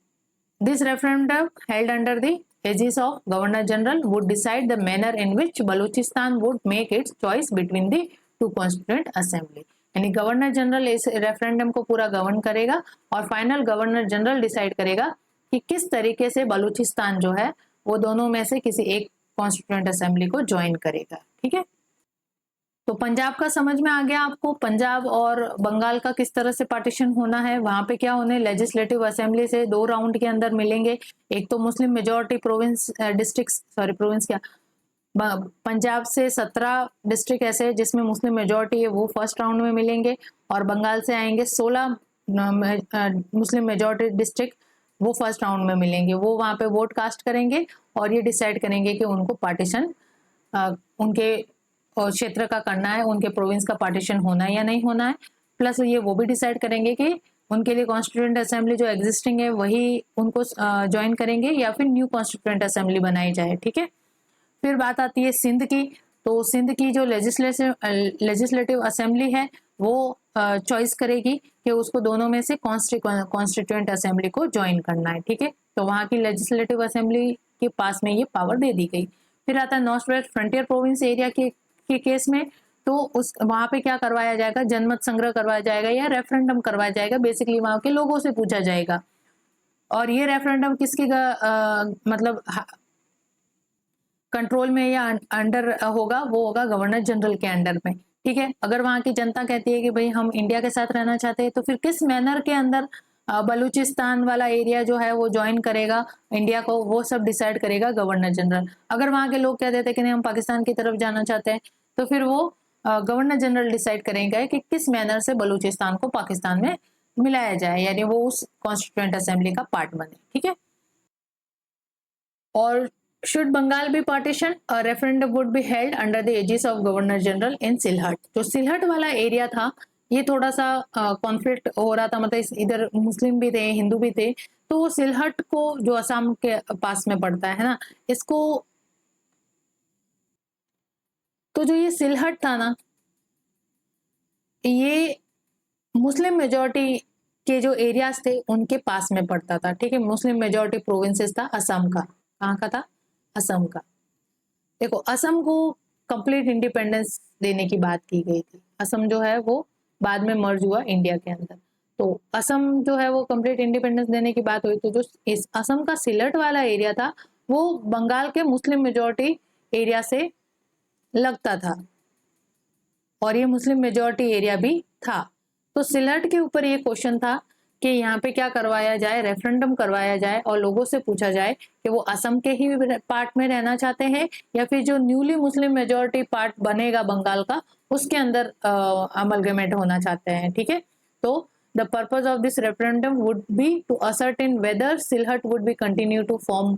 this referendum held under the aegis of Governor General would decide the manner in which Balochistan would make its choice between the 2 constituent assembly। यानी governor general इस referendum को पूरा govern करेगा और final governor general decide करेगा कि किस तरीके से बलूचिस्तान जो है वो दोनों में से किसी एक कॉन्स्टिट्यूएंट असेंबली को ज्वाइन करेगा। ठीक है, तो पंजाब का समझ में आ गया आपको, पंजाब और बंगाल का किस तरह से पार्टीशन होना है। वहां पे क्या होने, लेजिस्लेटिव असेंबली से 2 राउंड के अंदर मिलेंगे। एक तो मुस्लिम मेजोरिटी पंजाब से 17 डिस्ट्रिक्ट ऐसे जिसमें मुस्लिम मेजोरिटी है वो फर्स्ट राउंड में मिलेंगे, और बंगाल से आएंगे 16 मुस्लिम मेजोरिटी डिस्ट्रिक्ट, वो फर्स्ट राउंड में मिलेंगे। वो वहां पे वोट कास्ट करेंगे और ये डिसाइड करेंगे कि उनको पार्टीशन उनके क्षेत्र का करना है, उनके प्रोविंस का पार्टीशन होना है या नहीं होना है। प्लस ये वो भी डिसाइड करेंगे कि उनके लिए कॉन्स्टिट्यूएंट असेंबली जो एग्जिस्टिंग है वही उनको ज्वाइन करेंगे या फिर न्यू कॉन्स्टिट्यूएंट असेंबली बनाई जाए। ठीक है, फिर बात आती है सिंध की। तो सिंध की जो लेजिस्लेटिव असेंबली है वो चॉइस करेगी कि उसको दोनों में से कॉन्स्टिट्यूएंट असेंबली को ज्वाइन करना है। ठीक है, तो वहाँ की लेजिस्लेटिव असेंबली के पास में ये पावर दे दी गई। फिर आता है north West frontier province area के केस में। तो उस वहां पे क्या करवाया जाएगा, जनमत संग्रह करवाया जाएगा या रेफरेंडम करवाया जाएगा। बेसिकली वहां के लोगों से पूछा जाएगा और ये रेफरेंडम किसकी मतलब कंट्रोल में या अंडर होगा, वो होगा गवर्नर जनरल के अंडर में। ठीक है, अगर वहां की जनता कहती है कि भाई हम इंडिया के साथ रहना चाहते हैं, तो फिर किस मैनर के अंदर बलूचिस्तान वाला एरिया जो है वो ज्वाइन करेगा इंडिया को, वो सब डिसाइड करेगा गवर्नर जनरल। अगर वहां के लोग कह देते हैं कि नहीं हम पाकिस्तान की तरफ जाना चाहते हैं, तो फिर वो गवर्नर जनरल डिसाइड करेंगे कि किस मैनर से बलूचिस्तान को पाकिस्तान में मिलाया जाए, यानी वो उस कॉन्स्टिट्यूएंट असेंबली का पार्ट बने। ठीक है, और should Bengal be partition, a referendum would be held under the aegis of governor general in Sylhet. जो सिलहट वाला एरिया था, ये थोड़ा सा कॉन्फ्लिक्ट हो रहा था, मतलब इधर मुस्लिम भी थे, हिंदू भी थे, तो वो सिलहट को, जो असम के पास में पड़ता है ना, इसको, तो जो ये सिलहट था ना, ये मुस्लिम मेजोरिटी के जो एरियाज थे उनके पास में पड़ता था। ठीक है, मुस्लिम मेजोरिटी प्रोविंसेस था असम का। कहाँ का था? असम का। देखो, असम को कंप्लीट इंडिपेंडेंस देने की बात की गई थी। असम जो है वो बाद में मर्ज हुआ इंडिया के अंदर, तो असम जो है वो कंप्लीट इंडिपेंडेंस देने की बात हुई। तो जो इस असम का सिलहट वाला एरिया था, वो बंगाल के मुस्लिम मेजोरिटी एरिया से लगता था, और ये मुस्लिम मेजोरिटी एरिया भी था। तो सिलहट के ऊपर ये क्वेश्चन था कि यहाँ पे क्या करवाया जाए, रेफरेंडम करवाया जाए और लोगों से पूछा जाए कि वो असम के ही पार्ट में रहना चाहते हैं या फिर जो न्यूली मुस्लिम मेजोरिटी पार्ट बनेगा बंगाल का, उसके अंदर अमलगमेंट होना चाहते हैं। ठीक है, तो the purpose of this referendum would be to ascertain whether Sylhet would be continue to form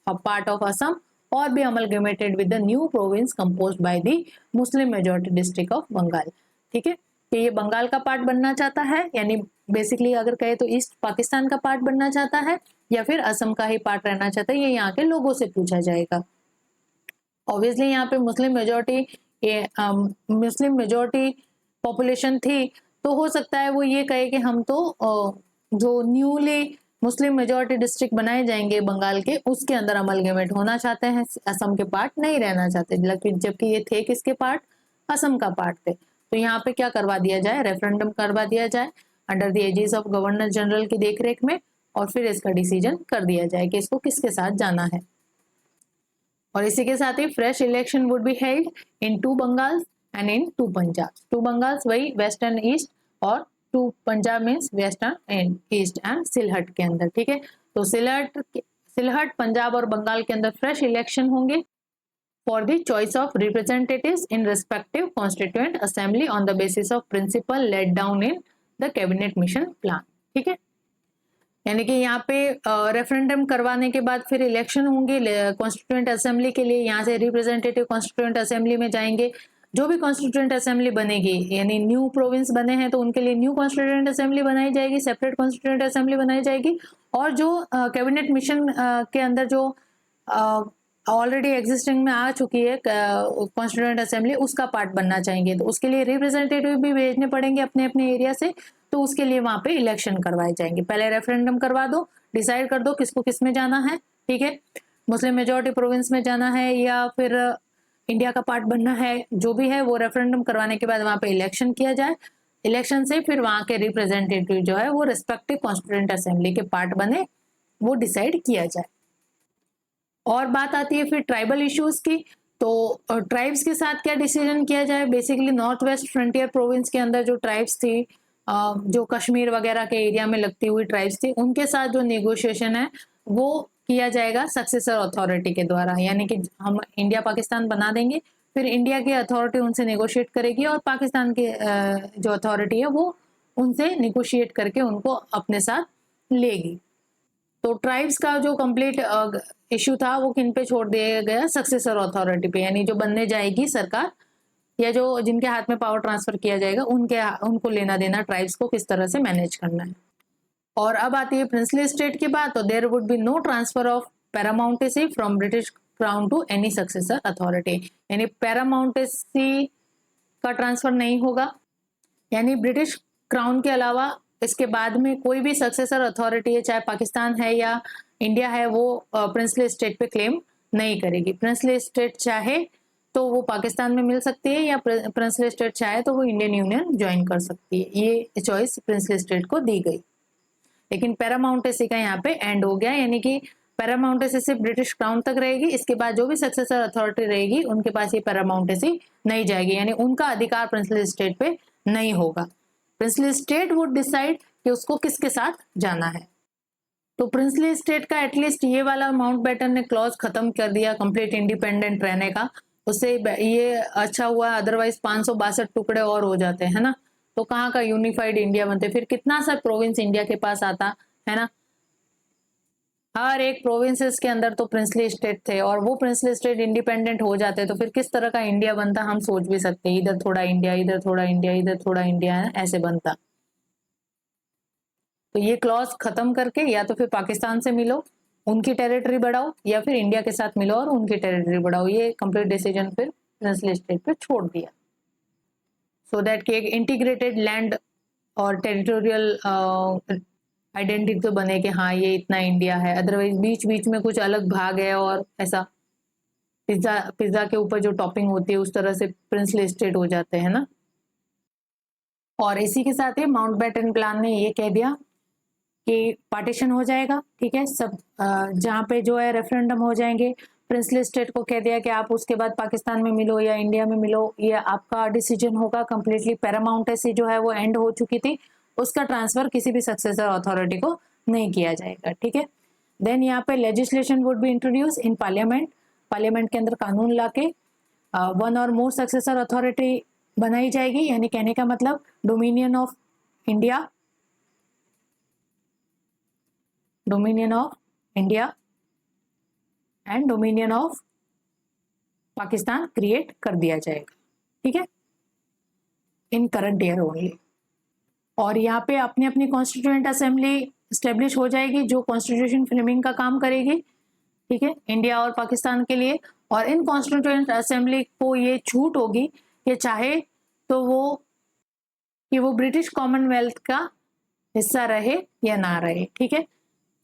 a part of Assam or be amalgamated with the new province composed by the Muslim majority district of Bengal। ठीक है, कि ये बंगाल का part बनना चाहता है, यानी basically अगर कहे तो ईस्ट पाकिस्तान का पार्ट बनना चाहता है, या फिर असम का ही पार्ट रहना चाहता है, ये यहाँ के लोगों से पूछा जाएगा। ऑब्वियसली यहाँ पे मुस्लिम मेजोरिटी पॉपुलेशन थी, तो हो सकता है वो ये कहे कि हम तो जो न्यूली मुस्लिम मेजोरिटी डिस्ट्रिक्ट बनाए जाएंगे बंगाल के, उसके अंदर अमलगमेंट होना चाहते हैं, असम के पार्ट नहीं रहना चाहते, जबकि ये थे किसके पार्ट? असम का पार्ट थे। तो यहाँ पे क्या करवा दिया जाए? रेफरेंडम करवा दिया जाए under the aegis of governor general की देखरेख में, और फिर इसका डिसीजन कर दिया जाए कि इसको किसके साथ जाना है। और इसी के साथ ही fresh election would be held in 2 Bengal and in 2 Punjab. 2 Bengal वही वेस्ट एंड ईस्ट, और 2 Punjab means western and east and Sylhet के अंदर। ठीक है, तो सिलहट पंजाब और बंगाल के अंदर फ्रेश इलेक्शन होंगे for the choice of representatives in respective constituent assembly on the basis of principle let down in the cabinet mission plan. ठीक है, यानी कि यहाँ पे रेफरेंडम करवाने के बाद फिर इलेक्शन होंगे कॉन्स्टिट्यूएंट असेंबली के लिए। यहाँ से रिप्रेजेंटेटिव कॉन्स्टिट्यूएंट असेंबली में जाएंगे, जो भी कॉन्स्टिट्यूएंट असेंबली बनेगी, यानी न्यू प्रोविंस बने हैं तो उनके लिए न्यू कॉन्स्टिट्यूएंट असेंबली बनाई जाएगी, सेपरेट कॉन्स्टिट्यूएंट असेंबली बनाई जाएगी, और जो कैबिनेट मिशन के अंदर जो ऑलरेडी एग्जिस्टिंग में आ चुकी है कॉन्स्टिट्यूएंट असेंबली, उसका पार्ट बनना चाहेंगे, तो उसके लिए रिप्रेजेंटेटिव भी भेजने पड़ेंगे अपने अपने एरिया से, तो उसके लिए वहां पे इलेक्शन करवाए जाएंगे। पहले रेफरेंडम करवा दो, डिसाइड कर दो किसको किस में जाना है। ठीक है, मुस्लिम मेजोरिटी प्रोविंस में जाना है या फिर इंडिया का पार्ट बनना है, जो भी है वो रेफरेंडम करवाने के बाद वहां पे इलेक्शन किया जाए। इलेक्शन से फिर वहां के रिप्रेजेंटेटिव जो है वो रिस्पेक्टिव कॉन्स्टिट्यूएंट असेंबली के पार्ट बने, वो डिसाइड किया जाए। और बात आती है फिर ट्राइबल इश्यूज की, तो ट्राइब्स के साथ क्या डिसीजन किया जाए। Basically north West frontier province के अंदर जो ट्राइब्स थी, जो कश्मीर वगैरह के एरिया में लगती हुई ट्राइब्स थी, उनके साथ जो नेगोशिएशन है वो किया जाएगा सक्सेसर अथॉरिटी के द्वारा, यानी कि हम इंडिया पाकिस्तान बना देंगे, फिर इंडिया की अथॉरिटी उनसे नेगोशिएट करेगी और पाकिस्तान की जो अथॉरिटी है वो उनसे नेगोशिएट करके उनको अपने साथ लेगी। तो ट्राइब्स का जो कंप्लीट इश्यू था वो किन पे छोड़ दिया गया? सक्सेसर अथॉरिटी पे, यानी जो बनने जाएगी सरकार या जो जिनके हाथ में पावर ट्रांसफर किया जाएगा उनको लेना देना ट्राइब्स को किस तरह से मैनेज करना है। और अब आती है प्रिंसली स्टेट की बात, तो there would be no transfer of paramountcy from British crown to any successor authority, यानी पैरामाउंटेसी का ट्रांसफर नहीं होगा, यानी ब्रिटिश क्राउन के अलावा इसके बाद में कोई भी सक्सेसर अथॉरिटी है, चाहे पाकिस्तान है या इंडिया है, वो प्रिंसली स्टेट पे क्लेम नहीं करेगी। प्रिंसली स्टेट चाहे तो वो पाकिस्तान में मिल सकती है, या प्रिंसली स्टेट चाहे तो वो इंडियन यूनियन ज्वाइन कर सकती है। ये चॉइस प्रिंसली स्टेट को दी गई। लेकिन पैरामाउंटेसी का यहाँ पे एंड हो गया, यानी कि पैरामाउंटेसी सिर्फ ब्रिटिश क्राउन तक रहेगी, इसके बाद जो भी सक्सेसर अथॉरिटी रहेगी उनके पास ये पैरामाउंटेसी नहीं जाएगी, यानी उनका अधिकार प्रिंसली स्टेट पे नहीं होगा। प्रिंसली स्टेट वुड डिसाइड कि उसको किसके साथ जाना है। तो प्रिंसली स्टेट का एटलीस्ट ये वाला माउंटबेटन ने क्लॉज खत्म कर दिया कंप्लीट इंडिपेंडेंट रहने का, उससे ये अच्छा हुआ, अदरवाइज 562 टुकड़े और हो जाते हैं ना, तो कहाँ का यूनिफाइड इंडिया बनते, फिर कितना सा प्रोविंस इंडिया के पास आता है ना। हर एक प्रोविंसेस के अंदर तो प्रिंसली स्टेट थे, और वो प्रिंसली स्टेट इंडिपेंडेंट हो जाते तो फिर किस तरह का इंडिया बनता हम सोच भी सकते हैं, इधर थोड़ा इंडिया, इधर थोड़ा इंडिया, इधर थोड़ा इंडिया, ऐसे बनता। तो ये क्लॉज खत्म करके या तो फिर पाकिस्तान से मिलो, उनकी टेरिटरी बढ़ाओ, या फिर इंडिया के साथ मिलो और उनकी टेरिटरी बढ़ाओ, ये कंप्लीट डिसीजन फिर प्रिंसली स्टेट पे छोड़ दिया, सो दैट कि एक इंटीग्रेटेड लैंड और टेरिटोरियल आइडेंटिटी तो बने कि हाँ ये इतना इंडिया है, अदरवाइज बीच बीच में कुछ अलग भाग है और ऐसा पिज्जा के ऊपर जो टॉपिंग होती है उस तरह से प्रिंसली स्टेट हो जाते हैं ना। और इसी के साथ ही माउंटबेटन प्लान ने ये कह दिया कि पार्टीशन हो जाएगा, ठीक है, सब जहाँ पे जो है रेफरेंडम हो जाएंगे, प्रिंसली स्टेट को कह दिया कि आप उसके बाद पाकिस्तान में मिलो या इंडिया में मिलो, ये आपका डिसीजन होगा कंप्लीटली। पैरामाउंटेसी जो है वो एंड हो चुकी थी, उसका ट्रांसफर किसी भी सक्सेसर अथॉरिटी को नहीं किया जाएगा, ठीक है। देन यहाँ पे legislation would be introduce in parliament, parliament के अंदर कानून लाके वन और मोर सक्सेसर अथॉरिटी बनाई जाएगी, यानी कहने का मतलब dominion of India, dominion of India and dominion of Pakistan create कर दिया जाएगा, ठीक है, इन करंट ईयर ओनली। और यहाँ पे अपनी अपनी कॉन्स्टिट्यूएंट असेंबली स्टेब्लिश हो जाएगी जो कॉन्स्टिट्यूशन फ्रेमिंग का काम करेगी, ठीक है, इंडिया और पाकिस्तान के लिए। और इन कॉन्स्टिट्यूएंट असेंबली को ये छूट होगी कि चाहे तो वो ब्रिटिश कॉमनवेल्थ का हिस्सा रहे या ना रहे, ठीक है।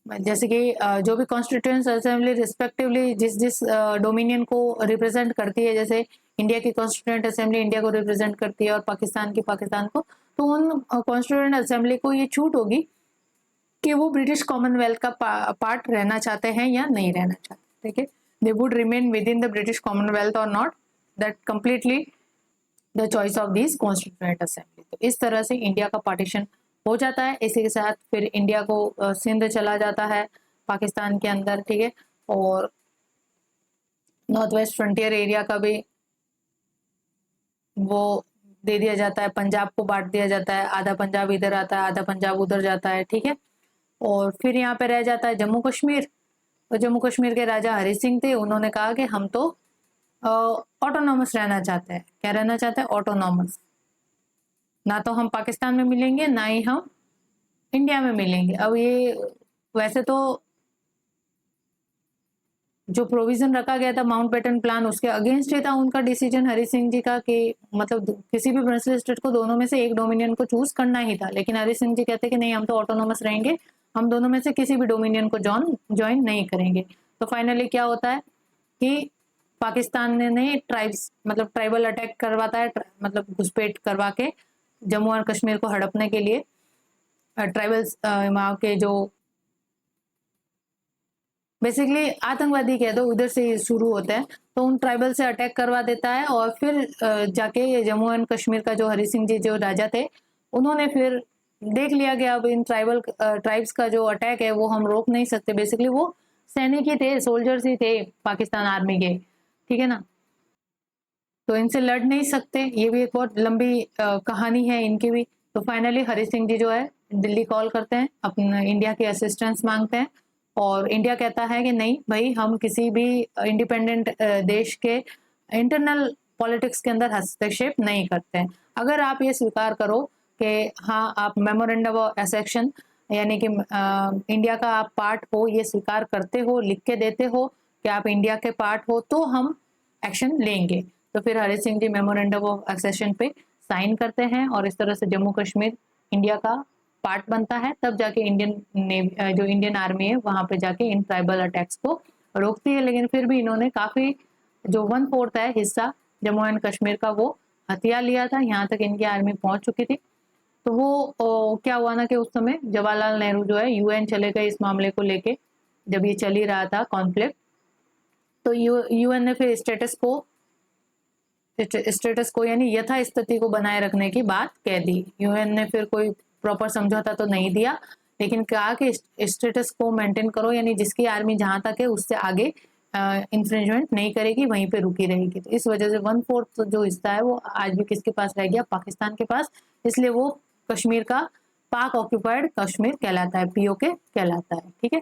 जैसे कि जो भी कॉन्स्टिट्यूएंट असेंबली रिस्पेक्टिवली जिस जिस डोमिनियन को रिप्रेजेंट करती है, जैसे इंडिया की कॉन्स्टिट्यूएंट असेंबली इंडिया को रिप्रेजेंट करती है और पाकिस्तान की पाकिस्तान को, तो उन कॉन्स्टिट्यूएंट असेंबली को ये छूट होगी कि वो ब्रिटिश कॉमनवेल्थ का पार्ट रहना चाहते हैं या नहीं रहना चाहते, ठीक है। They would remain within the British Commonwealth और not, that completely the choice of this constituent assembly. तो इस तरह से इंडिया का पार्टीशन हो जाता है। इसी के साथ फिर इंडिया को सिंध चला जाता है पाकिस्तान के अंदर, ठीक है, और नॉर्थ वेस्ट फ्रंटियर एरिया का भी वो दे दिया जाता है, पंजाब को बांट दिया जाता है, आधा पंजाब इधर आता है, आधा पंजाब उधर जाता है, ठीक है। और फिर यहाँ पे रह जाता है जम्मू कश्मीर। तो जम्मू कश्मीर के राजा हरि सिंह थे, उन्होंने कहा कि हम तो ऑटोनॉमस रहना चाहते हैं। क्या रहना चाहते हैं? ऑटोनॉमस। ना तो हम पाकिस्तान में मिलेंगे, ना ही हम इंडिया में मिलेंगे। अब ये वैसे तो जो प्रोविजन रखा गया था माउंटबेटन प्लान, उसके अगेंस्ट ही था उनका डिसीजन हरि सिंह जी का कि मतलब किसी भी प्रिंसली स्टेट को दोनों में से एक डोमिनियन को चूज करना ही था। लेकिन हरि सिंह जी कहते कि नहीं, हम तो ऑटोनोमस रहेंगे, हम दोनों में से किसी भी डोमिनियन को ज्वाइन नहीं करेंगे। तो फाइनली क्या होता है कि पाकिस्तान ने ट्राइब्स मतलब ट्राइबल अटैक करवाता है, मतलब घुसपैठ करवा के जम्मू और कश्मीर को हड़पने के लिए ट्राइबल्स वहाँ के जो बेसिकली आतंकवादी कह दो उधर से शुरू होता है, तो उन ट्राइबल से अटैक करवा देता है। और फिर जाके जम्मू एंड कश्मीर का जो हरि सिंह जी जो राजा थे, उन्होंने फिर देख लिया कि अब इन ट्राइब्स का जो अटैक है वो हम रोक नहीं सकते। बेसिकली वो सैनिक ही थे, सोल्जर्स ही थे पाकिस्तान आर्मी के, ठीक है ना, तो इनसे लड़ नहीं सकते। ये भी एक बहुत लंबी कहानी है इनकी भी। तो फाइनली हरि सिंह जी जो है दिल्ली कॉल करते हैं, अपने इंडिया की असिस्टेंस मांगते हैं, और इंडिया कहता है कि नहीं भाई, हम किसी भी इंडिपेंडेंट देश के इंटरनल पॉलिटिक्स के अंदर हस्तक्षेप नहीं करते हैं। अगर आप ये स्वीकार करो कि हाँ आप मेमोरेंडम ऑफ एसेक्शन यानी कि इंडिया का आप पार्ट हो, ये स्वीकार करते हो, लिख के देते हो कि आप इंडिया के पार्ट हो, तो हम एक्शन लेंगे। तो फिर Hari Singh ji memorandum of accession पे साइन करते हैं, और इस तरह से जम्मू कश्मीर इंडिया का पार्ट बनता है। तब जाके जो इंडियन आर्मी है वहां पे जाके इन ट्राइबल अटैक्स को रोकती है। लेकिन फिर भी इन्होंने काफी जो 1/4 है हिस्सा जम्मू एंड कश्मीर का वो हथिया लिया था, यहाँ तक इनकी आर्मी पहुंच चुकी थी। तो वो क्या हुआ ना कि उस समय जवाहरलाल नेहरू जो है यूएन चले गए इस मामले को लेके, जब ये चल ही रहा था कॉन्फ्लिक्ट। तो यूएन ने फिर स्टेटस को यानी यथास्थिति को बनाए रखने की बात कह दी। यूएन ने फिर कोई प्रॉपर समझौता तो नहीं दिया, लेकिन कहा कि स्टेटस को मेंटेन करो, यानी जिसकी आर्मी जहां तक है उससे आगे इंफ्रिंजमेंट नहीं करेगी, वहीं पे रुकी रहेगी। तो इस वजह से 1/4 जो हिस्सा है वो आज भी किसके पास रह गया, पाकिस्तान के पास। इसलिए वो कश्मीर का पाक ऑक्यूपाइड कश्मीर कहलाता है, पीओके कहलाता है। ठीक है,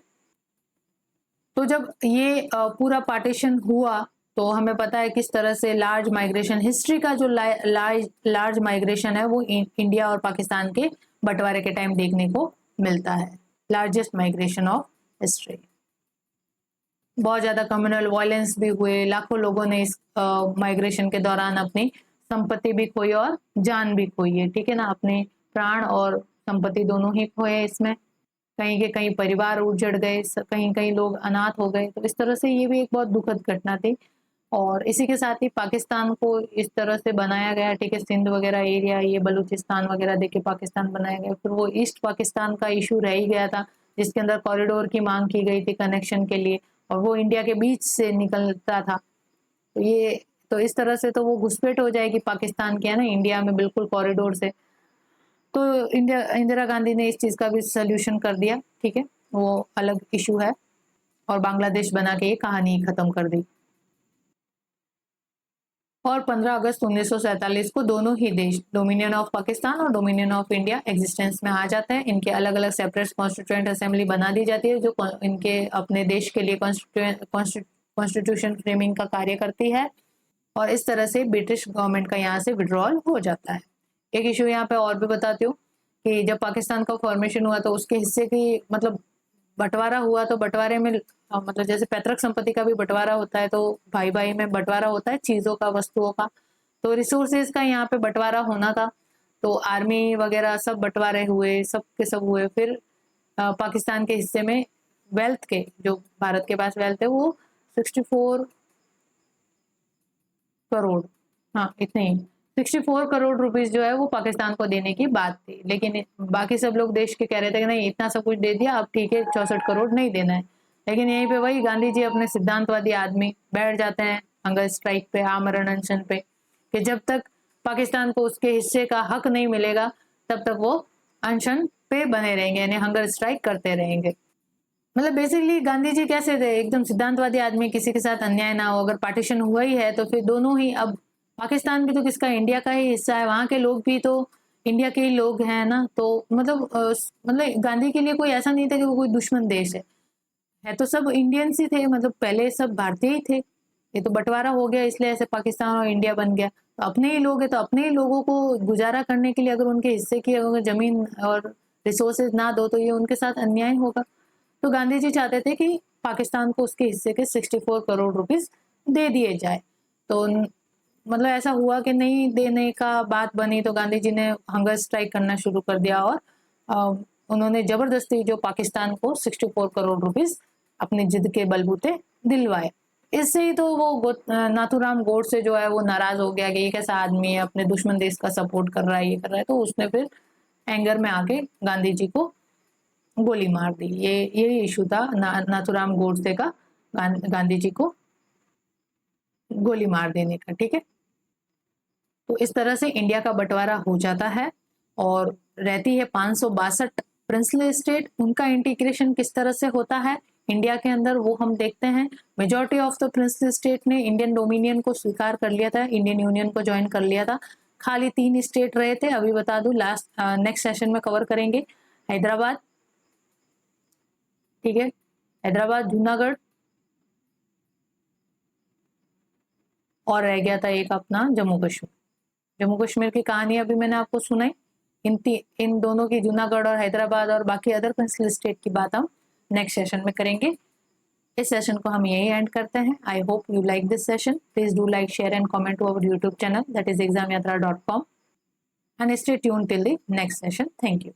तो जब ये पूरा पार्टीशन हुआ तो हमें पता है किस तरह से लार्ज माइग्रेशन, हिस्ट्री का जो लार्ज माइग्रेशन है वो इंडिया और पाकिस्तान के बंटवारे के टाइम देखने को मिलता है। Largest migration of history. बहुत ज्यादा कम्युनल वायलेंस भी हुए, लाखों लोगों ने इस माइग्रेशन के दौरान अपनी संपत्ति भी खोई और जान भी खोई है। ठीक है ना, अपने प्राण और संपत्ति दोनों ही खोए इसमें। कहीं के कहीं परिवार उजड़ गए, कहीं कहीं लोग अनाथ हो गए। तो इस तरह से ये भी एक बहुत दुखद घटना थी। और इसी के साथ ही पाकिस्तान को इस तरह से बनाया गया। ठीक है, सिंध वगैरह एरिया, ये बलूचिस्तान वगैरह देके पाकिस्तान बनाया गया। फिर वो ईस्ट पाकिस्तान का इशू रह ही गया था, जिसके अंदर कॉरिडोर की मांग की गई थी कनेक्शन के लिए, और वो इंडिया के बीच से निकलता था। तो इस तरह से तो वो घुसपैठ हो जाएगी पाकिस्तान के, है ना, इंडिया में बिल्कुल कॉरिडोर से। तो इंदिरा गांधी ने इस चीज का भी सोल्यूशन कर दिया। ठीक है, वो अलग इशू है, और बांग्लादेश बना के ये कहानी खत्म कर दी। और 15 अगस्त 1947 को दोनों ही देश, डोमिनियन ऑफ पाकिस्तान और डोमिनियन ऑफ इंडिया, एग्जिस्टेंस में आ जाते हैं। इनके अलग अलग सेपरेट कॉन्स्टिट्यूएंट असेंबली बना दी जाती है, जो इनके अपने देश के लिए कॉन्स्टिट्यूशन फ्रेमिंग का कार्य करती है। और इस तरह से ब्रिटिश गवर्नमेंट का यहाँ से विड्रॉल हो जाता है। एक इशू यहाँ पे और भी बताती हूँ कि जब पाकिस्तान का फॉर्मेशन हुआ तो उसके हिस्से की मतलब बंटवारा हुआ, तो बंटवारे में मतलब जैसे पैतृक संपत्ति का भी बंटवारा होता है, तो भाई भाई में बंटवारा होता है चीजों का, वस्तुओं का। तो रिसोर्सेज का यहाँ पे बंटवारा होना था, तो आर्मी वगैरह सब बंटवारे हुए, सब के सब हुए। फिर पाकिस्तान के हिस्से में वेल्थ के, जो भारत के पास वेल्थ है, वो 64 करोड़, हाँ इतने ही, 64 करोड़ रुपीस जो है वो पाकिस्तान को देने की बात थी। लेकिन बाकी सब लोग देश के कह रहे थे कि नहीं, इतना सब कुछ दे दिया, अब ठीक है 64 करोड़ नहीं देना है। लेकिन यहीं पे वही गांधी जी अपने सिद्धांतवादी आदमी बैठ जाते हैं हंगर स्ट्राइक पे, आमरण अनशन पे, कि जब तक पाकिस्तान को उसके हिस्से का हक नहीं मिलेगा तब तक वो अनशन पे बने रहेंगे, यानी हंगर स्ट्राइक करते रहेंगे। मतलब बेसिकली गांधी जी कैसे थे, एकदम सिद्धांतवादी आदमी, किसी के साथ अन्याय ना हो। अगर पार्टीशन हुआ ही है तो फिर दोनों ही, अब पाकिस्तान भी तो किसका, इंडिया का ही हिस्सा है, वहां के लोग भी तो इंडिया के ही लोग हैं ना। तो मतलब गांधी के लिए कोई ऐसा नहीं था कि वो कोई दुश्मन देश है तो सब इंडियंस ही थे, मतलब पहले सब भारतीय ही थे। ये तो बंटवारा हो गया इसलिए ऐसे पाकिस्तान और इंडिया बन गया। तो अपने ही लोग है, तो अपने ही लोगों को गुजारा करने के लिए अगर उनके हिस्से की अगर जमीन और रिसोर्सेज ना दो तो ये उनके साथ अन्याय होगा। तो गांधी जी चाहते थे कि पाकिस्तान को उसके हिस्से के 64 करोड़ रुपीस दे दिए जाए। तो मतलब ऐसा हुआ कि नहीं देने का बात बनी, तो गांधी जी ने हंगर स्ट्राइक करना शुरू कर दिया, और उन्होंने जबरदस्ती जो पाकिस्तान को 64 करोड़ रुपीस अपनी जिद के बलबूते दिलवाए। इससे ही तो वो नाथूराम गोडसे जो है वो नाराज हो गया कि ये कैसा आदमी है, अपने दुश्मन देश का सपोर्ट कर रहा है, ये कर रहा है। तो उसने फिर एंगर में आके गांधी जी को गोली मार दी। ये इशू था नाथूराम गोडसे का, गांधी जी को गोली मार देने का। ठीक है, तो इस तरह से इंडिया का बंटवारा हो जाता है, और रहती है 562 प्रिंसली स्टेट। उनका इंटीग्रेशन किस तरह से होता है इंडिया के अंदर, वो हम देखते हैं। Majority of the princely state ने इंडियन डोमिनियन को स्वीकार कर लिया था, इंडियन यूनियन को ज्वाइन कर लिया था। खाली 3 स्टेट रहे थे, अभी बता दूं, नेक्स्ट सेशन में कवर करेंगे। हैदराबाद, ठीक है, हैदराबाद, जूनागढ़, और रह गया था एक अपना जम्मू कश्मीर। जम्मू कश्मीर की कहानी अभी मैंने आपको सुनाई। इन दोनों की, जूनागढ़ और हैदराबाद और बाकी अदर प्रिंसली स्टेट की बात हम नेक्स्ट सेशन में करेंगे। इस सेशन को हम यही एंड करते हैं। I hope you like this session. Please do like, share and comment to our YouTube channel, that is examyatra.com, and stay tuned till the next session. Thank you.